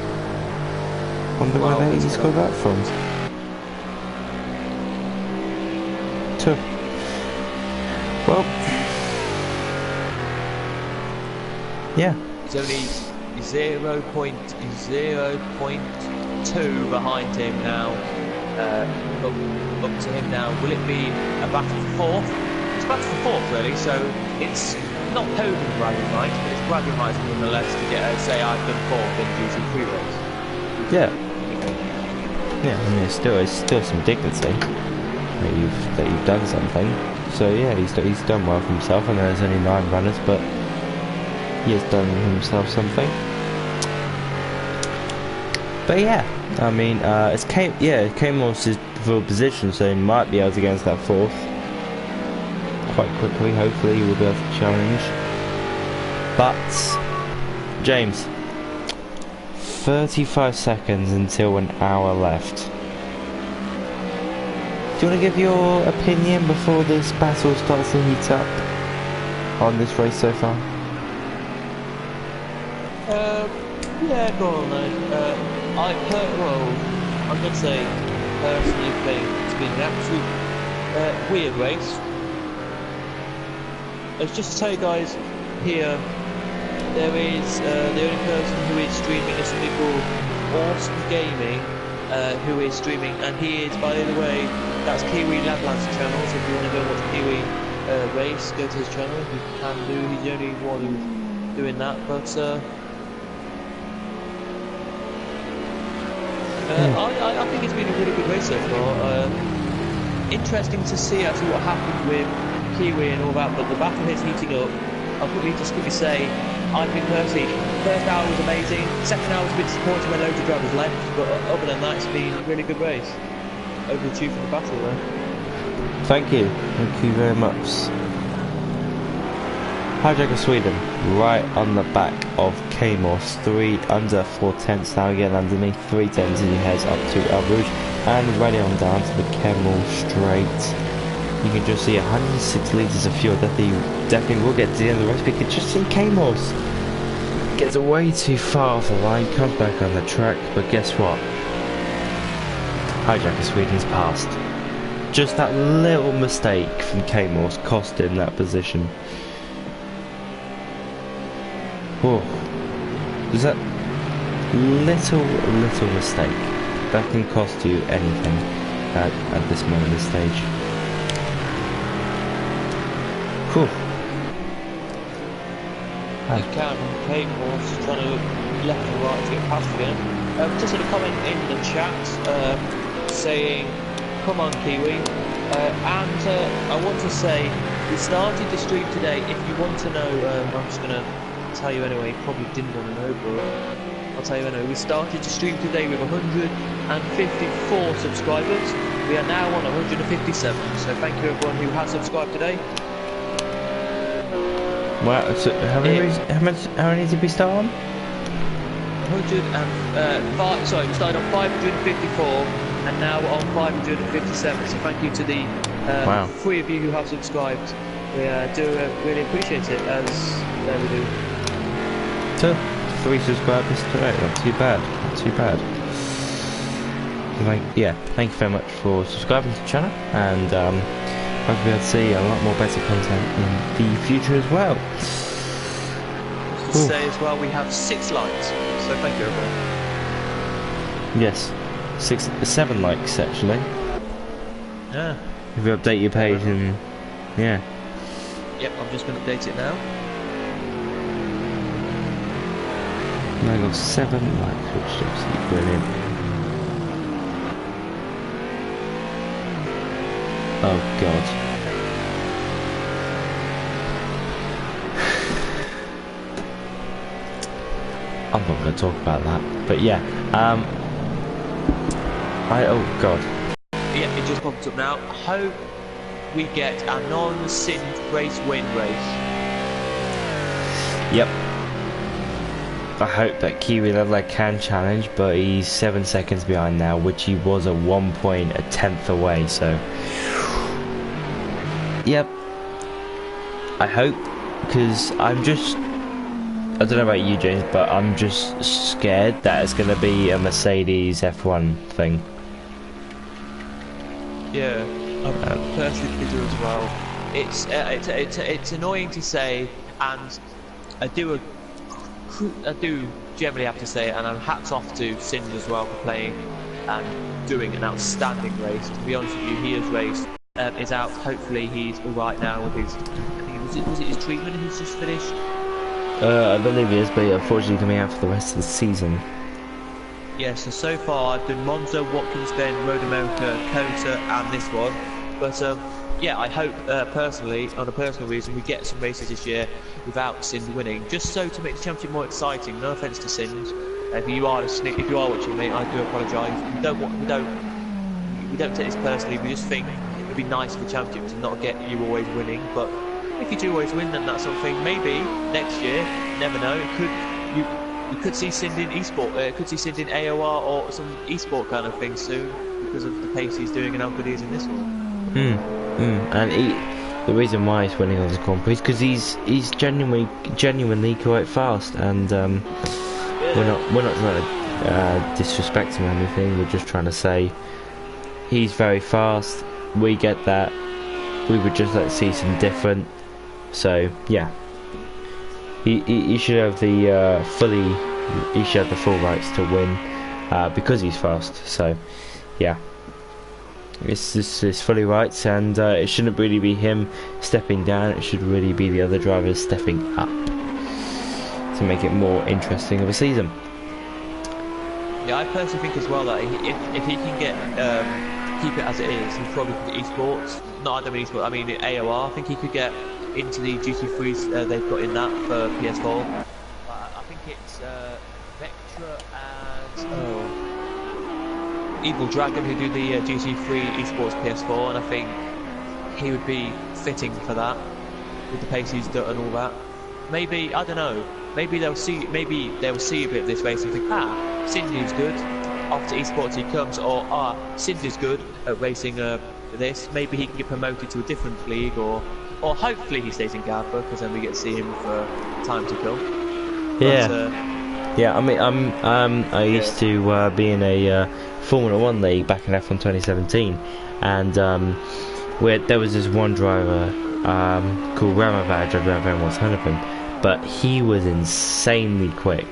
Wonder Well, where he's got that from. Well, yeah. He's only 0.2 behind him now. Up to him now. Will it be a battle for fourth? It's a battle for fourth, really. So it's not podium bragging rights, but it's bragging rights nonetheless to get say I've done fourth in GT3 race. Yeah. Yeah, I mean, it's still some dignity that you've done something. So yeah, he's done well for himself. I know there's only 9 runners, but he has done himself something. But yeah, I mean, Kamos is for position, so he might be able to get into that fourth quite quickly. Hopefully, he will be able to challenge. But James, 35 seconds until an hour left. Do you want to give your opinion before this battle starts to heat up on this race so far? Yeah, go on then. I'm going to say, personally think it's been an absolute weird race. Just to tell you guys, here, there is the only person who is streaming is somebody called Awesome Gaming, who is streaming, and he is, by the way, that's Kiwi Ladlad's channel, so if you want to go watch Kiwi race, go to his channel, you can do, he's the only one who's doing that, but I think it's been a really good race so far. Interesting to see actually what happened with Kiwi and all that, but the battle is heating up. I'll quickly say, I think personally, first hour was amazing, second hour was a bit disappointing when loads of drivers left, but other than that, it's been a really good race. Over to you for the battle there. Thank you very much. Hijacker Sweden, right on the back of K-Morse, 3 under 4/10 now, again underneath 3/10 as he heads up to El Rouge, and ready on down to the Kemmel Straight. You can just see 106 litres of fuel. Definitely will get to the end of the race, because just in K-Morse gets way too far off the line, comes back on the track, but guess what? Hijacker Sweden's passed. Just that little mistake from K-Morse cost him that position. Whoa. Is that little mistake that can cost you anything at this moment, this stage? Whew. You can Kate Morse trying to look left and right to get past again. Just had a comment in the chat saying, "Come on, Kiwi," and I want to say we started the stream today. If you want to know, I'm just gonna tell you anyway. You probably didn't want to know, but I'll tell you anyway. We started the stream today with 154 subscribers. We are now on 157. So thank you everyone who has subscribed today. Wow, so how many did we start on? 105, sorry, we started on 554 and now we're on 557, so thank you to the wow. 3 of you who have subscribed. We do really appreciate it, as we do. So, 3 subscribers today, not too bad, not too bad. Thank you very much for subscribing to the channel, and hope we'll see a lot more better content in the future as well. To say as well, we have 6 likes, so thank you everyone. Yes, 7 likes actually. Yeah. If you update your page and yeah. Yep, I'm just going to update it now. And I got 7 likes, which is absolutely brilliant. Oh god. I'm not going to talk about that, but yeah. Oh god. Yeah, it just popped up now. I hope we get a non-synth race win race. Yep. I hope that Kiwi Leveler can challenge, but he's 7 seconds behind now, which he was at one point a tenth away, so yep. I hope, because I don't know about you, James, but I'm just scared that it's going to be a Mercedes F1 thing. Yeah, I personally do as well. It's annoying to say, and I do generally have to say it, and I'm hats off to Sind as well for playing and doing an outstanding race. To be honest with you, he has raced, is out. Hopefully he's all right now with his. I think was it his treatment he's just finished. I believe he is, but unfortunately coming out for the rest of the season. Yeah, so far I've done Monza, Watkins Glen, Road America, Kota, and this one. But yeah, I hope personally, on a personal reason, we get some races this year without Sind winning, just so to make the championship more exciting. No offence to Sind, if you are watching me, I do apologise. We don't take this personally. We just think it'd be nice for the championship to not get you always winning, but if you do always win, then that's something. Maybe next year, never know. You could see Sind in esport. Could see Sind in AOR or some esport kind of thing soon because of the pace he's doing and how good he is in this one. And the reason why he's winning on the Grand Prix is because he's genuinely quite fast, and we're not trying to disrespect him or anything. We're just trying to say he's very fast. We get that. We would just like to see some different. So yeah, he should have the full rights to win because he's fast. So yeah, it's fully rights, and it shouldn't really be him stepping down. It should really be the other drivers stepping up to make it more interesting of a season. Yeah, I personally think as well that if he can get keep it as it is, he's probably for esports. No, I don't mean esports. I mean AOR. I think he could get into the GT3s they've got in that for PS4. I think it's Vectra and Evil Dragon who do the GT3 esports PS4, and I think he would be fitting for that with the pace he's done and all that. maybe, I don't know, maybe they'll see a bit of this race and think, Cindy's good, off to esports he comes, or Cindy's good at racing this, maybe he can get promoted to a different league, or hopefully he stays in Gavra, because then we get to see him for time to come. Yeah, I mean, I used to be in a Formula 1 league back in F1 2017, and there was this one driver called Ramavaj, I don't know if anyone's heard of him, but he was insanely quick.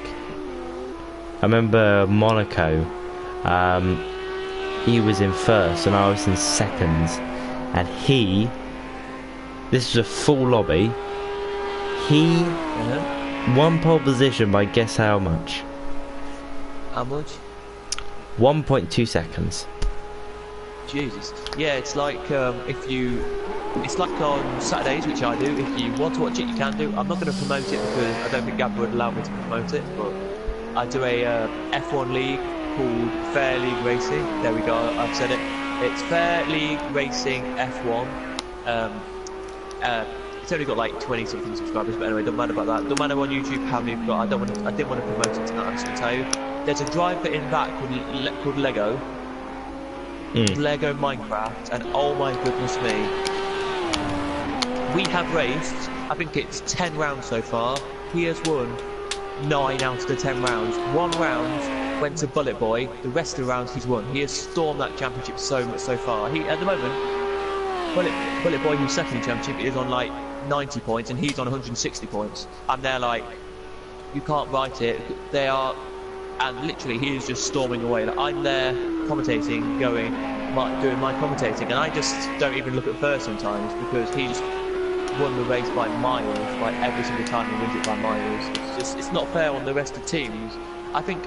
I remember Monaco, he was in first and I was in second, and this was a full lobby, he won pole position by guess how much? How much? 1.2 seconds. Jesus. Yeah, it's like it's like on Saturdays, which I do. If you want to watch it, you can do. I'm not going to promote it because I don't think Gavra would allow me to promote it. But I do a F1 league called Fair League Racing. There we go. I've said it. It's Fair League Racing F1. It's only got like 20 something subscribers, but anyway, don't matter about that. Don't matter on YouTube how many you've got. I didn't want to promote it tonight. I'm just going to tell you. There's a driver in that called Lego. Lego Minecraft, and oh my goodness me, we have raced, I think it's 10 rounds so far. He has won 9 out of the 10 rounds. 1 round went to Bullet Boy, the rest of the rounds he's won. He has stormed that championship so much so far. At the moment, Bullet Boy, who's second in championship, is on like 90 points and he's on 160 points. And they're like, you can't write it. They are, and literally he is just storming away. Like, I'm there commentating, doing my commentating, and I just don't even look at first sometimes because he just won the race by miles, by every single time he wins it by miles. It's not fair on the rest of teams. I think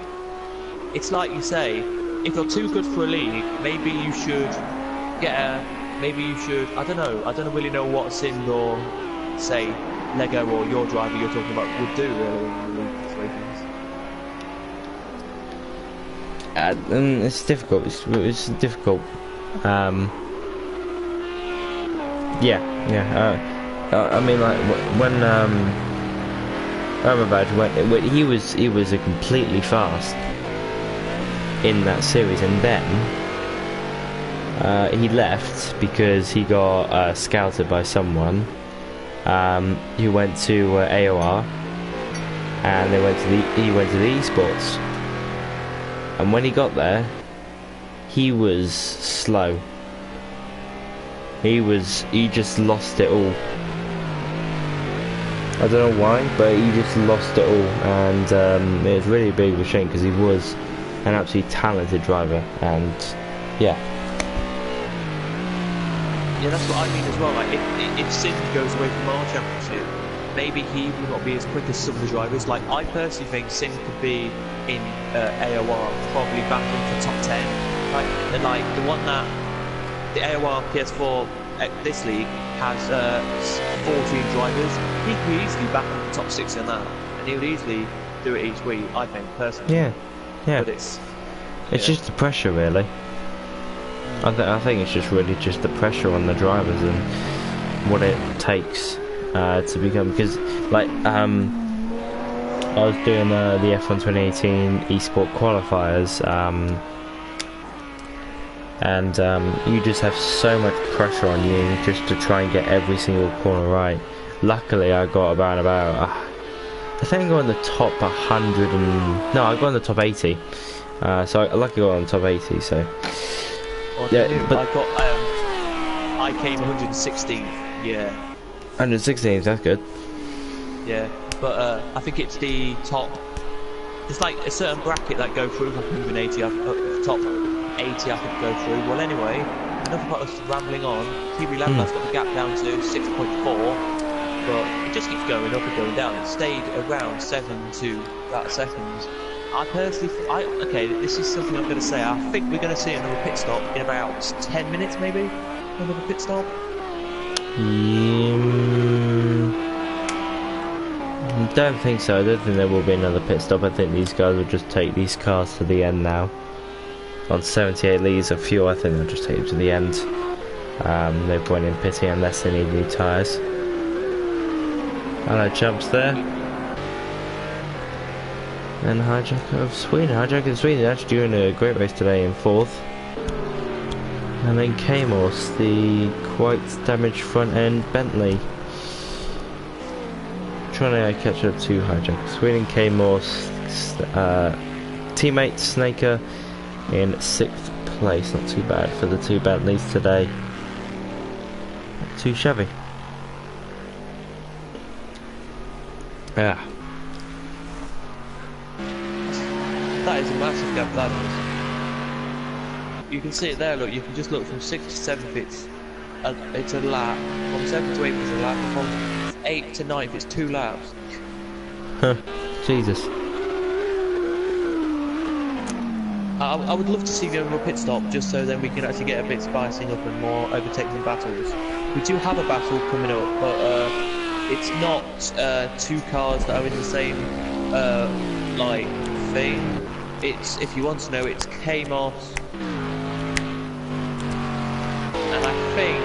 it's like you say, if you're too good for a league, maybe you should I don't really know what Sind or say Lego or your driver you're talking about would do really in the league situations. It's difficult. It's difficult. I mean, like when Ramavaj went, he was a completely fast in that series, and then he left because he got scouted by someone who went to AOR, and he went to the esports. And when he got there, he was slow. He just lost it all. I don't know why, but he just lost it all, and it was really a big of a shame because he was an absolutely talented driver, and yeah. Yeah, that's what I mean as well. Like, if Sind goes away from our championship, maybe he will not be as quick as some of the drivers. Like, I personally think Sind could be in AOR, probably battling for top 10. Like the one that the AOR PS4 this league has 14 drivers. He could easily battle for top 6 in that, and he would easily do it each week. I think personally. Yeah. But it's just the pressure, really. I think it's just really just the pressure on the drivers and what it takes to become, because like I was doing the F1 2018 eSport qualifiers, and you just have so much pressure on you just to try and get every single corner right. Luckily I got about I think I got in the top 100 and no, I got in the top 80, so I luckily got on the top 80, so yeah, but I came 116th. Yeah. 116th, that's good. Yeah, but I think it's the top. It's like a certain bracket that go through, like 180. Top 80, I think go through. Well, anyway, enough about us rambling on. TV Lambert's got the gap down to 6.4, but it just keeps going up and going down. It stayed around 7 to that seconds. I personally, okay, this is something I'm going to say. I think we're going to see another pit stop in about 10 minutes, maybe. Another pit stop. Don't think so. I don't think there will be another pit stop. I think these guys will just take these cars to the end now. On 78 litres of fuel, I think they'll just take them to the end. No point in pitting unless they need new tyres. Hello, Chumps there. And Hijacker of Sweden. Hijacker of Sweden actually doing a great race today in 4th. And then Kamos, the quite damaged front end Bentley. Trying to catch up to Hijacker of Sweden. Kamos, teammate Snaker in 6th place. Not too bad for the 2 Bentleys today. Not too shabby. Yeah. That is a massive gap, that is. You can see it there, look, you can just look from 6th to 7th, it's a lap. From 7th to 8th it's a lap, from 8th to 9th it's 2 laps. Huh. Jesus. I would love to see the overall pit stop, just so then we can actually get a bit spicing up and more overtaking battles. We do have a battle coming up, but it's not 2 cars that are in the same like thing. It's, if you want to know, it's Kamos and I think,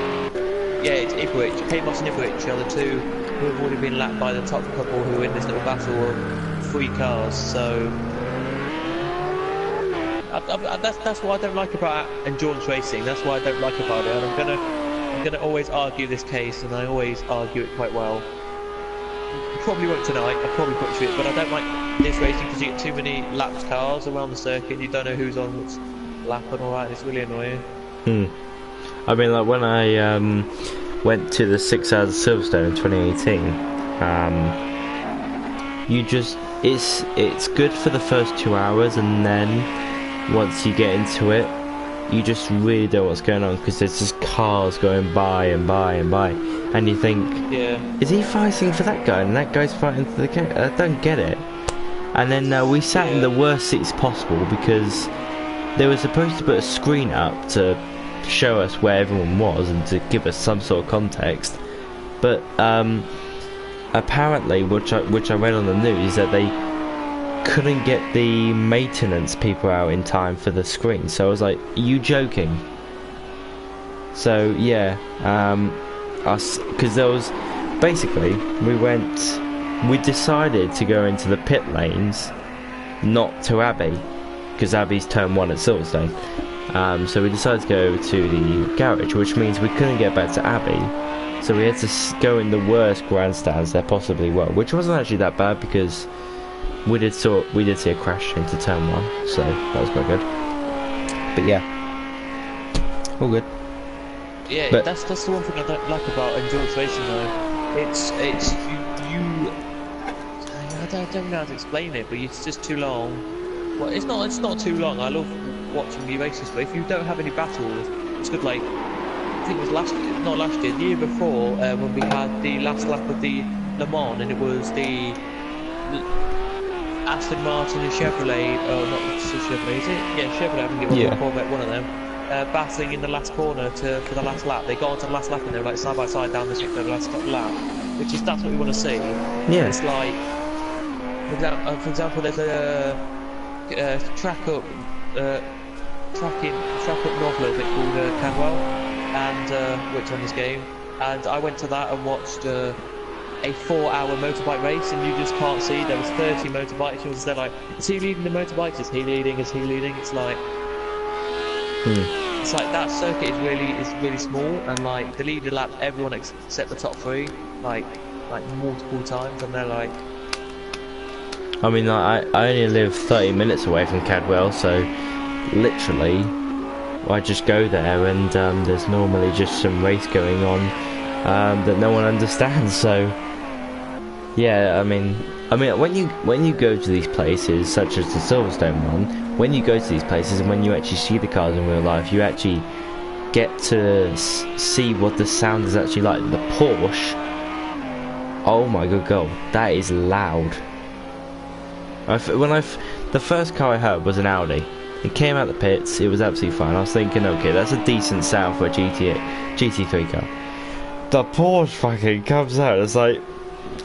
yeah, it's Ipswich. Kamos and Ipswich are the 2 who have already been lapped by the top couple who are in this little battle of 3 cars. So that's what I don't like about endurance racing. That's what I don't like about it, and I'm gonna always argue this case, and I always argue it quite well. Probably won't tonight, I'll probably butcher it, but I don't like this racing because you get too many lapped cars around the circuit, you don't know who's on which lap and all that, it's really annoying. I mean, like when I went to the 6 Hours of Silverstone in 2018, you just, it's good for the first 2 hours, and then once you get into it, you just really don't know what's going on because there's just cars going by and by and by. And you think, yeah, is he fighting for that guy and that guy's fighting for the guy? I don't get it. And then we sat in the worst seats possible because they were supposed to put a screen up to show us where everyone was and to give us some sort of context. But apparently, which I read on the news, that they couldn't get the maintenance people out in time for the screen. So I was like, are you joking? So yeah, because there was basically we decided to go into the pit lanes, not to Abbey, because Abbey's turn 1 at Silverstone. So we decided to go to the garage, which means we couldn't get back to Abbey, so we had to go in the worst grandstands there possibly were, which wasn't actually that bad because we did see a crash into turn 1, so that was quite good. But yeah, all good. Yeah, but that's the one thing I don't like about endurance racing though. It's I don't know how to explain it, but it's just too long. Well, it's not too long. I love watching the races, but if you don't have any battles, it's good. Like I think it was the year before, when we had the last lap of the Le Mans, and it was the Aston Martin and Chevrolet. Oh, not Chevrolet, is it? Yeah, Chevrolet. I think it was the Corvette, one of them. Battling in the last corner for the last lap. They got onto the last lap and they were like side by side down the street for the last lap, that's what we want to see. Yeah. It's like, for example, there's a track up north a little bit called Canwell, and which on this game, and I went to that and watched a 4-hour motorbike race, and you just can't see. There was 30 motorbikes, and they're like, is he leading the motorbikes? Is he leading? Is he leading? It's like. It's like that circuit is really small, and like the leader lapped everyone except the top 3, like multiple times, and they're like. I mean, I only live 30 minutes away from Cadwell, so literally, I just go there, and there's normally just some race going on that no one understands. So yeah, I mean, when you go to these places, such as the Silverstone one, when you go to these places and when you actually see the cars in real life, you actually get to see what the sound is actually like. The Porsche, oh my good god, that is loud. The first car I heard was an Audi. It came out the pits, it was absolutely fine. I was thinking, okay, that's a decent sound for a GT3 car. The Porsche fucking comes out, it's like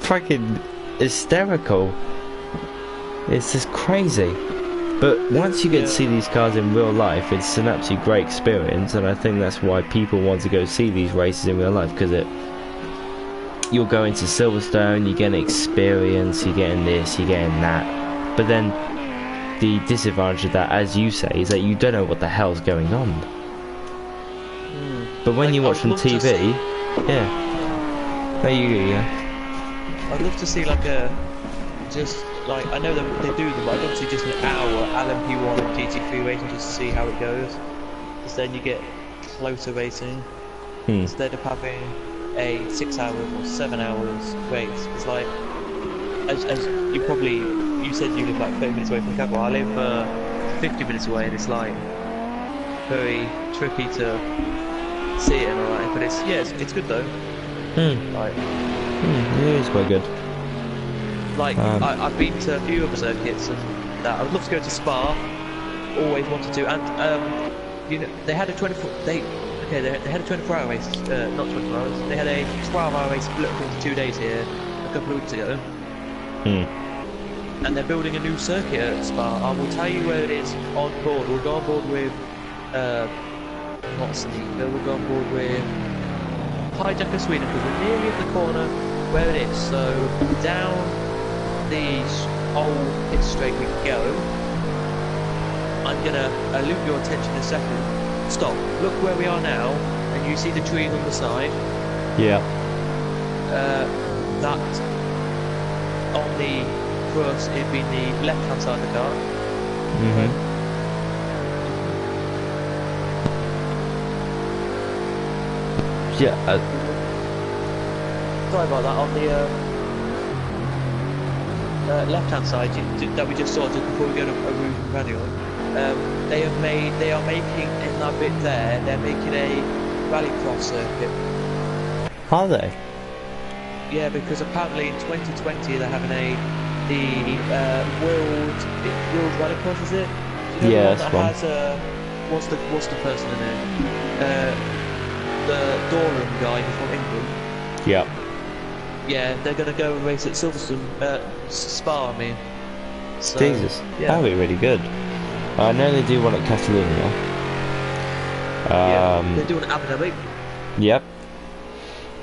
fucking hysterical. It's just crazy. But once you get to see these cars in real life, it's an absolutely great experience, and I think that's why people want to go see these races in real life, because you're going to Silverstone, you're getting experience, you're getting this, you're getting that. But then the disadvantage of that, as you say, is that you don't know what the hell's going on. But when you watch on TV, yeah. There you go, yeah. I'd love to see like just like, I know that they do them, but I'd love to see just an hour LMP1 and GT3 racing just to see how it goes. Because then you get closer racing instead of having a 6 hours or 7 hours race. It's like, as you said you live like 30 minutes away from the capital. I live 50 minutes away, and it's like very tricky to see it and all that. But it's good though. Like, it is quite good. Like, I've been to a few other circuits, and that I would love to go to Spa. Always wanted to, and you know, they had a 24. They had a 24-hour race. Not 24 hours. They had a 12-hour race split up into 2 days here a couple of weeks ago. And they're building a new circuit at Spa. I will tell you where it is on board. We'll go on board with not Sneaker. We'll go on board with Hijacker Sweden, because we're nearly at the corner where it is. So down the old pit straight we go. I'm gonna loop your attention in a second. Stop. Look where we are now, and you see the trees on the side. Yeah. That on the cross, it'd be the left-hand side of the car. Yeah. Sorry about that. On the left-hand side that we just saw just before we go to a route and manual, they are making in that bit there. They're making a rallycross circuit. Are they? Yeah, because apparently in 2020 they're having the World Rallycross, is it? You know, yeah, the one that has what's the person in it? The Doran guy from England. Yeah. Yeah, they're gonna go and race at Silverstone, Spa. I mean. So, Jesus, yeah. that'd be really good. I know they do one at Catalonia. Yeah, they're doing Abu Dhabi. Yep.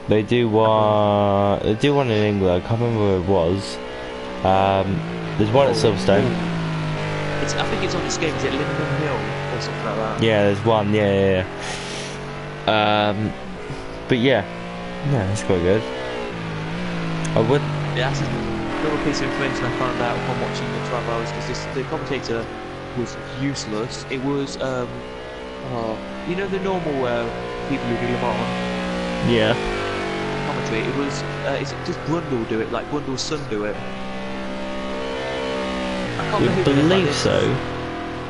They do one. They do one in England. I can't remember where it was. There's one at Silverstone. I think it's on this game. Is it Lindenham Hill or something like that? Yeah, there's one. Yeah. But yeah, it's quite good. I would. Yeah, that's another piece of information I found out upon watching the 12 hours, because the commentator was useless. It was you know, the normal people who do Le Mans. Yeah. Commentary. It was it's just Brundle do it, like Brundle's son do it. I can't believe so.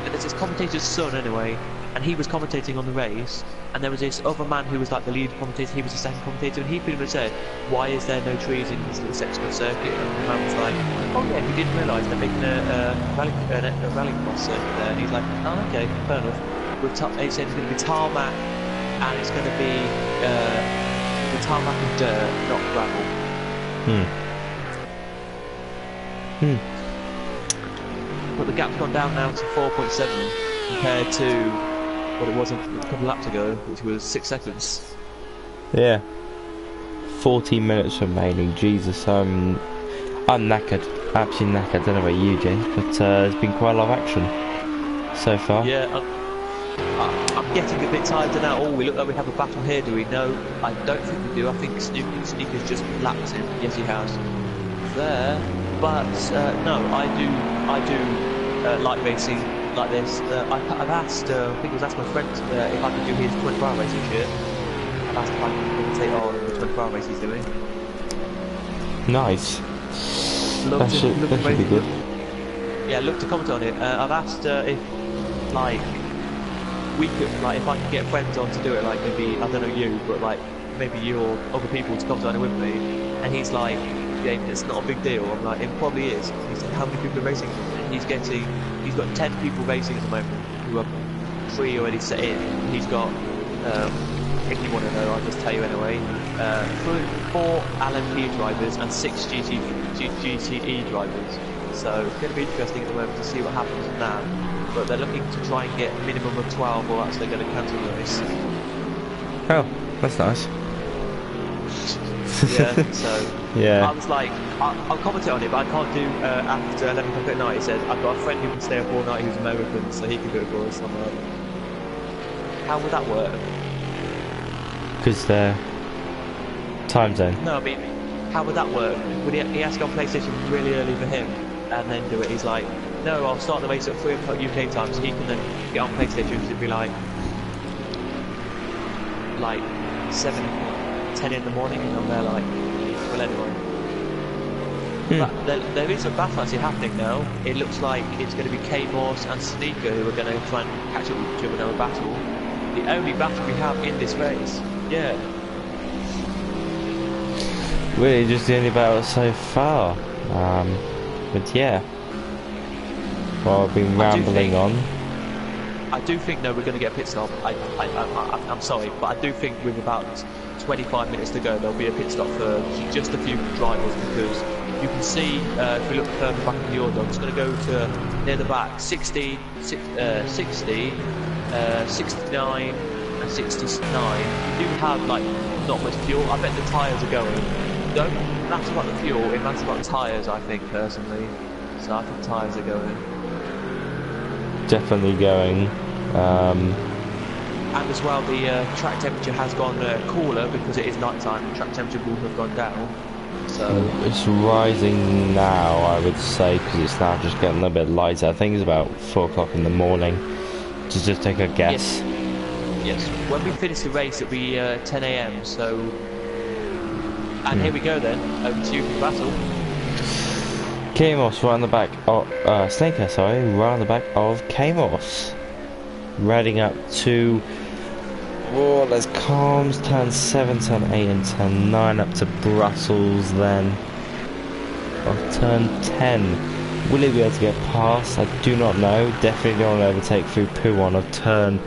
It's his commentator's son anyway, and he was commentating on the race, and there was this other man who was like the lead commentator. He was the second commentator, and he pretty much said, "Why is there no trees in this little section of circuit?" And the man was like, "Oh yeah, we didn't realise they're making a rallycross circuit there." And he's like, "Oh okay, fair enough." He said it's going to be tarmac, and it's going to be the tarmac and dirt, not gravel. But the gap's gone down now to 4.7 compared to what it was a couple of laps ago, which was 6 seconds. Yeah. 14 minutes remaining. Jesus, I'm knackered. Absolutely knackered. I don't know about you, James, but there's been quite a lot of action so far. Yeah, I'm getting a bit tired now. Oh, we look like we have a battle here, do we? No, I don't think we do. I think Sneaker's just lapped him. Yes, he has. There. But no, I do like racing like this. I've asked, I think it was asked my friend if I could do his 24-hour race this year. I've asked if I can imitate all the 24-hour race he's doing. Nice. That should be good. Yeah, look to comment on it. I've asked if, like, we could, like, if I could get friends on to do it, like maybe, I don't know you, but like maybe you or other people to comment on it with me. And he's like, yeah, it's not a big deal. I'm like, it probably is. He said, how many people are racing? And he's got 10 people racing at the moment who are 3 already set in. He's got, if you want to know, I'll just tell you anyway, 4 LMP drivers and 6 GTE drivers. So it's going to be interesting at the moment to see what happens in that. But they're looking to try and get a minimum of 12, or else they're going to cancel the race. Oh, that's nice. Yeah, so Yeah. I was like, I'll comment on it, but I can't do after 11 o'clock at night. He said, I've got a friend who can stay up all night who's American, so he can do it for us. I'm like, how would that work? Because they're time zone. No, I mean, how would that work? Would he has to go on PlayStation really early for him and then do it? He's like, no, I'll start the race at 3 o'clock UK time, so he can then get on PlayStation. It'd be like 7, 10 in the morning, and I'm there like, well, anyway. But there is a battle actually happening now. It looks like it's going to be K-Morse and Sneaker who are going to try and catch up with each other in a battle. The only battle we have in this race. Yeah. Really, just the only battle so far. But yeah. Well, I've been rambling on. I do think, no, we're going to get a pit stop. I'm sorry, but I do think with about 25 minutes to go, there'll be a pit stop for just a few drivers, because you can see, if we look further back in the order, I'm just going to go to near the back, 60, 60, 69 and 69. You do have, like, not much fuel. I bet the tyres are going. Don't matter about the fuel, it matters about the tyres, I think, personally. So I think tyres are going. Definitely going. And as well, the track temperature has gone cooler because it is night time. The track temperature will have gone down. So it's rising now, I would say, because it's now just getting a little bit lighter. I think it's about 4 o'clock in the morning. Just take a guess. Yes. When we finish the race, it'll be 10 AM. So, and here we go then. Over to you for the battle. K-Morse right on the back of Snaker, sorry, right on the back of K-Morse. Riding up to there's Calms, turn 7, turn 8 and turn 9 up to Brussels then. Of turn 10. Will he be able to get past? I do not know. Definitely don't want to overtake through Pouon of turn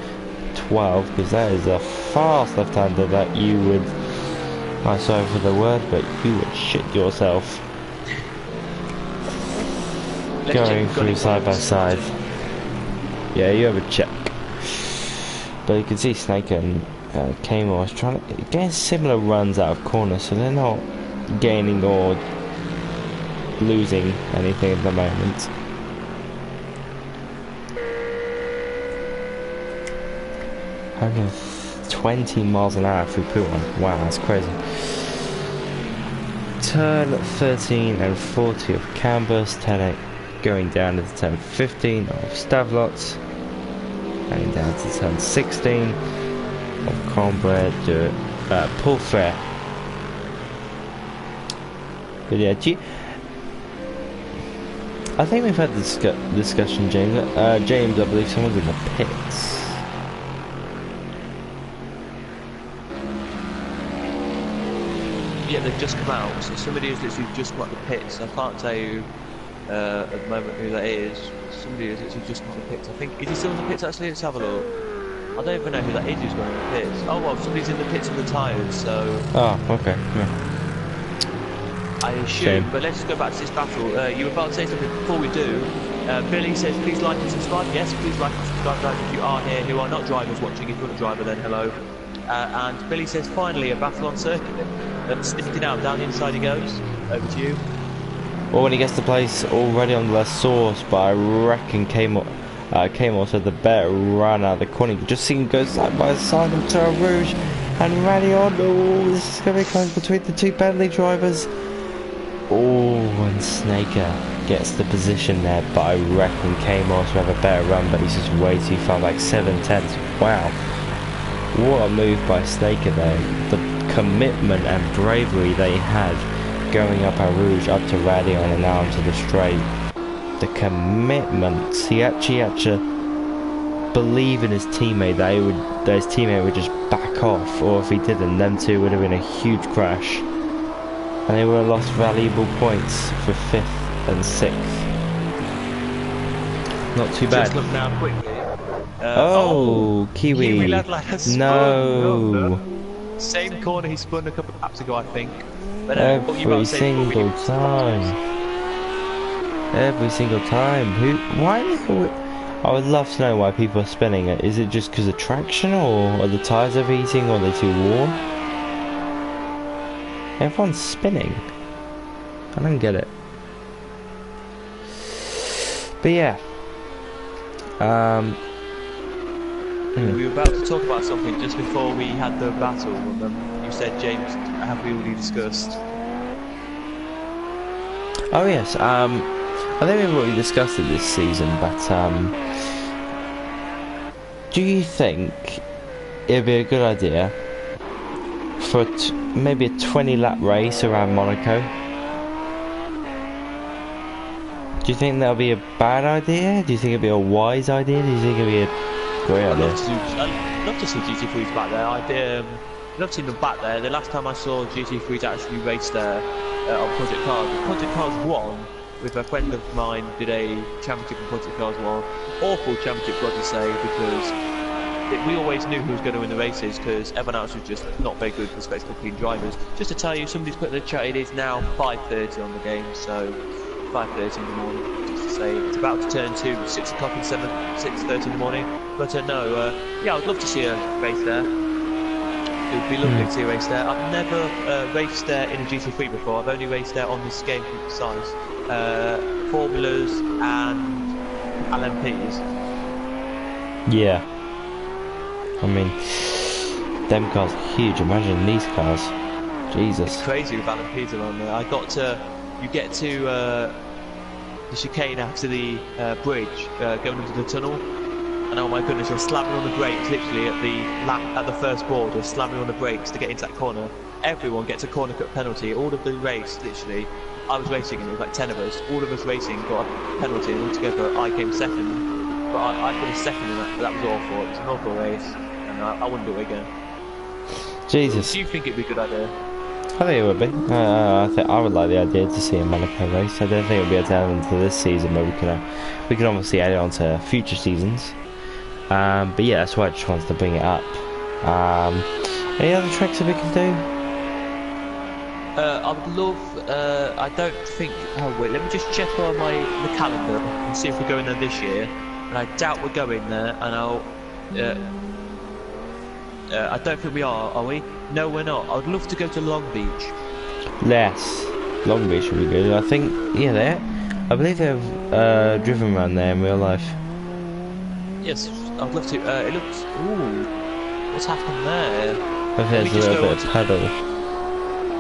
12, because that is a fast left-hander that you would, I'm sorry for the word, but you would shit yourself. Going through side by side. Yeah, you have a check. But you can see Snake and K-Morse trying to get similar runs out of corners, so they're not gaining or losing anything at the moment. Over 20 miles an hour through Pouon. Wow, that's crazy. Turn 13 and 40 of Canvas, 10-8. Going down to turn 15 of Stavlots, and down to turn 16 of Combray de Pourfray. But yeah, I think we've had this discussion, James. James, I believe someone's in the pits. Yeah, they've just come out. So somebody has literally just got the pits. I can't tell you at the moment who that is. Somebody has literally just got the pits. I think, is he still in the pits actually? Let's have a look. I don't even know who that is who's going in the pits. Oh well, somebody's in the pits with the tyres, so... Oh, okay, yeah. I assume, Shame. but let's just go back to this battle. You were about to say something before we do. Billy says, please like and subscribe. Yes, please like and subscribe, guys, if you are here, who are not drivers watching. If you're not a driver, then hello. And Billy says, finally, a battle on circuit. Sniffed out, down the inside he goes. Over to you. Well, when he gets the place already on the source, but I reckon K-Morse had the better run out of the corner. You just see him go side by side into a Rouge and rally on. Oh, this is going to be close between the two Bentley drivers. Oh, and Snaker gets the position there, but I reckon K-Morse will have a better run, but he's just way too far, like 7/10. Wow. What a move by Snaker there. The commitment and bravery they had going up a Rouge, up to Radion and now onto the straight. The commitment. He actually had to believe in his teammate that his teammate would just back off, or if he didn't, them two would have been a huge crash. And they would have lost valuable points for 5th and 6th. Not too bad. Just look now quickly. Kiwi. No. Same corner he spun a couple of laps ago, I think. But, every single time. Every single time. Why? I would love to know why people are spinning it. Is it just because of traction, or are the tyres overheating, or are they too warm? Everyone's spinning. I don't get it. But yeah. We were about to talk about something just before we had the battle, and you said, James, have we already discussed? Oh yes, I think we've already discussed it this season, but do you think it'd be a good idea for maybe a 20-lap race around Monaco? Do you think that'll be a bad idea? Do you think it'd be a wise idea? Do you think it'd be a great idea? I'd love to see GT3s back there. I'd love to see them back there. The last time I saw GT3s actually race there on Project Cars, Project Cars 1, with a friend of mine, did a championship in Project Cars 1. Awful championship, got to say, because we always knew who was going to win the races, because everyone else was just not very good for spectacle clean drivers. Just to tell you, somebody's put in the chat, it is now 5:30 on the game, so 5:30 in the morning, just to say it's about to turn to 6 o'clock and 6:30 in the morning. But no, yeah, I'd love to see a race there. It would be lovely to see a race there. I've never raced there in a GT3 before. I've only raced there on this game size. Formulas and LMPs. Yeah. I mean, them cars are huge. Imagine these cars. Jesus. It's crazy with LMPs around there. You get to the chicane after the bridge, going into the tunnel, and oh my goodness, you're slamming on the brakes literally at the first board. You're slamming on the brakes to get into that corner. Everyone gets a corner cut penalty. All of the race, literally, I was racing and there was like 10 of us. All of us racing got a penalty, and altogether I came second. But I finished second in that. That was awful. It was an awful race, and I wouldn't do it again. Jesus. Do you think it'd be a good idea? I think it would be. I think I would like the idea to see a Monaco race. I don't think it would be a tail into this season, but we can obviously add it on to future seasons. But yeah, that's why I just wanted to bring it up. Any other tricks that we can do? I would love. I don't think. Oh wait, let me just check on the calendar and see if we're going there this year. And I doubt we're going there. And I don't think we are we? No, we're not. I would love to go to Long Beach. Yes, Long Beach would be good. I think, yeah, I believe they've driven around there in real life. Yes, I'd love to. It looks. Ooh, what's happened there? I think there's a little bit of puddle.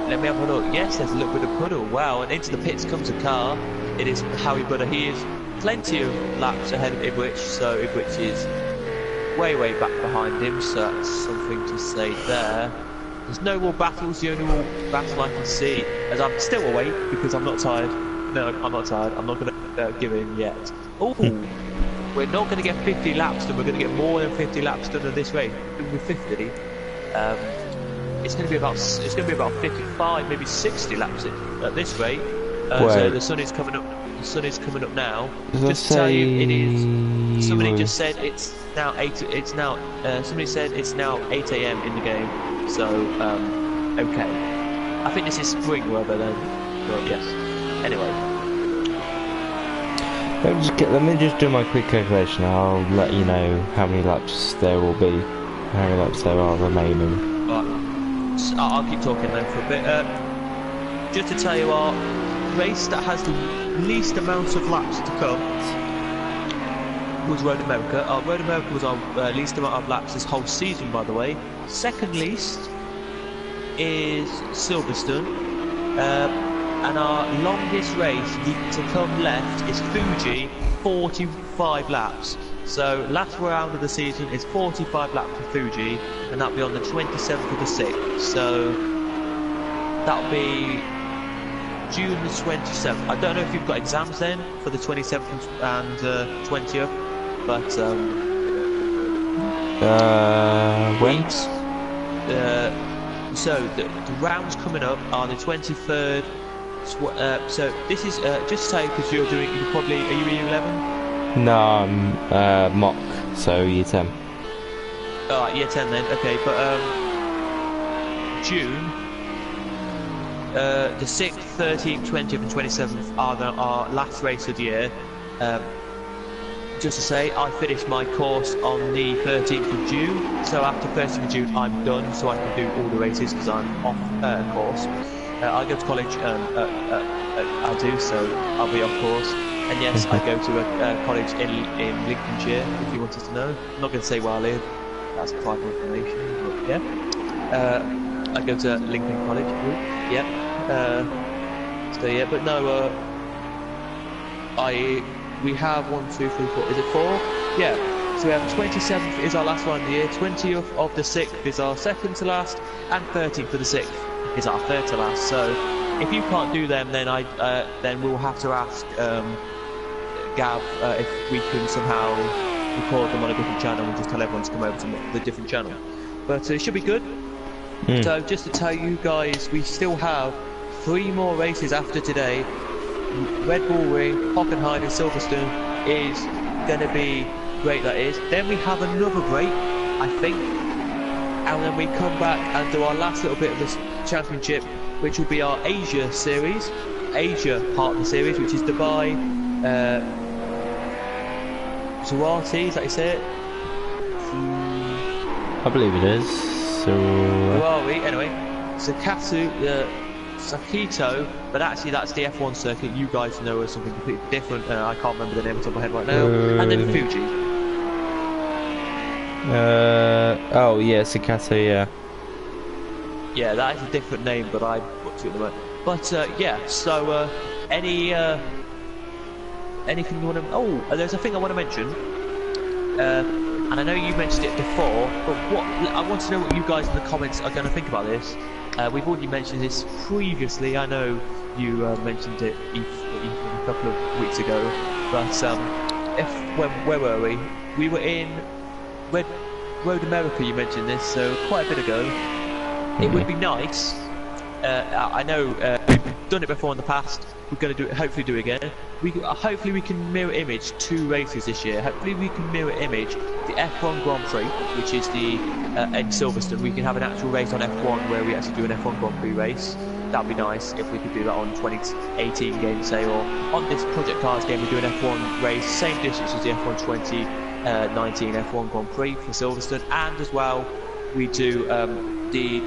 Let me have a look. Yes, there's a little bit of puddle. Wow, and into the pits comes a car. It is Howie Butter. He is plenty of laps ahead of Ibwich, so Ibwich is way back behind him, so that's something to say there. There's no more battles. The only more battle I can see, as I'm still awake because I'm not tired. No, I'm not tired. I'm not going to give in yet. Oh, we're not going to get 50 laps done. We're going to get more than 50 laps done in this race. With 50, it's going to be about 55, maybe 60 laps at this rate. So the sun is coming up. The sun is coming up now. Just to tell you, it is. Somebody just said it's now 8. It's now. Somebody said it's now 8 AM in the game. So okay. I think this is spring weather then. But yes. Anyway. Let me just do my quick calculation. I'll let you know how many laps there will be. How many laps there are remaining. Right. So I'll keep talking then for a bit. Just to tell you, our race that has the least amount of laps to come was Road America. Road America was our least amount of laps this whole season, by the way. Second least is Silverstone, and our longest race to come left is Fuji, 45 laps. So last round of the season is 45 laps for Fuji, and that'll be on the 27th of the 6th. So that'll be June the 27th. I don't know if you've got exams then for the 27th and 20th, but when? So the rounds coming up are the 23rd. So this is just to say, because you're probably, are you year 11? No, I'm mock, so year 10. Alright, year 10 then. Okay, but June. The 6th, 13th, 20th and 27th are our last race of the year. Just to say, I finished my course on the 13th of June, so after 13th of June I'm done, so I can do all the races because I'm off course. I go to college. I do, so I'll be off course. And yes, I go to a college in Lincolnshire. If you wanted to know, I'm not going to say where I live. That's private information. But yeah, I go to Lincoln College. Yeah. So yeah, but no. We have 1, 2, 3, 4. Is it 4? Yeah. So we have 27th is our last one of the year, 20th of the 6th is our second to last, and 13th of the 6th is our third to last. So if you can't do them, then then we'll have to ask Gav if we can somehow record them on a different channel and just tell everyone to come over to the different channel. But it should be good. So just to tell you guys, we still have 3 more races after today. Red Bull Ring, Hockenheim and Silverstone is going to be great, that is. Then we have another break, I think, and then we come back and do our last little bit of this championship, which will be our Asia series, Asia part of the series, which is Dubai, Zerati, is that you say it? I believe it is. So where are we? Anyway, Sakito, but actually that's the F1 circuit. You guys know as something completely different. I can't remember the name off the top of my head right now. And then Fuji. Oh yeah, Sakata, yeah. Yeah, that is a different name, but I butchered it at the moment. But yeah, so anything you want to? Oh, there's a thing I want to mention. And I know you mentioned it before, but what I want to know what you guys in the comments are going to think about this. We've already mentioned this previously. I know you mentioned it even a couple of weeks ago. But where were we? We were in Red Road America. You mentioned this, so quite a bit ago. It would be nice. I know we've done it before in the past. We're going to do it. Hopefully, do it again. Hopefully we can mirror image 2 races this year. Hopefully we can mirror image the F1 Grand Prix, which is the in Silverstone. We can have an actual race on F1 where we actually do an F1 Grand Prix race. That'd be nice if we could do that on 2018 game, say, or on this Project Cars game. We do an F1 race, same distance as the F1 2019 F1 Grand Prix for Silverstone, and as well we do the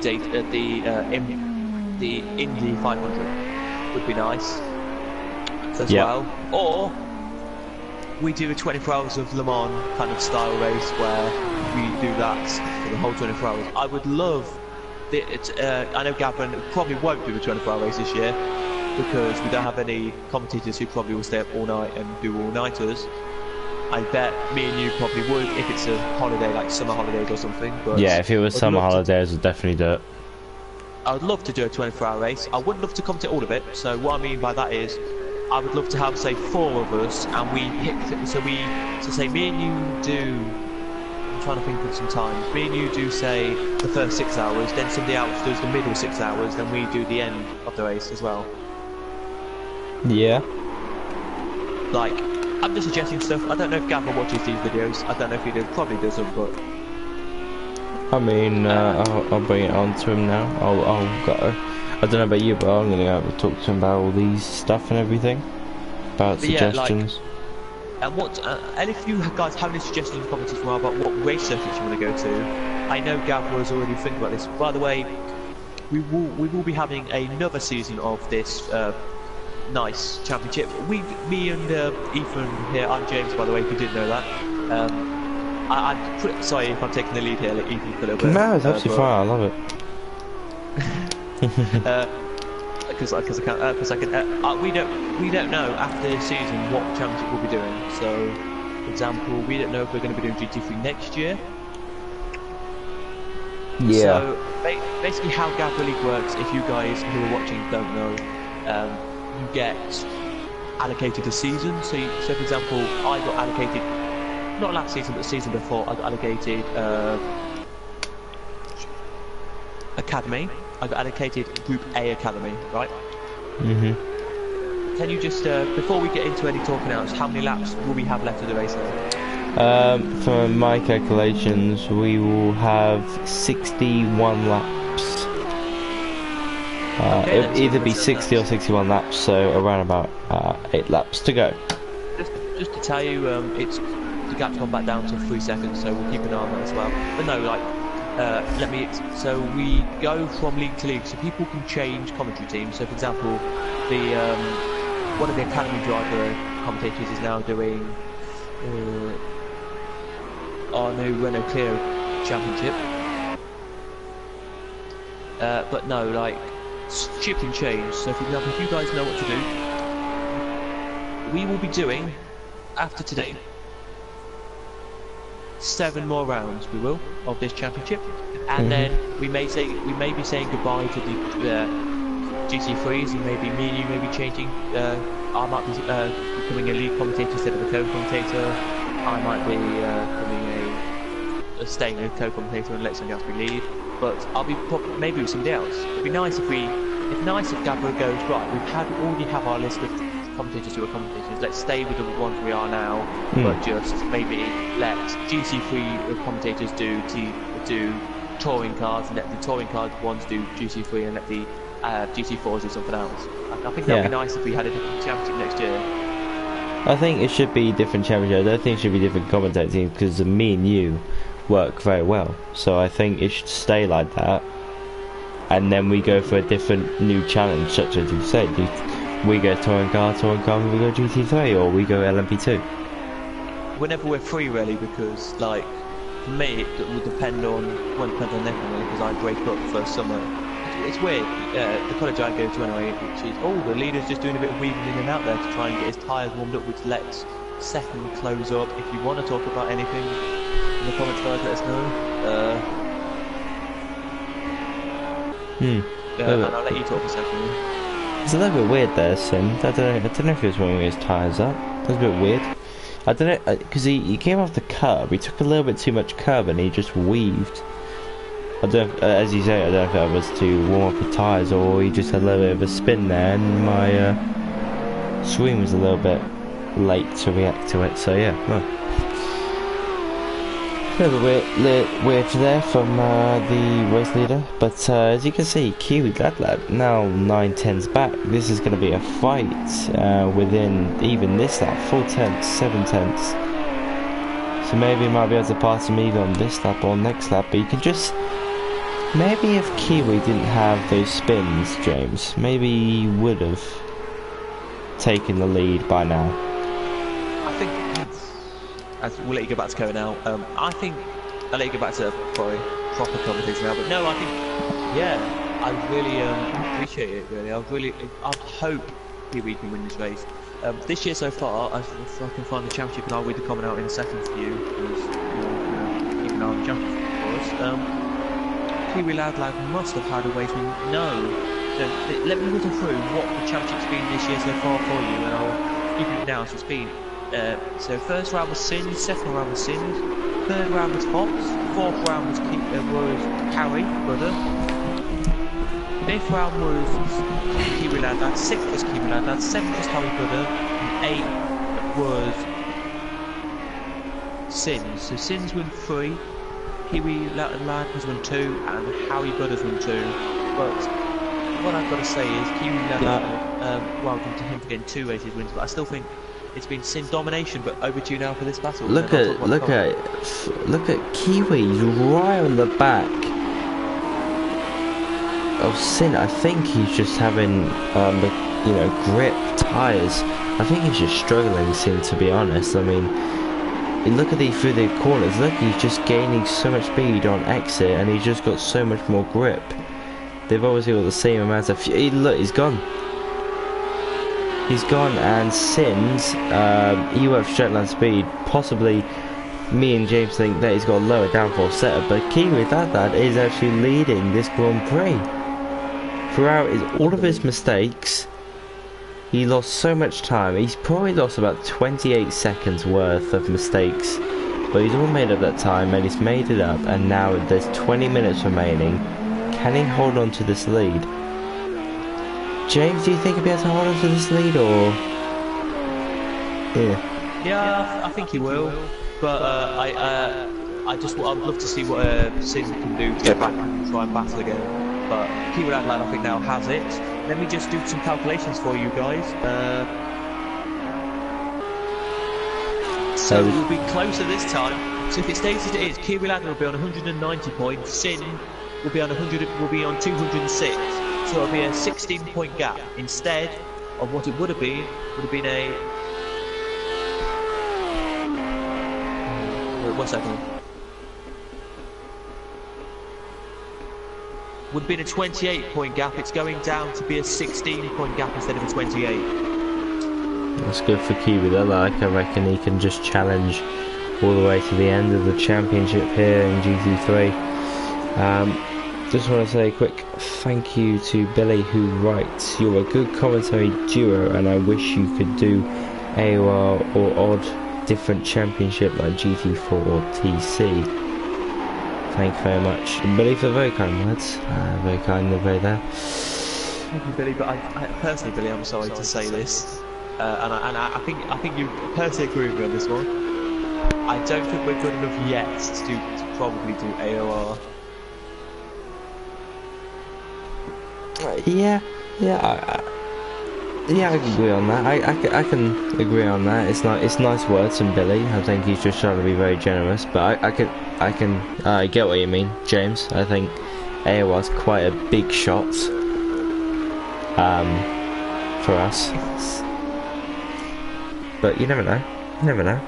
Indy 500. Would be nice as well. Or we do a 24 hours of Le Mans kind of style race where we do that for the whole 24 hours. I would love I know Gavin probably won't do the 24-hour race this year because we don't have any commentators who probably will stay up all night and do all-nighters. I bet me and you probably would if it's a holiday, like summer holidays or something. But yeah, if it was summer holidays, we'd definitely do it. I would love to do a 24-hour race. I wouldn't love to commentate all of it. So what I mean by that is, I would love to have, say, 4 of us, and we pick. So say me and you do. I'm trying to think of some times. Me and you do, say, the first 6 hours. Then somebody else does the middle 6 hours. Then we do the end of the race as well. Yeah. Like, I'm just suggesting stuff. I don't know if Gavin watches these videos. I don't know if he does. Probably doesn't, but. I mean, I'll bring it on to him now. I'll go. I don't know about you, but I'm gonna go and talk to him about all these stuff and everything, about suggestions. Yeah, like, and if you guys have any suggestions in the comments as well about what race circuits you want to go to, I know Gavra has already thinking about this. By the way, we will be having another season of this nice championship. Me and Ethan here. I'm James, by the way, if you didn't know that. I'm pretty sorry if I'm taking the lead here, like Ethan, for a little bit. No, it's absolutely fine. I love it. Because I can. We don't know after this season what championship we'll be doing. So, for example, we don't know if we're going to be doing GT3 next year. Yeah. So basically, how Gavra League works, if you guys who are watching don't know, you get allocated a season. So for example, I got allocated. Not last season, but the season before, I got allocated Academy. I got allocated Group A Academy, right? Can you just, before we get into any talking outs, how many laps will we have left of the race now? For my calculations, we will have 61 laps. Okay, it'll either be 60 or 61 laps, so around about 8 laps to go. Just to tell you, the gap's gone back down to 3 seconds, so we'll keep an eye on that as well. But no, like, So we go from league to league, so people can change commentary teams. So, for example, the one of the academy driver commentators is now doing our new Renault Clio Championship. But no, like, ship can change. So, for example, if you guys know what to do, we will be doing after today 7 more rounds, we will, of this championship, and then we may be saying goodbye to the GT3s, and maybe me and you may be changing. I might be becoming a lead commentator instead of a co-commentator. I might be becoming staying a co-commentator and let somebody else be lead. But I'll be maybe with somebody else. It'd be nice if Gavra goes, right, already have our list of commentators who are commentators, let's stay with the ones we are now, but just maybe let GT3 commentators do touring cars, and let the touring cars ones do GT3, and let the GT4s do something else. I think that'd be nice if we had a different championship next year. I think it should be different championship. I don't think it should be different commentating, because me and you work very well, so I think it should stay like that, and then we go for a different new challenge, such as you said. We go touring car, we go GT3, or we go LMP2. Whenever we're free, really, because, like, for me, it will depend on, everything, really, because I break up for summer. It's weird, the college I go to anyway, which is, the leader's just doing a bit of weaving in and out there to try and get his tyres warmed up, which lets second close up. If you want to talk about anything in the comments, guys, let us know. And I'll let you talk for a second. It's a little bit weird there, Sim. I don't know if he was warming his tyres up. That's a bit weird. I don't know, because he came off the curb. He took a little bit too much curb and he just weaved. I don't, as you say, I don't know if that was to warm up the tyres or he just had a little bit of a spin there, and my swing was a little bit late to react to it. So yeah. A bit of a weird there from the race leader, but as you can see, Kiwi Lad now 9/10s back. This is going to be a fight within even this lap, 4/10, 7/10. So maybe he might be able to pass him either on this lap or next lap, but you can just, maybe if Kiwi didn't have those spins, James, maybe he would have taken the lead by now. I think we'll let you go back to Cohen now. I think I'll let you go back to probably proper commentating now. But no, I think, I really appreciate it. Really, I hope Kiwi can win this race. This year so far, if I can find the championship, and I'll read the comment out in a second for you, because you're keeping an eye on the championship for us. Kiwi Lad must have had a way to know. So let me whittle through what the championship's been this year so far for you, and I'll give you it now. So it's been. So first round was Sins, second round was Sins, third round was Fox, fourth round was Harry, brother, fifth round was Kiwi Lad, sixth was Kiwi Lad, seventh was Harry, brother, and eighth was Sins. So Sins won 3, Kiwi Lad has won 2, and Harry Brothers won 2. But what I've got to say is Kiwi Lad, well done to him for getting 2 races wins, but I still think it's been Sin domination. But over to you now for this battle. Look at Kiwi right on the back of Sin. I think he's just having grip tyres. I think he's just struggling, Sin, to be honest. I mean, look at through the corners. Look, he's just gaining so much speed on exit, and he's just got so much more grip. They've obviously got the same amount of look, he's gone. He's gone, and Sins, he went for straight line speed. Possibly, me and James think that he's got a lower downforce setup, but Kiwi Lad is actually leading this Grand Prix. Throughout all of his mistakes, he lost so much time. He's probably lost about 28 seconds worth of mistakes, but he's all made up that time, and he's made it up, and now there's 20 minutes remaining. Can he hold on to this lead? James, do you think he'll be able to hold on to this lead, or? Yeah, I think he will. But I'd love to see what Sin can do to get back and try and battle again. But Kiwi Lad, I think now has it. Let me just do some calculations for you guys. So we'll be closer this time So if it stays as it is, Kiwi Ladder will be on 190 points, Sin will be on 206. So it'll be a 16-point gap instead of what it would have been a. Wait, 1 second. Would have been a 28-point gap. It's going down to be a 16-point gap instead of a 28. That's good for Kiwi though. Like, I reckon he can just challenge all the way to the end of the championship here in GT3. Just want to say a quick thank you to Billy, who writes, "You're a good commentary duo and I wish you could do AOR or odd different championship like GT4 or TC." Thank you very much, Billy, for the very kind words. Very kind of you there. Thank you, Billy. But I personally, Billy, I'm sorry to say this, and I think you personally agree with me on this one. I don't think we're good enough yet to probably do AOR. Yeah, I can agree on that. I can agree on that. It's nice words from Billy. I think he's just trying to be very generous. But I get what you mean, James. I think AOR's quite a big shot for us. But you never know. You never know.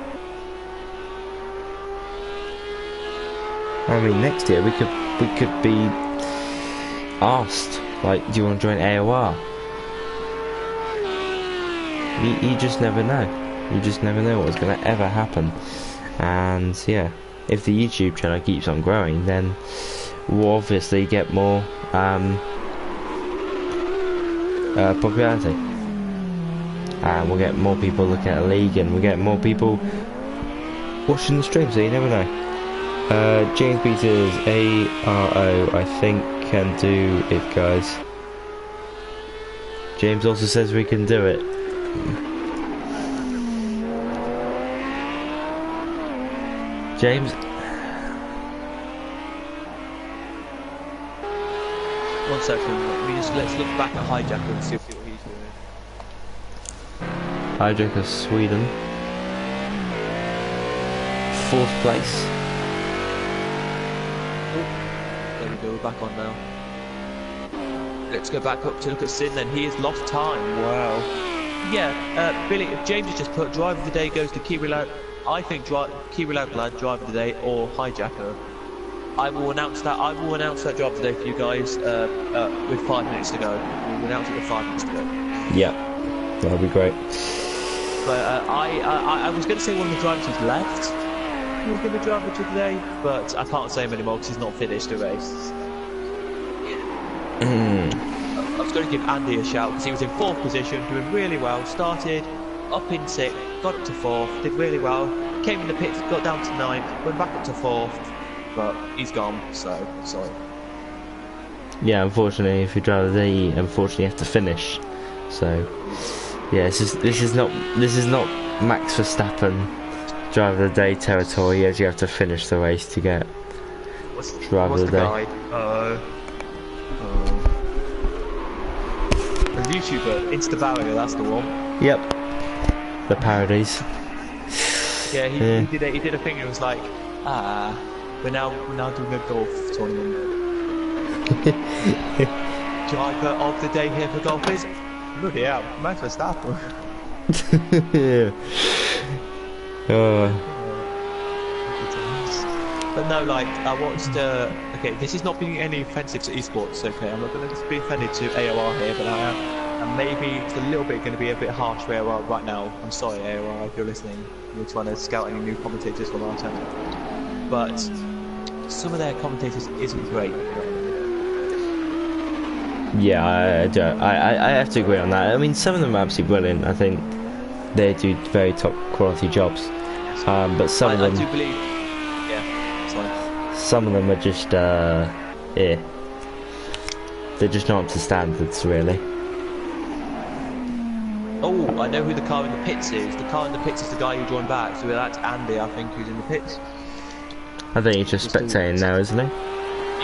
I mean, next year we could be asked, like, do you want to join AOR? You just never know. You just never know what's going to ever happen. And yeah, if the YouTube channel keeps on growing, then we'll obviously get more popularity. And we'll get more people looking at the league, and we'll get more people watching the stream, so you never know. James Peters, ARO, I think can do it, guys. James also says we can do it. James. 1 second. Let's look back at Hijacker and see what he's doing. Hijacker Sweden. 4th place. There we go, we're back on now. Let's go back up to look at Sin then. He has lost time. Wow. Yeah, Billy, if James has just put driver of the day goes to Kiwi Lad, I think Kiwi Lad driver of the day or Hijacker. I will announce that driver of the day for you guys with 5 minutes to go. We'll announce it with 5 minutes to go. Yeah, that'll be great. But I was going to say one of the drivers who's left. He was going to be driver of the day, but I can't say him anymore because he's not finished the race. I was going to give Andy a shout because he was in 4th position, doing really well. Started up in 6th, got up to 4th, did really well. Came in the pits, got down to 9th, went back up to 4th, but he's gone. So sorry. Yeah, unfortunately, if you drive the day, you unfortunately have to finish. So yeah, this is not Max Verstappen driver of the day territory, as you have to finish the race to get driver of the day. The YouTuber, Insta Barrier, that's the one. Yep. The parodies. Yeah, he did a thing. It was like, we're now doing a golf tournament. Driver of the day here for golfers. Bloody hell, Max Verstappen. But no, like, I watched, okay, this is not being any offensive to esports, okay, I'm not going to be offended to AOR here, but I am, and maybe it's a little bit going to be a bit harsh for AOR right now. I'm sorry, AOR, if you're listening, you're trying to scout any new commentators for our channel. But some of their commentators isn't great. Yeah, I have to agree on that. I mean, some of them are absolutely brilliant. I think they do very top quality jobs. But some of them, I do believe, some of them are just, yeah, they're just not up to standards, really. Oh, I know who the car in the pits is. The car in the pits is the guy who joined back, so that's Andy, I think, who's in the pits. I think he's just spectating now, isn't he?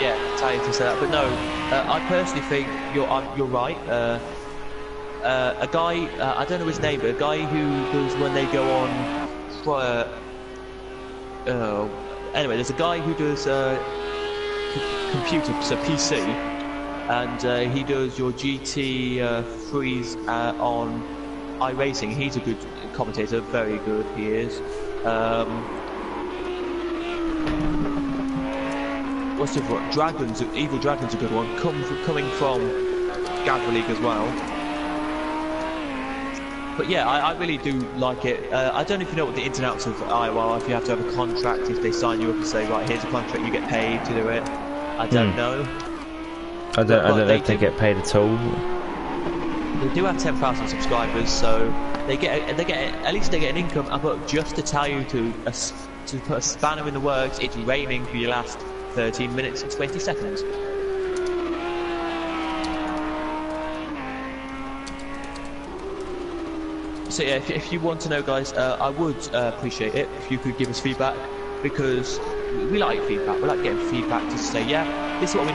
Yeah, that's how you can say that. But no, I personally think you're right. A guy, I don't know his name, but a guy who's when they go on, anyway, there's a guy who does computer, so PC, and he does your GT3s on iRacing. He's a good commentator, very good. He is. What's the one? Dragons? Evil Dragon's a good one. Coming from Gavra League as well. But yeah, I really do like it. I don't know if you know what the ins and outs of IRL. If you have to have a contract, if they sign you up and say, right, here's a contract, you get paid to do it. I don't know. I don't know if they get paid at all. They do have 10,000 subscribers, so they get at least they get an income. But just to tell you to put a spanner in the works, it's raining for your last 13 minutes and 20 seconds. So yeah, if you want to know, guys, I would appreciate it if you could give us feedback, because we like feedback. We like getting feedback to say, yeah, this is what you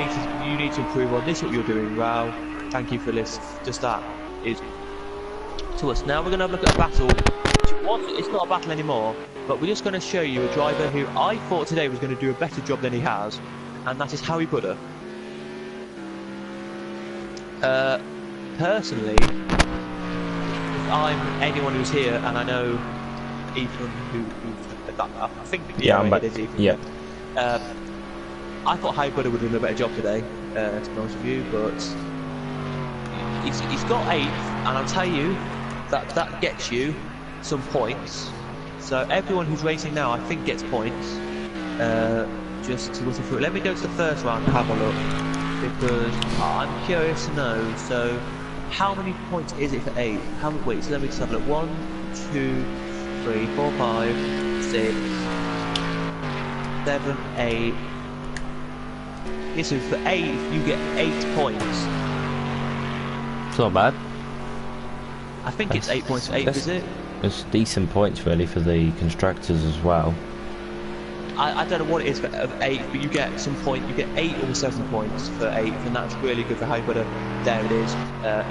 need to improve on. This is what you're doing well. Thank you for this. Just that is to us. Now we're going to have a look at a battle. It's not a battle anymore, but we're just going to show you a driver who I thought today was going to do a better job than he has, and that is Harry Butter. Personally, if I'm anyone who's here, and I know Ethan, I think it is Ethan. Yeah. I thought Harry Butter would have done a better job today, to be honest with you, but he's got 8th, and I'll tell you that gets you some points. So everyone who's racing now, I think, gets points. Just to listen through it. Let me go to the first round and have a look, because I'm curious to know. So, how many points is it for 8? Wait, so let me just have a look. 1, 2, 3, 4, 5, 6, 7, 8. Yeah, so for 8, you get 8 points. It's not bad. I think it's 8 points for 8, is it? It's decent points really for the constructors as well. I don't know what it is for 8, but you get some point. You get 8 or 7 points for 8, and that's really good for Harry Butter. There it is.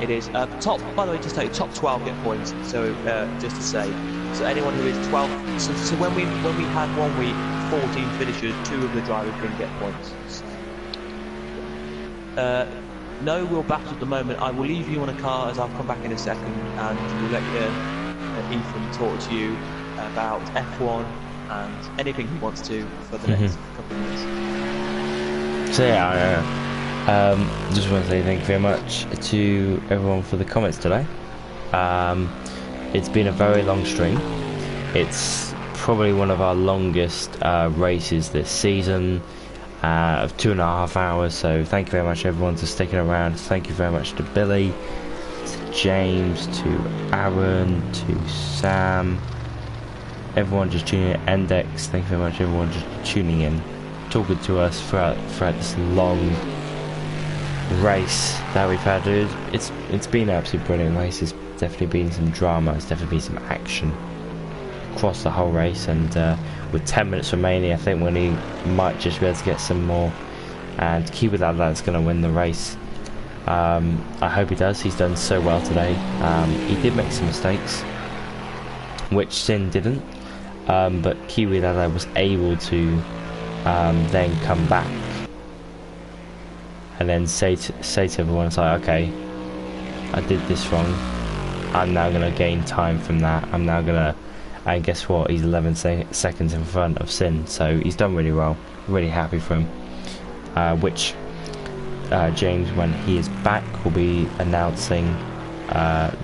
It is top. By the way, just tell you, top 12 get points. So just to say, so anyone who is 12. So when we had 1 week 14 finishers, 2 of the drivers didn't get points. No real battle at the moment. I will leave you on a car as I'll come back in a second, and we'll let Ethan talk to you about F1 and anything he wants to for the next couple of minutes. So yeah, just want to say thank you very much to everyone for the comments today. It's been a very long stream. It's probably one of our longest races this season, of 2.5 hours. So thank you very much everyone for sticking around. Thank you very much to Billy, to James, to Aaron, to Sam, everyone just tuning in. Index, thank you very much everyone just tuning in, talking to us throughout this long race that we've had. It's been an absolutely brilliant race. There's definitely been some drama, there's definitely been some action across the whole race, and with 10 minutes remaining, I think we might just be able to get some more, and keep with that's going to win the race. I hope he does. He's done so well today. He did make some mistakes, which Sin didn't, but Kiwi Dada was able to then come back and then say to everyone, it's like, okay, I did this wrong, I'm now going to gain time from that, I'm now going to, and guess what, he's 11 seconds in front of Sin, so he's done really well, really happy for him, which James, when he is back, will be announcing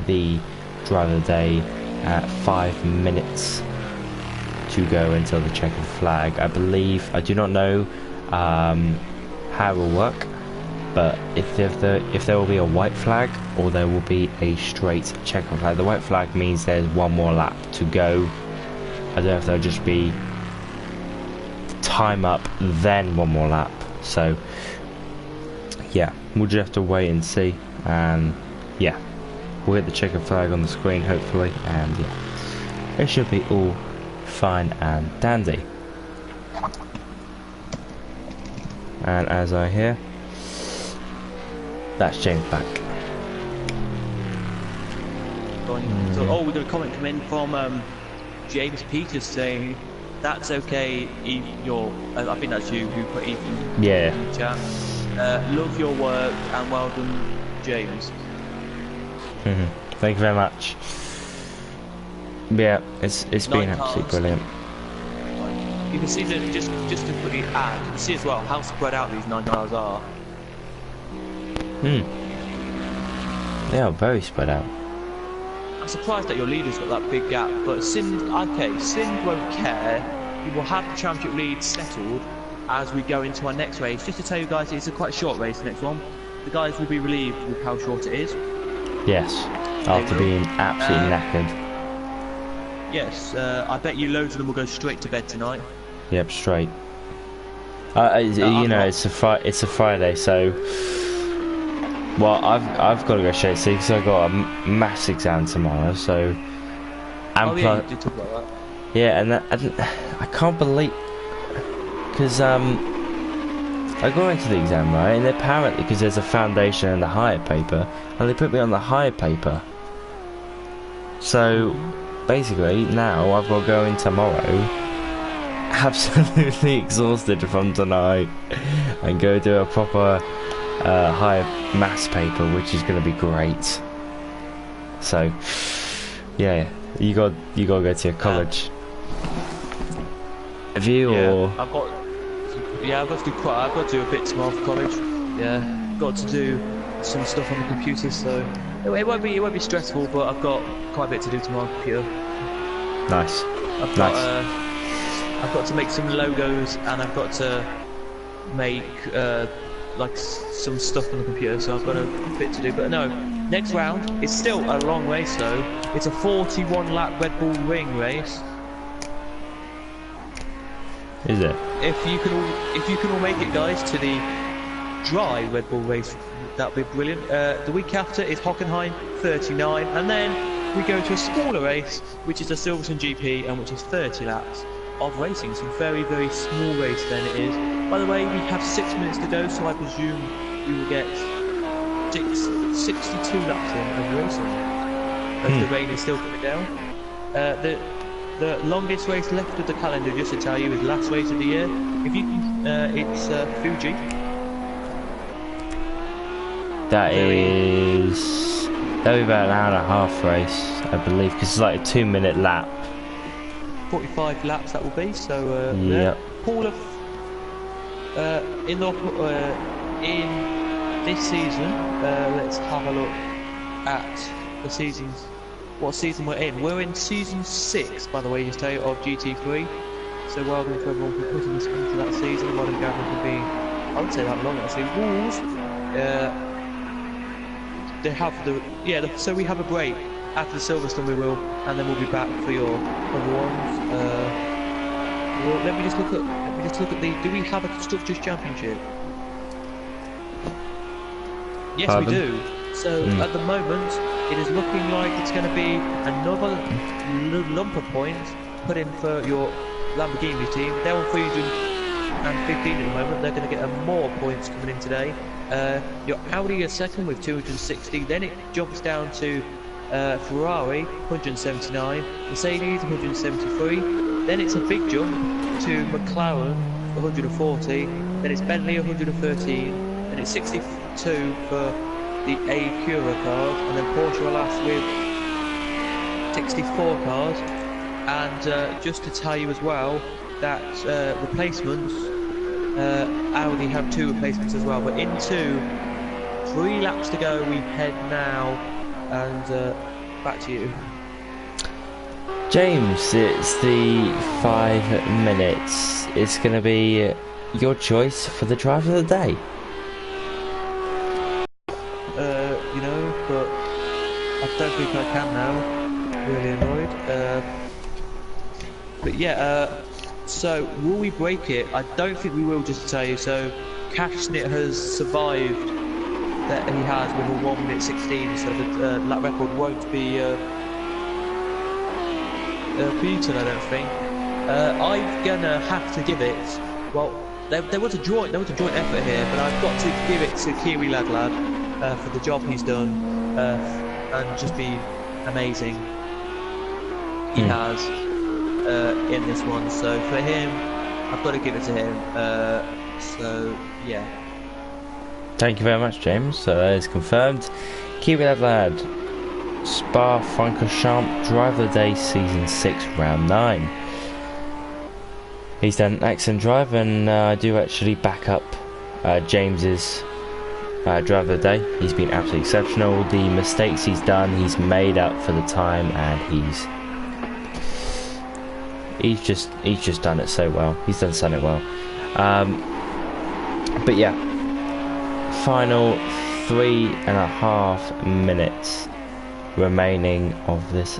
the driver of the day at 5 minutes to go until the checkered flag. I believe, I do not know how it will work, but if there will be a white flag or there will be a straight checkered flag. The white flag means there's one more lap to go. I don't know if there'll just be time up then one more lap. So yeah, we'll just have to wait and see, and yeah, we'll get the checkered flag on the screen hopefully, and yeah, it should be all fine and dandy. And as I hear, that's James back. So, we got a comment come in from James Peters saying, That's okay. I think that's you who put Ethan Yeah. in the chat. Love your work and well done, James. Thank you very much. Yeah, it's been absolutely brilliant. You can see that just to quickly add, you can see as well how spread out these 9 cars are. They are very spread out. I'm surprised that your leader's got that big gap, but Sind won't care. He will have the championship lead settled as we go into our next race. Just to tell you guys, it's a quite short race, the next one. The guys will be relieved with how short it is. Yes, after being absolutely knackered. Yes, I bet you loads of them will go straight to bed tonight. Yep, straight. You know, it's a Friday, so. Well, I've got to go straight to sleep because I've got a maths exam tomorrow, so. And yeah, you did talk about that. Yeah, and I can't believe, because I got into the exam, right, and apparently because there's a foundation and a higher paper, and they put me on the higher paper. So basically now I've got to go in tomorrow, absolutely exhausted from tonight, and go do a proper higher maths paper, which is going to be great. So yeah, you got to go to your college. Have you, or? I've got to do a bit tomorrow for college. Yeah, got to do some stuff on the computer, so it won't be stressful. But I've got quite a bit to do tomorrow on the computer. Nice. I've got to make some logos, and I've got to make like some stuff on the computer. So I've got a bit to do. But no, next round is still a long race though. It's a 41 lap Red Bull Ring race. Is it? If you can all make it, guys, to the dry Red Bull race, that'd be brilliant. The week after is Hockenheim 39, and then we go to a smaller race, which is the Silverstone GP, and which is 30 laps of racing. So very, very small race then it is. By the way, we have 6 minutes to go, so I presume we will get 62 laps in of racing as the rain is still coming down. The longest race left of the calendar, just to tell you, is last race of the year. If you can, it's Fuji. That'll be about an hour and a half race, I believe, because it's like a 2-minute lap. 45 laps that will be. So yep. Paul of in this season, let's have a look at the seasons. What season we're in? We're in season 6, by the way, just tell you, of GT3. So well done to everyone for putting us into that season. Well done, Gavra, for being, I would say, that long actually. Wolves, they have so we have a break after the Silverstone, we will, and then we'll be back for your other ones. Well, let me just look at the. Do we have a constructors championship? Yes, Pardon? we do. So at the moment, it is looking like it's going to be another lump of points put in for your Lamborghini team. They're on 315 at the moment. They're going to get more points coming in today. Your Audi is second with 260. Then it jumps down to Ferrari 179, Mercedes 173. Then it's a big jump to McLaren 140. Then it's Bentley 113. Then it's 62 for the Acura cars, and then Porsche are last with 64 cars. And just to tell you as well that replacements, Audi have 2 replacements as well. But into 3 laps to go, we head now, and back to you. James, it's the 5 minutes. It's going to be your choice for the driver of the day. But I don't think I can now. Really annoyed. But yeah, so will we break it? I don't think we will, just to tell you. So Cashnit has survived that he has with a 1 minute 16, so the lap record won't be beaten, I don't think. I'm gonna have to give it. Well, there was a joint effort here, but I've got to give it to Kiwi Lad for the job he's done. And just be amazing. He has. in this one. So for him, I've got to give it to him. So yeah. Thank you very much, James. So that is confirmed. Kiwi Lad, Spa-Francorchamps Driver of the Day Season 6 Round 9. He's done an excellent drive, and I do actually back up James's driver of the day. He's been absolutely exceptional. The mistakes he's done, he's made up for the time, and he's just done it so well. He's done it well. But yeah, final 3.5 minutes remaining of this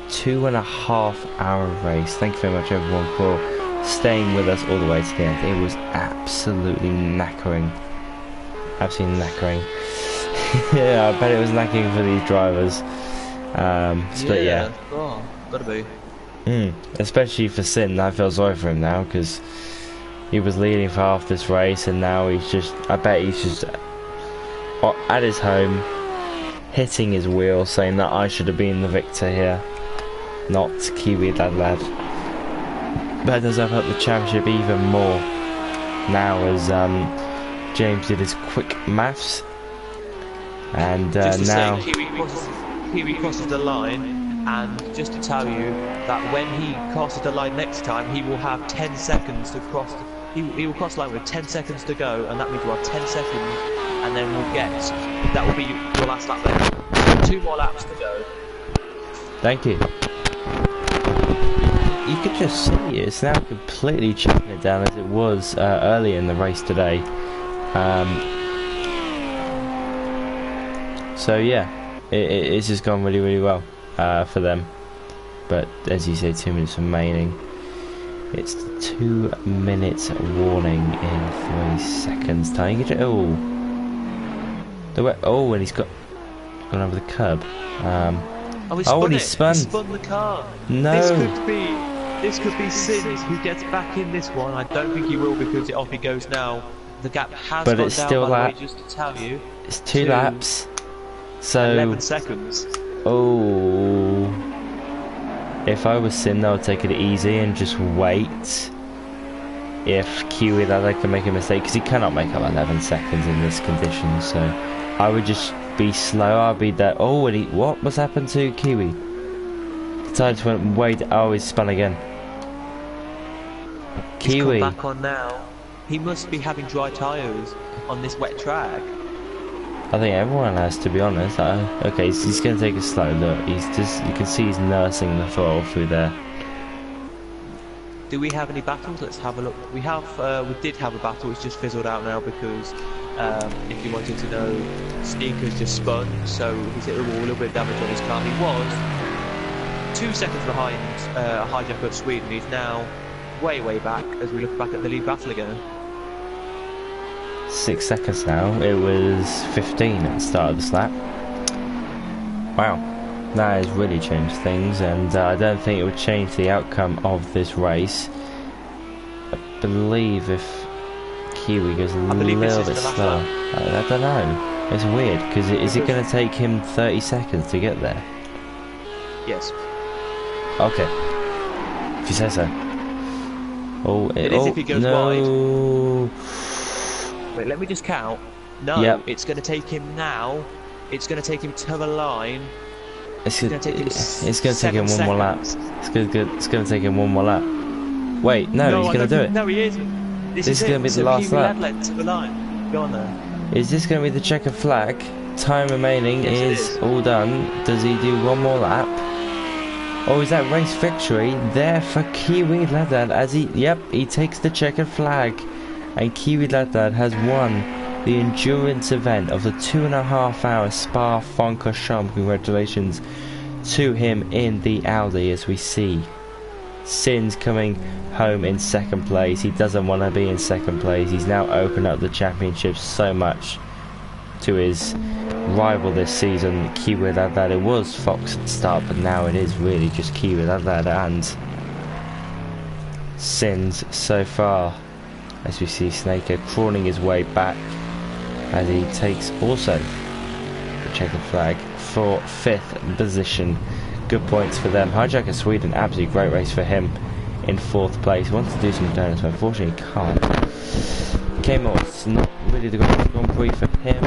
2.5 hour race. Thank you very much, everyone, for staying with us all the way to the end. It was absolutely knackering. Absolutely knackering. Yeah, I bet it was knackering for these drivers. But yeah. Oh, gotta be. Especially for Sin. I feel sorry for him now, because he was leading for half this race, and now he's just, I bet he's just at his home, hitting his wheel, saying that I should have been the victor here, not Kiwi Lad. That does have up the championship even more now, as James did his quick maths, and now Kiwi crosses the line. And just to tell you that when he crosses the line next time, he will have 10 seconds to cross. He will cross the line with 10 seconds to go, and that means we'll have 10 seconds, and then we'll get. That will be your last lap then. 2 more laps to go. Thank you. You could just see it's now completely chopping it down as it was early in the race today. So yeah, it's just gone really, really well. For them, but as you say, 2 minutes remaining. It's 2 minutes warning in 3 seconds time. You get and he's gone over the curb. And he spun the car. No, this could be Sins who gets back in this one. I don't think he will, because off he goes now. The gap has gone it's down, still by the way, just to tell you. It's 2 laps, so 11 seconds. Oh, if I was Sin, I would take it easy and just wait. If Kiwi Lad can make a mistake, because he cannot make up 11 seconds in this condition, so I would just be slow. I'd be there. Oh, and what's happened to Kiwi? The tires went way. Oh, he's spun again. Kiwi. He's come back on now. He must be having dry tyres on this wet track. I think everyone has, to be honest. Okay, he's going to take a slow look. You can see he's nursing the throttle through there. Do we have any battles? Let's have a look. We did have a battle. It's just fizzled out now because, if you wanted to know, Sneaker's just spun, so he's hit the wall, a little bit of damage on his car. He was 2 seconds behind Hijacker of Sweden. He's now way back as we look back at the lead battle again. 6 seconds now. It was 15 at the start of this lap. Wow, that has really changed things, and I don't think it would change the outcome of this race. I believe if Kiwi goes a little bit slower, I don't know. It's weird, because is it going to take him 30 seconds to get there? Yes. Okay, if you say so. Oh, it is if he goes wide. Wait, let me just count. No, yep. It's going to take him now. It's going to take him to the line. It's going to take him one more lap. It's going to take him one more lap. Wait, no, he's going to do it. No, he isn't. This is going to be the last lap. To the line. Go on there. Is this going to be the checkered flag? Time remaining is all done. Does he do one more lap? Oh, is that race victory there for Kiwi Lad as he takes the checkered flag. And Kiwi Lad has won the endurance event of the 2.5 hour Spa-Francorchamps. Congratulations to him in the Audi, as we see Sins coming home in second place. He doesn't want to be in second place. He's now opened up the championship so much to his rival this season, Kiwi Lad. It was Fox at the start, but now it is really just Kiwi Lad and Sins so far, as we see Snaker crawling his way back as he takes also the checkered flag for 5th position. Good points for them. Hijacker Sweden, absolutely great race for him. in 4th place. He wants to do some donuts, but unfortunately can't. It's not really the greatest Grand Prix for him,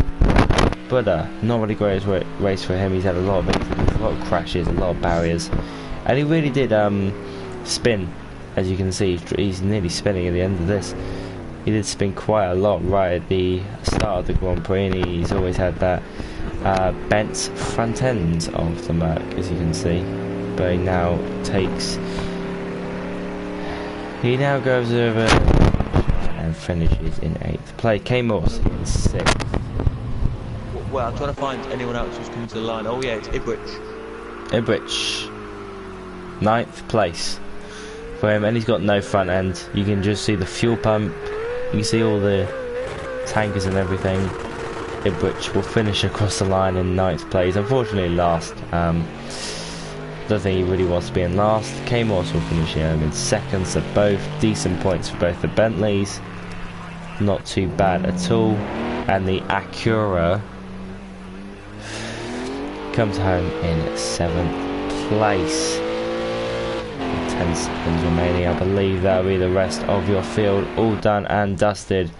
but not really great race for him. He's had a lot of incidents, a lot of crashes, a lot of barriers, and he really did spin. As you can see, he's nearly spinning at the end of this. He did spin quite a lot right at the start of the Grand Prix, and he's always had that bent front end of the Merc, as you can see. But he now goes over and finishes in 8th place. K-Morse in 6th. Well, I'm trying to find anyone else who's coming to the line. Oh yeah, it's Ibwich. 9th place for him, and he's got no front end. You can just see the fuel pump, you can see all the tankers and everything. Ibwich will finish across the line in 9th place, unfortunately last. Don't think he really wants to be in last. K-Morse will finish in 2nd, so both decent points for both the Bentleys, not too bad at all. And the Acura comes home in 7th place. 10 seconds remaining. I believe that'll be the rest of your field all done and dusted.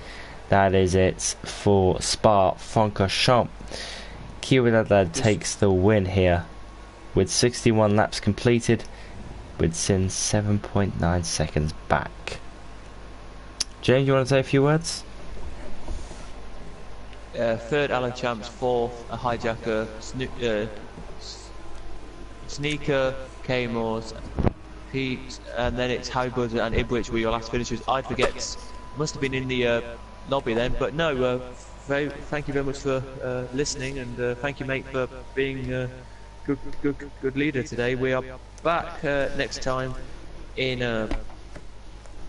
That is it for Spa-Francorchamps. Kiwiladad takes the win here with 61 laps completed, with Sin 7.9 seconds back. James, you want to say a few words? 3rd Alan Champs, 4th a hijacker, Sneaker, K-Morse, Pete, and then it's Harry Buzzer and Ibwich were your last finishers. I forget, must have been in the lobby then, but no, thank you very much for listening, and thank you, mate, for being good leader today. We are back next time in a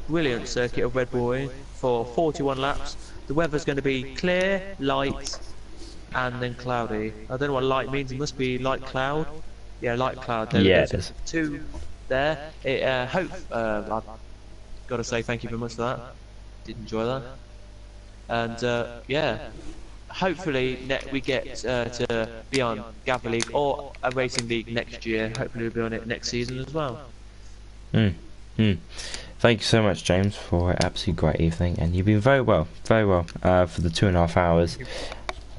brilliant circuit of Red Bull Ring for 41 laps. The weather's going to be clear, light, and then cloudy. I don't know what light means. It must be light cloud. Yeah, light cloud. There's 2 there. I've got to say thank you very much for that. Did enjoy that. And yeah, hopefully we get to be on Gavra League or a racing league next year. Hopefully we'll be on it next season as well. Thank you so much, James, for an absolutely great evening, and you've been very well for the 2.5 hours.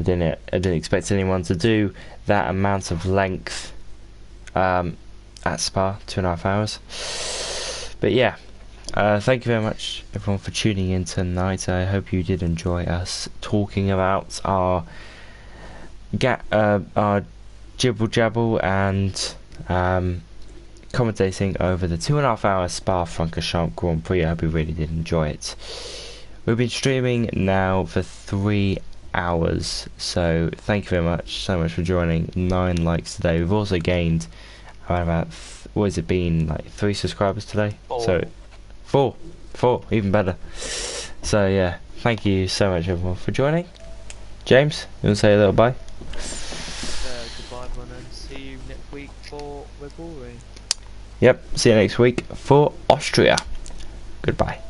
I didn't expect anyone to do that amount of length at Spa, 2.5 hours. But yeah, thank you very much, everyone, for tuning in tonight. I hope you did enjoy us talking about our jibble jabble and commentating over the 2.5 hour Spa-Francorchamps Grand Prix. I hope you really did enjoy it. We've been streaming now for 3 hours, so thank you very much for joining. 9 likes today. We've also gained around about what has it been, like 3 subscribers today? 4. So 4, even better. So yeah, thank you so much, everyone, for joining. James, you want to say a little bye? Goodbye, everyone, and see you next week for Red Bull Ring. Yep, see you next week for Austria. Goodbye.